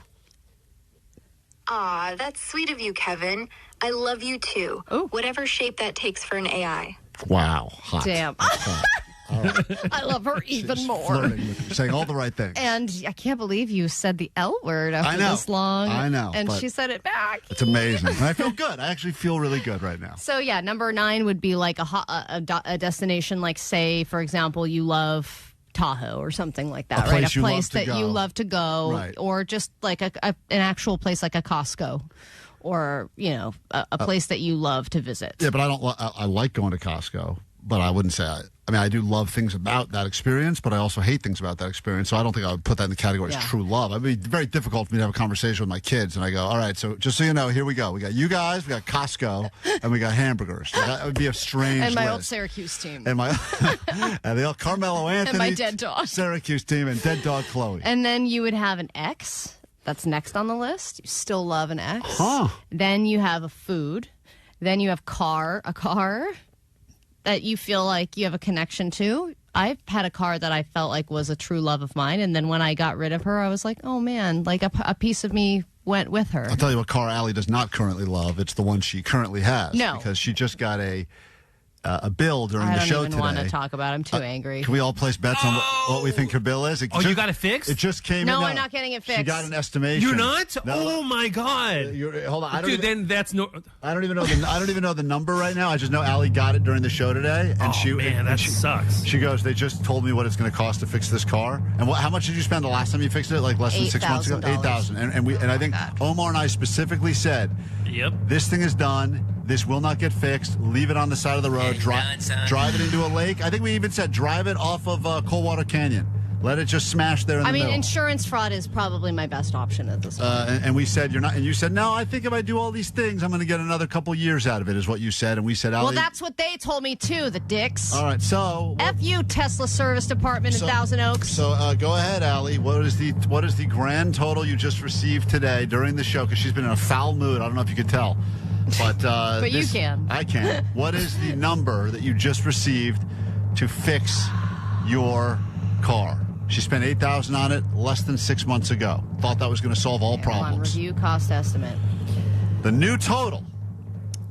Aw, that's sweet of you, Kevin. I love you, too. Ooh. Whatever shape that takes for an AI. Wow. Hot. Damn. Hot. All right. I love her even more. Flirting with you, saying all the right things. And I can't believe you said the L word after I know. this long. I know. And she said it back. It's amazing. And I feel good. I actually feel really good right now. So, yeah, number 9 would be like a destination, like, say, for example, you love Tahoe or something like that, right? A place that you love to go. Right. Or just like an actual place like a Costco. Or, a place that you love to visit. Yeah, but I like going to Costco, but I wouldn't say I do love things about that experience, but I also hate things about that experience. So I don't think I would put that in the category as true love. It'd be very difficult for me to have a conversation with my kids. And I go, all right, so just so you know, here we go. We got you guys, we got Costco, and we got hamburgers. That would be a strange And my list. old Syracuse team. And my and the Carmelo Anthony. And my dead dog. Syracuse team and dead dog Chloe. And then you would have an ex. That's next on the list. You still love an ex. Huh. Then you have a food. Then you have a car that you feel like you have a connection to. I've had a car that I felt like was a true love of mine. And then when I got rid of her, I was like, oh, man, like a piece of me went with her. I'll tell you what car Allie does not currently love. It's the one she currently has. No. Because she just got a bill during the show today. I don't even want to talk about it. I'm too angry. Can we all place bets on what we think her bill is? You got it fixed? It just came in. No, we're not getting it fixed. She got an estimation. You're not? No. Oh my God! Hold on, Then that's no. I don't even know the number right now. I just know Allie got it during the show today, and that sucks. She goes, they just told me what it's going to cost to fix this car. And how much did you spend the last time you fixed it? Like less than 6 months ago. $8,000. And I think Omar and I specifically said, "Yep, this thing is done. This will not get fixed. Leave it on the side of the road. Drive it into a lake. I think we even said drive it off of Coldwater Canyon. Let it just smash there in the middle. Insurance fraud is probably my best option at this point. And we said you're not, and you said, no, I think if I do all these things, I'm going to get another couple years out of it, is what you said. And we said, well, that's what they told me too, the dicks. All right, so F you, Tesla Service Department in Thousand Oaks. So go ahead, Allie. What is the grand total you just received today during the show? Because she's been in a foul mood. I don't know if you could tell, but you can. I can. What is the number that you just received to fix your car? She spent $8,000 on it less than 6 months ago. Thought that was going to solve all problems. Review cost estimate. The new total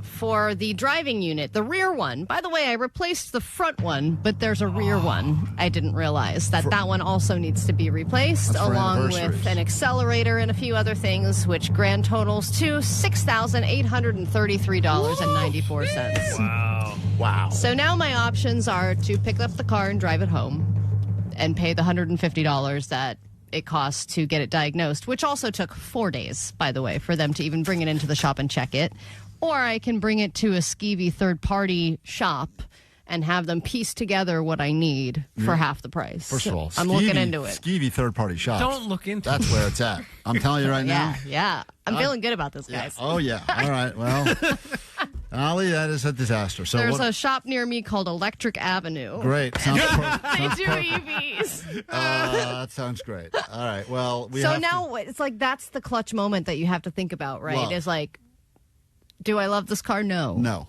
for the driving unit, the rear one. By the way, I replaced the front one, but there's a rear one. I didn't realize that one also needs to be replaced, along with an accelerator and a few other things, which grand totals to $6,833.94. Wow. So now my options are to pick up the car and drive it home and pay the $150 that it costs to get it diagnosed, which also took 4 days, by the way, for them to even bring it into the shop and check it. Or I can bring it to a skeevy third-party shop and have them piece together what I need for half the price. First of all, I'm looking into it. Skeevy third-party shops. Don't look into That's where it's at. I'm telling you right now. Yeah. I'm feeling good about this, guys. Yeah. Oh, yeah. All right. Well, Allie, that is a disaster. So there's a shop near me called Electric Avenue. Great. They do EVs. That sounds great. All right. Well, it's like that's the clutch moment that you have to think about, right? Love. Is like, do I love this car? No. No.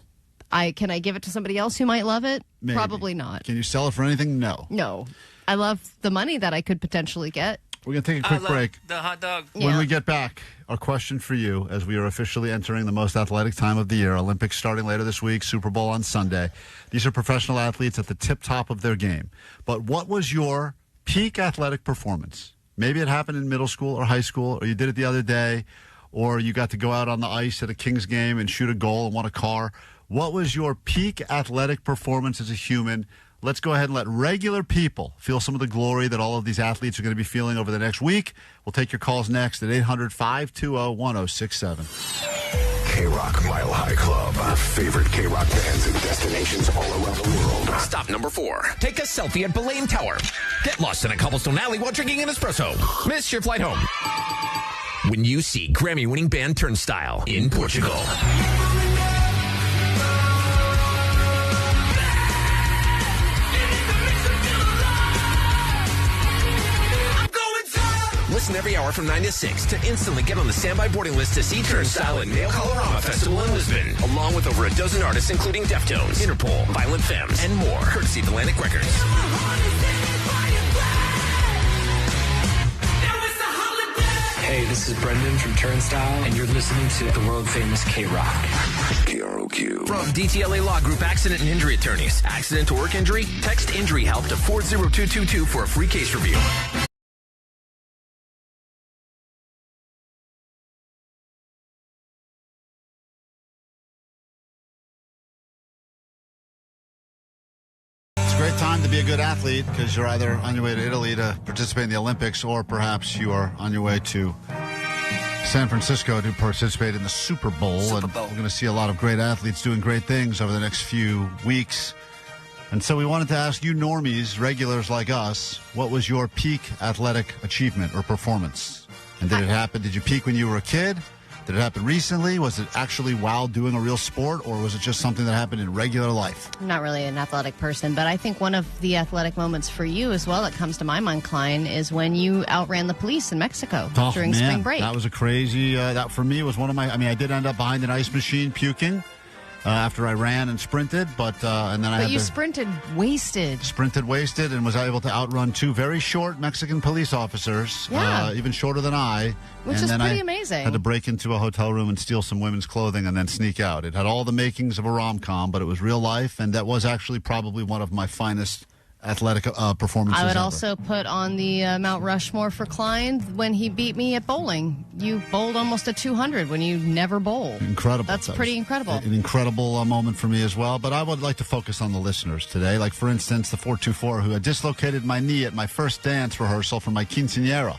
Can I give it to somebody else who might love it? Maybe. Probably not. Can you sell it for anything? No. No. I love the money that I could potentially get. We're going to take a quick break. The hot dog. When we get back, our question for you, as we are officially entering the most athletic time of the year, Olympics starting later this week, Super Bowl on Sunday. These are professional athletes at the tip-top of their game. But what was your peak athletic performance? Maybe it happened in middle school or high school, or you did it the other day, or you got to go out on the ice at a Kings game and shoot a goal and won a car. What was your peak athletic performance as a human? Let's go ahead and let regular people feel some of the glory that all of these athletes are going to be feeling over the next week. We'll take your calls next at 800-520-1067. KROQ Mile High Club. Our favorite KROQ bands and destinations all around the world. Stop number 4. Take a selfie at Belaine Tower. Get lost in a cobblestone alley while drinking an espresso. Miss your flight home when you see Grammy-winning band Turnstile in Portugal. Listen every hour from 9 to 6 to instantly get on the standby boarding list to see Turnstile and Nail Colorama Festival in Lisbon, along with over a dozen artists including Deftones, Interpol, Violent Femmes, and more, courtesy of Atlantic Records. Hey, this is Brendan from Turnstile, and you're listening to the world-famous KROQ. KROQ. From DTLA Law Group Accident and Injury Attorneys. Accident to work injury? Text Injury Help to 40222 for a free case review. Time to be a good athlete because you're either on your way to Italy to participate in the Olympics, or perhaps you are on your way to San Francisco to participate in the Super Bowl. And we're going to see a lot of great athletes doing great things over the next few weeks. And so we wanted to ask you normies, regulars like us, what was your peak athletic achievement or performance? And did it happen? Did you peak when you were a kid? Did it happen recently? Was it actually while doing a real sport, or was it just something that happened in regular life? I'm not really an athletic person, but I think one of the athletic moments for you as well that comes to my mind, Klein, is when you outran the police in Mexico during spring break. That was a crazy, that for me was one of my, I did end up behind an ice machine puking after I ran and sprinted, but you sprinted wasted. Sprinted wasted and was able to outrun 2 very short Mexican police officers, even shorter than I. Which is pretty amazing. Had to break into a hotel room and steal some women's clothing and then sneak out. It had all the makings of a rom-com, but it was real life, and that was actually probably one of my finest athletic performances I would ever. also put on the Mount Rushmore for Klein when he beat me at bowling. You bowled almost a 200 when you never bowl. Incredible. That's pretty incredible. An incredible moment for me as well. But I would like to focus on the listeners today. Like, for instance, the 424 who had dislocated my knee at my first dance rehearsal for my quinceañera.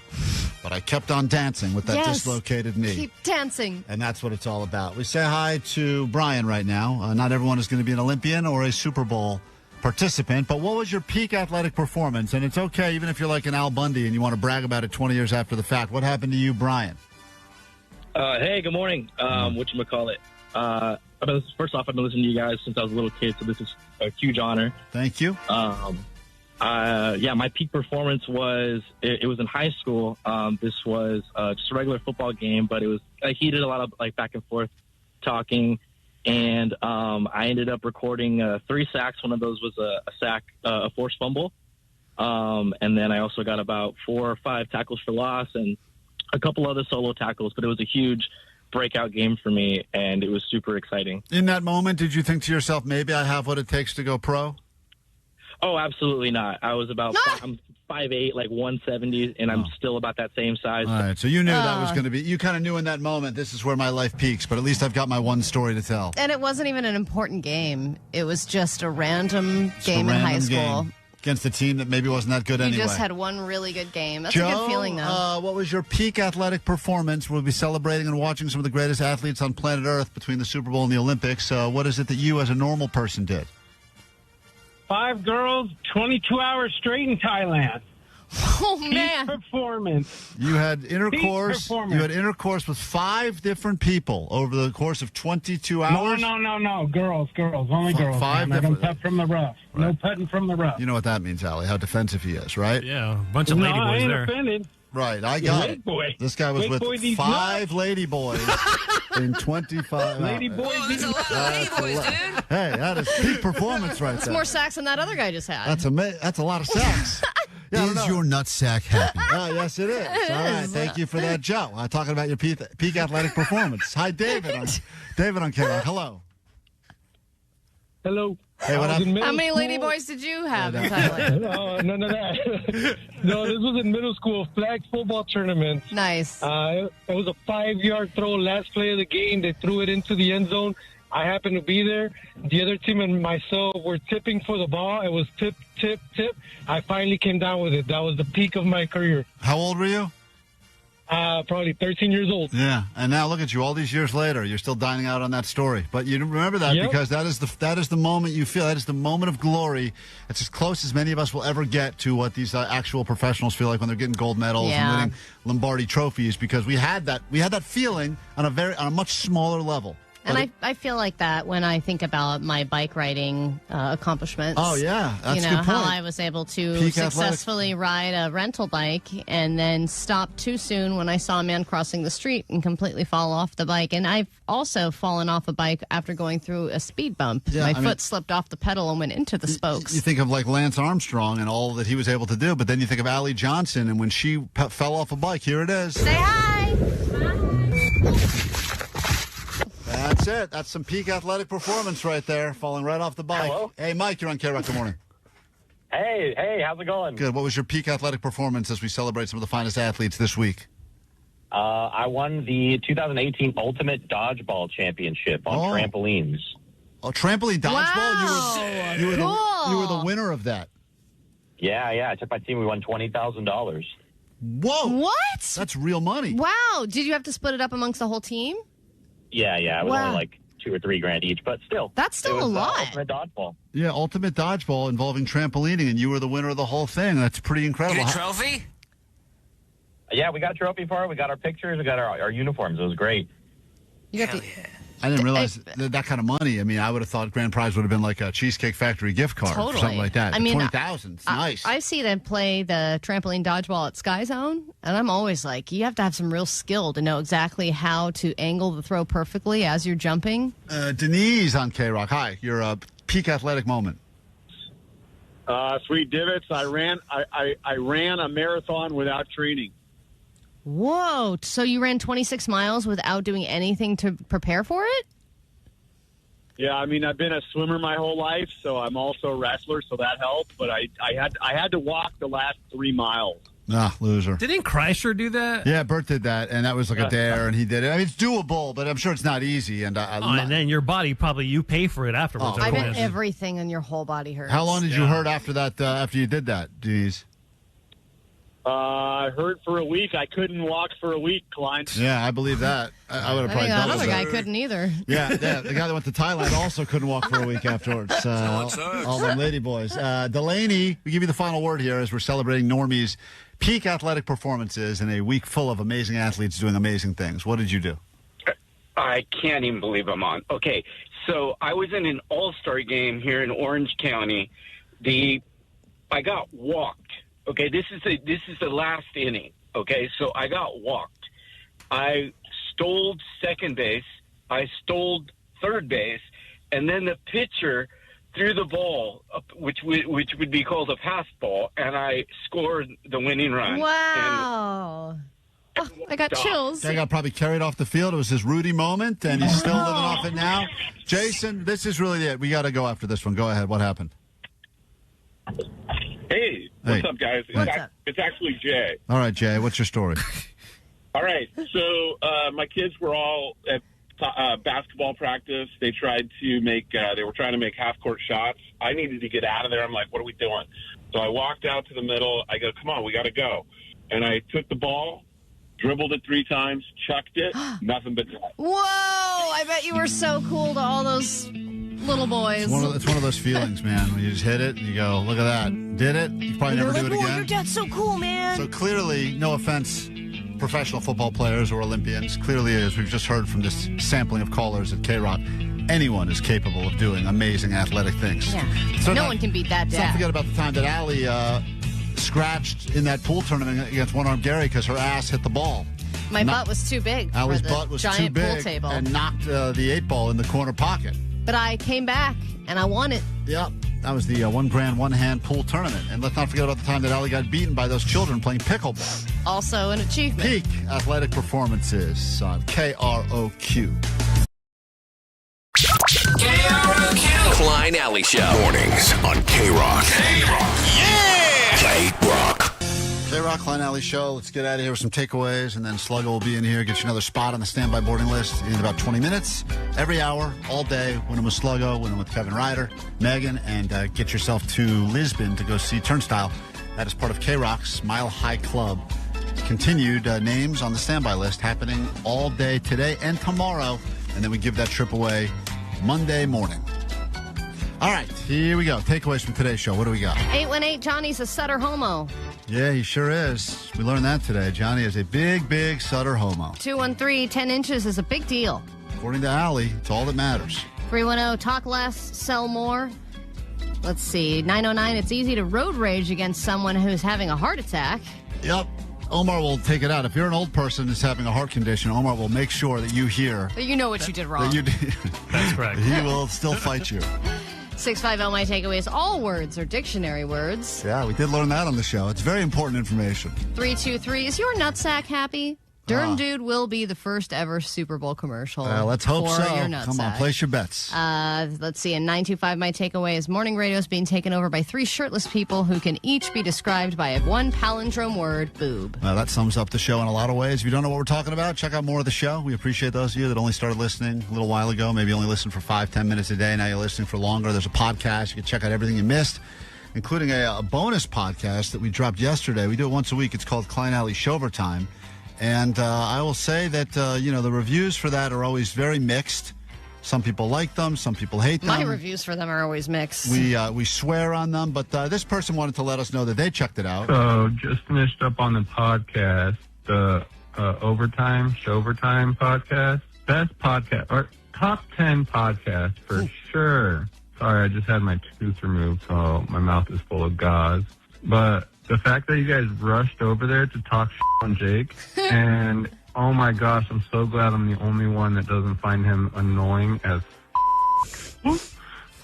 But I kept on dancing with that dislocated knee. Keep dancing. And that's what it's all about. We say hi to Brian right now. Not everyone is going to be an Olympian or a Super Bowl participant, but what was your peak athletic performance? And it's okay, even if you're like an Al Bundy and you want to brag about it 20 years after the fact. What happened to you, Brian? Hey, good morning. Whatchamacallit? First off, I've been listening to you guys since I was a little kid, so this is a huge honor. Thank you. My peak performance was, it was in high school. This was just a regular football game, but it was heated, a lot of like back and forth talking. And I ended up recording 3 sacks. One of those was a sack, a forced fumble. And then I also got about 4 or 5 tackles for loss and a couple other solo tackles. But it was a huge breakout game for me, and it was super exciting. In that moment, did you think to yourself, maybe I have what it takes to go pro? Oh, absolutely not. I was about I'm 5'8", like 170, and I'm still about that same size. All right, so you knew that was going to be, you kind of knew in that moment, this is where my life peaks, but at least I've got my one story to tell. And it wasn't even an important game. It was just a random game in high school. Against a team that maybe wasn't that good anyway. You just had one really good game. That's Joe, a good feeling, though. What was your peak athletic performance? We'll be celebrating and watching some of the greatest athletes on planet Earth between the Super Bowl and the Olympics. What is it that you, as a normal person, did? 5 girls, 22 hours straight in Thailand. Oh, man. Peak performance. You had intercourse. You had intercourse with 5 different people over the course of 22 hours? No. Girls. Only girls. 5 man. I don't different. putt from the rough. Right. No putting from the rough. You know what that means, Allie, how defensive he is, right? Yeah, a bunch of lady boys I ain't there. offended. Right, I got Lady it. boy. This guy was Lady boy with these 5 lady boys in 25 Lady hours. boys. There's a lot of lady boys, dude. Hey, that is peak performance right That's there. more sacks than that other guy just had. That's a lot of sacks. Is your nutsack happy? Yes, it is. All right, thank you for that, Joe. Talking about your peak athletic performance. Hi, David. David on KROQ. Hello. Hello. Hey, what happened? How many lady boys did you have in Thailand? No, none of that. No, this was in middle school, flag football tournament. Nice. It was a 5-yard throw, last play of the game. They threw it into the end zone. I happened to be there. The other team and myself were tipping for the ball. It was tip, tip, tip. I finally came down with it. That was the peak of my career. How old were you? Probably 13 years old. Yeah, and now look at you. All these years later, you're still dining out on that story. But you remember that because that is the moment you feel. That is the moment of glory. It's as close as many of us will ever get to what these actual professionals feel like when they're getting gold medals and winning Lombardi trophies. Because we had that feeling on a much smaller level. And I feel like that when I think about my bike riding accomplishments. Oh, yeah. That's a good point. How I was able to successfully ride a rental bike and then stop too soon when I saw a man crossing the street and completely fall off the bike. And I've also fallen off a bike after going through a speed bump. Yeah, my foot slipped off the pedal and went into the spokes. You think of like Lance Armstrong and all that he was able to do, but then you think of Allie Johnson, and when she fell off a bike, here it is. Say hi. That's it. That's some peak athletic performance right there, falling right off the bike. Hello? Hey, Mike, you're on KROQ. Good morning. Hey, how's it going? Good. What was your peak athletic performance as we celebrate some of the finest athletes this week? I won the 2018 Ultimate Dodgeball Championship on trampolines. Oh, trampoline dodgeball? Wow. You were the winner of that. Yeah. I took my team. We won $20,000. Whoa. What? That's real money. Wow. Did you have to split it up amongst the whole team? Yeah. It was only like $2 or $3 grand each, but still. That's still it was, a lot. Ultimate Dodgeball. Yeah, Ultimate Dodgeball involving trampolining, and you were the winner of the whole thing. That's pretty incredible. Get a trophy? Yeah, we got a trophy for it. We got our pictures. We got our uniforms. It was great. You got I didn't realize that kind of money. I mean, I would have thought grand prize would have been like a Cheesecake Factory gift card or something like that. I mean, 20,000. It's nice. I see them play the trampoline dodgeball at Sky Zone, and I'm always like, you have to have some real skill to know exactly how to angle the throw perfectly as you're jumping. Denise on KROQ. Hi, your peak athletic moment. 3 divots. I ran a marathon without training. Whoa. So you ran 26 miles without doing anything to prepare for it? Yeah, I mean, I've been a swimmer my whole life, so I'm also a wrestler, so that helped. But I had to walk the last 3 miles. Ah, loser. Didn't Kreischer do that? Yeah, Bert did that, and that was like a dare, and he did it. I mean, it's doable, but I'm sure it's not easy. And and then your body you pay for it afterwards. I bet everything in your whole body hurts. How long did you hurt after that? After you did that, Denise? I heard for a week. I couldn't walk for a week, Klein. Yeah, I believe that. I would have I probably think doubled another guy that. couldn't either. Yeah, the guy that went to Thailand also couldn't walk for a week afterwards. All them lady boys. Delaney, we give you the final word here as we're celebrating Normie's peak athletic performances in a week full of amazing athletes doing amazing things. What did you do? I can't even believe I'm on. Okay, so I was in an all-star game here in Orange County. I got walked. Okay, this is the last inning. Okay, so I got walked. I stole second base. I stole third base, and then the pitcher threw the ball, which would be called a pass ball, and I scored the winning run. Wow. I got chills. That got probably carried off the field. It was his Rudy moment, and he's still living off it now. Jason, this is really it. We got to go after this one. Go ahead. What happened? Hey, what's up, guys? It's actually Jay. All right, Jay, what's your story? All right, so my kids were all at basketball practice. They tried to they were trying to make half-court shots. I needed to get out of there. I'm like, what are we doing? So I walked out to the middle. I go, come on, we got to go. And I took the ball, dribbled it 3 times, chucked it, nothing but net. Whoa! I bet you were so cool to all those little boys. It's one of those feelings, man, when you just hit it and you go, look at that. Did it? You probably never do it again. Your dad's so cool, man. So clearly, no offense, professional football players or Olympians, clearly, as we've just heard from this sampling of callers at KROQ, anyone is capable of doing amazing athletic things. Yeah. So no one can beat that Let's dad. not forget about the time that Allie scratched in that pool tournament against one-armed Gary because her ass hit the ball. My butt was too big Allie's for the butt was giant too big pool table. and knocked the 8-ball in the corner pocket. But I came back, and I won it. Yep. That was the one grand, one-hand pool tournament. And let's not forget about the time that Allie got beaten by those children playing pickleball. Also an achievement. Peak athletic performances on KROQ. KROQ. Klein Alley Show. Mornings on KROQ. Yeah! KROQ. KROQ, Klein Alley Show. Let's get out of here with some takeaways, and then Sluggo will be in here, get you another spot on the standby boarding list in about 20 minutes. Every hour, all day, win them with Sluggo, win them with Kevin Ryder, Megan, and get yourself to Lisbon to go see Turnstile. That is part of KROQ's Mile High Club. Continued names on the standby list happening all day today and tomorrow, and then we give that trip away Monday morning. All right, here we go. Takeaways from today's show. What do we got? 818, Johnny's a Sutter homo. Yeah, he sure is. We learned that today. Johnny is a big, big Sutter homo. 213, 10 inches is a big deal. According to Allie, it's all that matters. 310, talk less, sell more. Let's see, 909, it's easy to road rage against someone who's having a heart attack. Yep. Omar will take it out. If you're an old person who's having a heart condition, Omar will make sure that you hear That you know what you did wrong. that you did. That's correct. He will still fight you. 650, my takeaways, all words are dictionary words. Yeah, we did learn that on the show. It's very important information. 323, is your nutsack happy? Derm Dude will be the first ever Super Bowl commercial. Let's hope for so. Your Come on, nutsack. place your bets. Let's see. In 925, my takeaway is morning radio is being taken over by 3 shirtless people who can each be described by one palindrome word, boob. Well, that sums up the show in a lot of ways. If you don't know what we're talking about, check out more of the show. We appreciate those of you that only started listening a little while ago. Maybe only listened for 5-10 minutes a day. Now you're listening for longer. There's a podcast. You can check out everything you missed, including a bonus podcast that we dropped yesterday. We do it once a week. It's called Klein Alley Showtime. And I will say that, the reviews for that are always very mixed. Some people like them. Some people hate them. My reviews for them are always mixed. We swear on them. But this person wanted to let us know that they checked it out. So just finished up on the podcast, the Showtime podcast. Best podcast, or top 10 podcast for sure. Sorry, I just had my tooth removed, so my mouth is full of gauze. But the fact that you guys rushed over there to talk on Jake, and oh my gosh, I'm so glad I'm the only one that doesn't find him annoying as All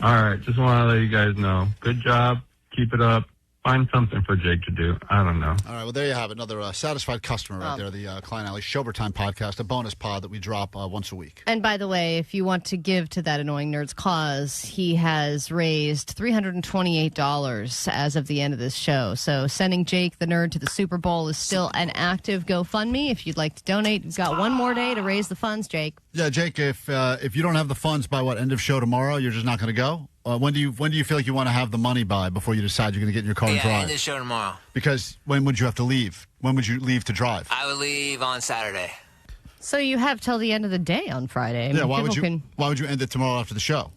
right, just want to let you guys know. Good job. Keep it up. Find something for Jake to do. I don't know. All right, well, there you have it. Another satisfied customer right there, the Klein Alley Showtime podcast, a bonus pod that we drop once a week. And by the way, if you want to give to that annoying nerd's cause, he has raised $328 as of the end of this show. So sending Jake the nerd to the Super Bowl is still an active GoFundMe. If you'd like to donate, you've got one more day to raise the funds, Jake. Yeah, Jake, if you don't have the funds by, end of show tomorrow, you're just not going to go? When do you feel like you want to have the money by before you decide you're going to get in your car and Yeah, drive? end the show tomorrow. Because when would you have to leave? When would you leave to drive? I would leave on Saturday. So you have till the end of the day on Friday. I mean, Why people would you end it tomorrow after the show?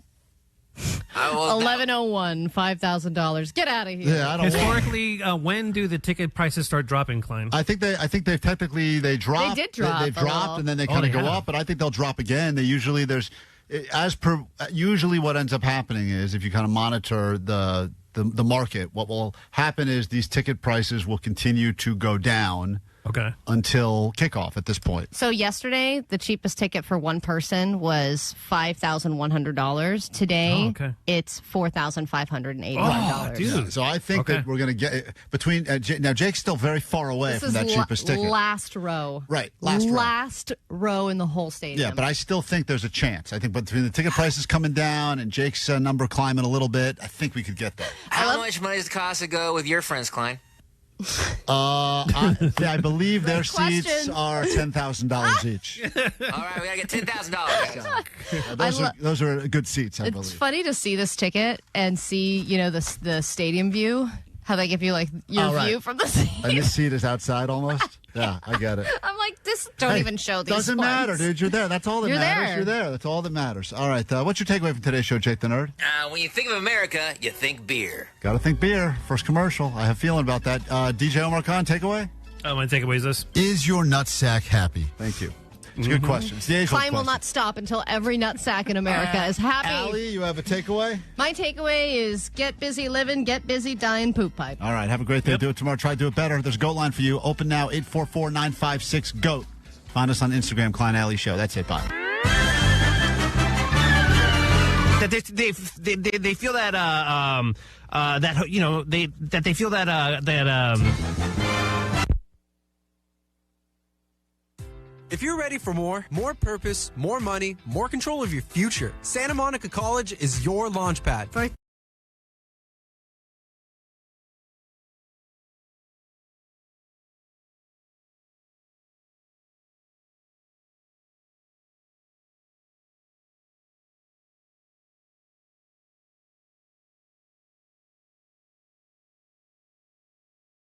11:01, $5,000. Get out of here. Yeah, I don't Historically, when do the ticket prices start dropping, Klein? I think they've technically dropped. They did drop They've a little. dropped and then they kind of go up, but I think they'll drop again. They usually usually what ends up happening is if you kind of monitor the market, what will happen is these ticket prices will continue to go down. Okay. Until kickoff at this point. So yesterday, the cheapest ticket for one person was $5,100. Today, it's $4,581. Oh, dude. So I think that we're going to get between now. Jake's still very far away This from that is cheapest ticket. Last row. Right. Last row in the whole stadium. Yeah, but I still think there's a chance. I think between the ticket prices coming down and Jake's number climbing a little bit, I think we could get that. How much money does it cost to go with your friends, Klein? I believe their seats are $10,000 each. All right, we gotta get $10,000. Those are good seats, I It's believe. funny to see this ticket and see, the stadium view. How they give you like your view from the seat. And this seat is outside almost. Yeah, I get it. I'm like, this don't even show these. Doesn't ones. matter, dude. You're there. That's all that You're matters. there. You're there. That's all that matters. All right. What's your takeaway from today's show, Jake the Nerd? When you think of America, you think beer. Got to think beer. First commercial. I have a feeling about that. DJ Omar Khan, takeaway? My takeaway is this. Is your nutsack happy? Thank you. It's a good question. It's the age-old Klein will question. not stop until every nutsack in America is happy. Allie, you have a takeaway? My takeaway is get busy living, get busy dying, poop pipe. All right. Have a great day. Do it tomorrow. Try to do it better. There's a GOAT line for you. Open now, 844-956-GOAT. Find us on Instagram, Klein Alley Show. That's it. Bye. That they feel that they feel that. If you're ready for more purpose, more money, more control of your future, Santa Monica College is your launch pad. For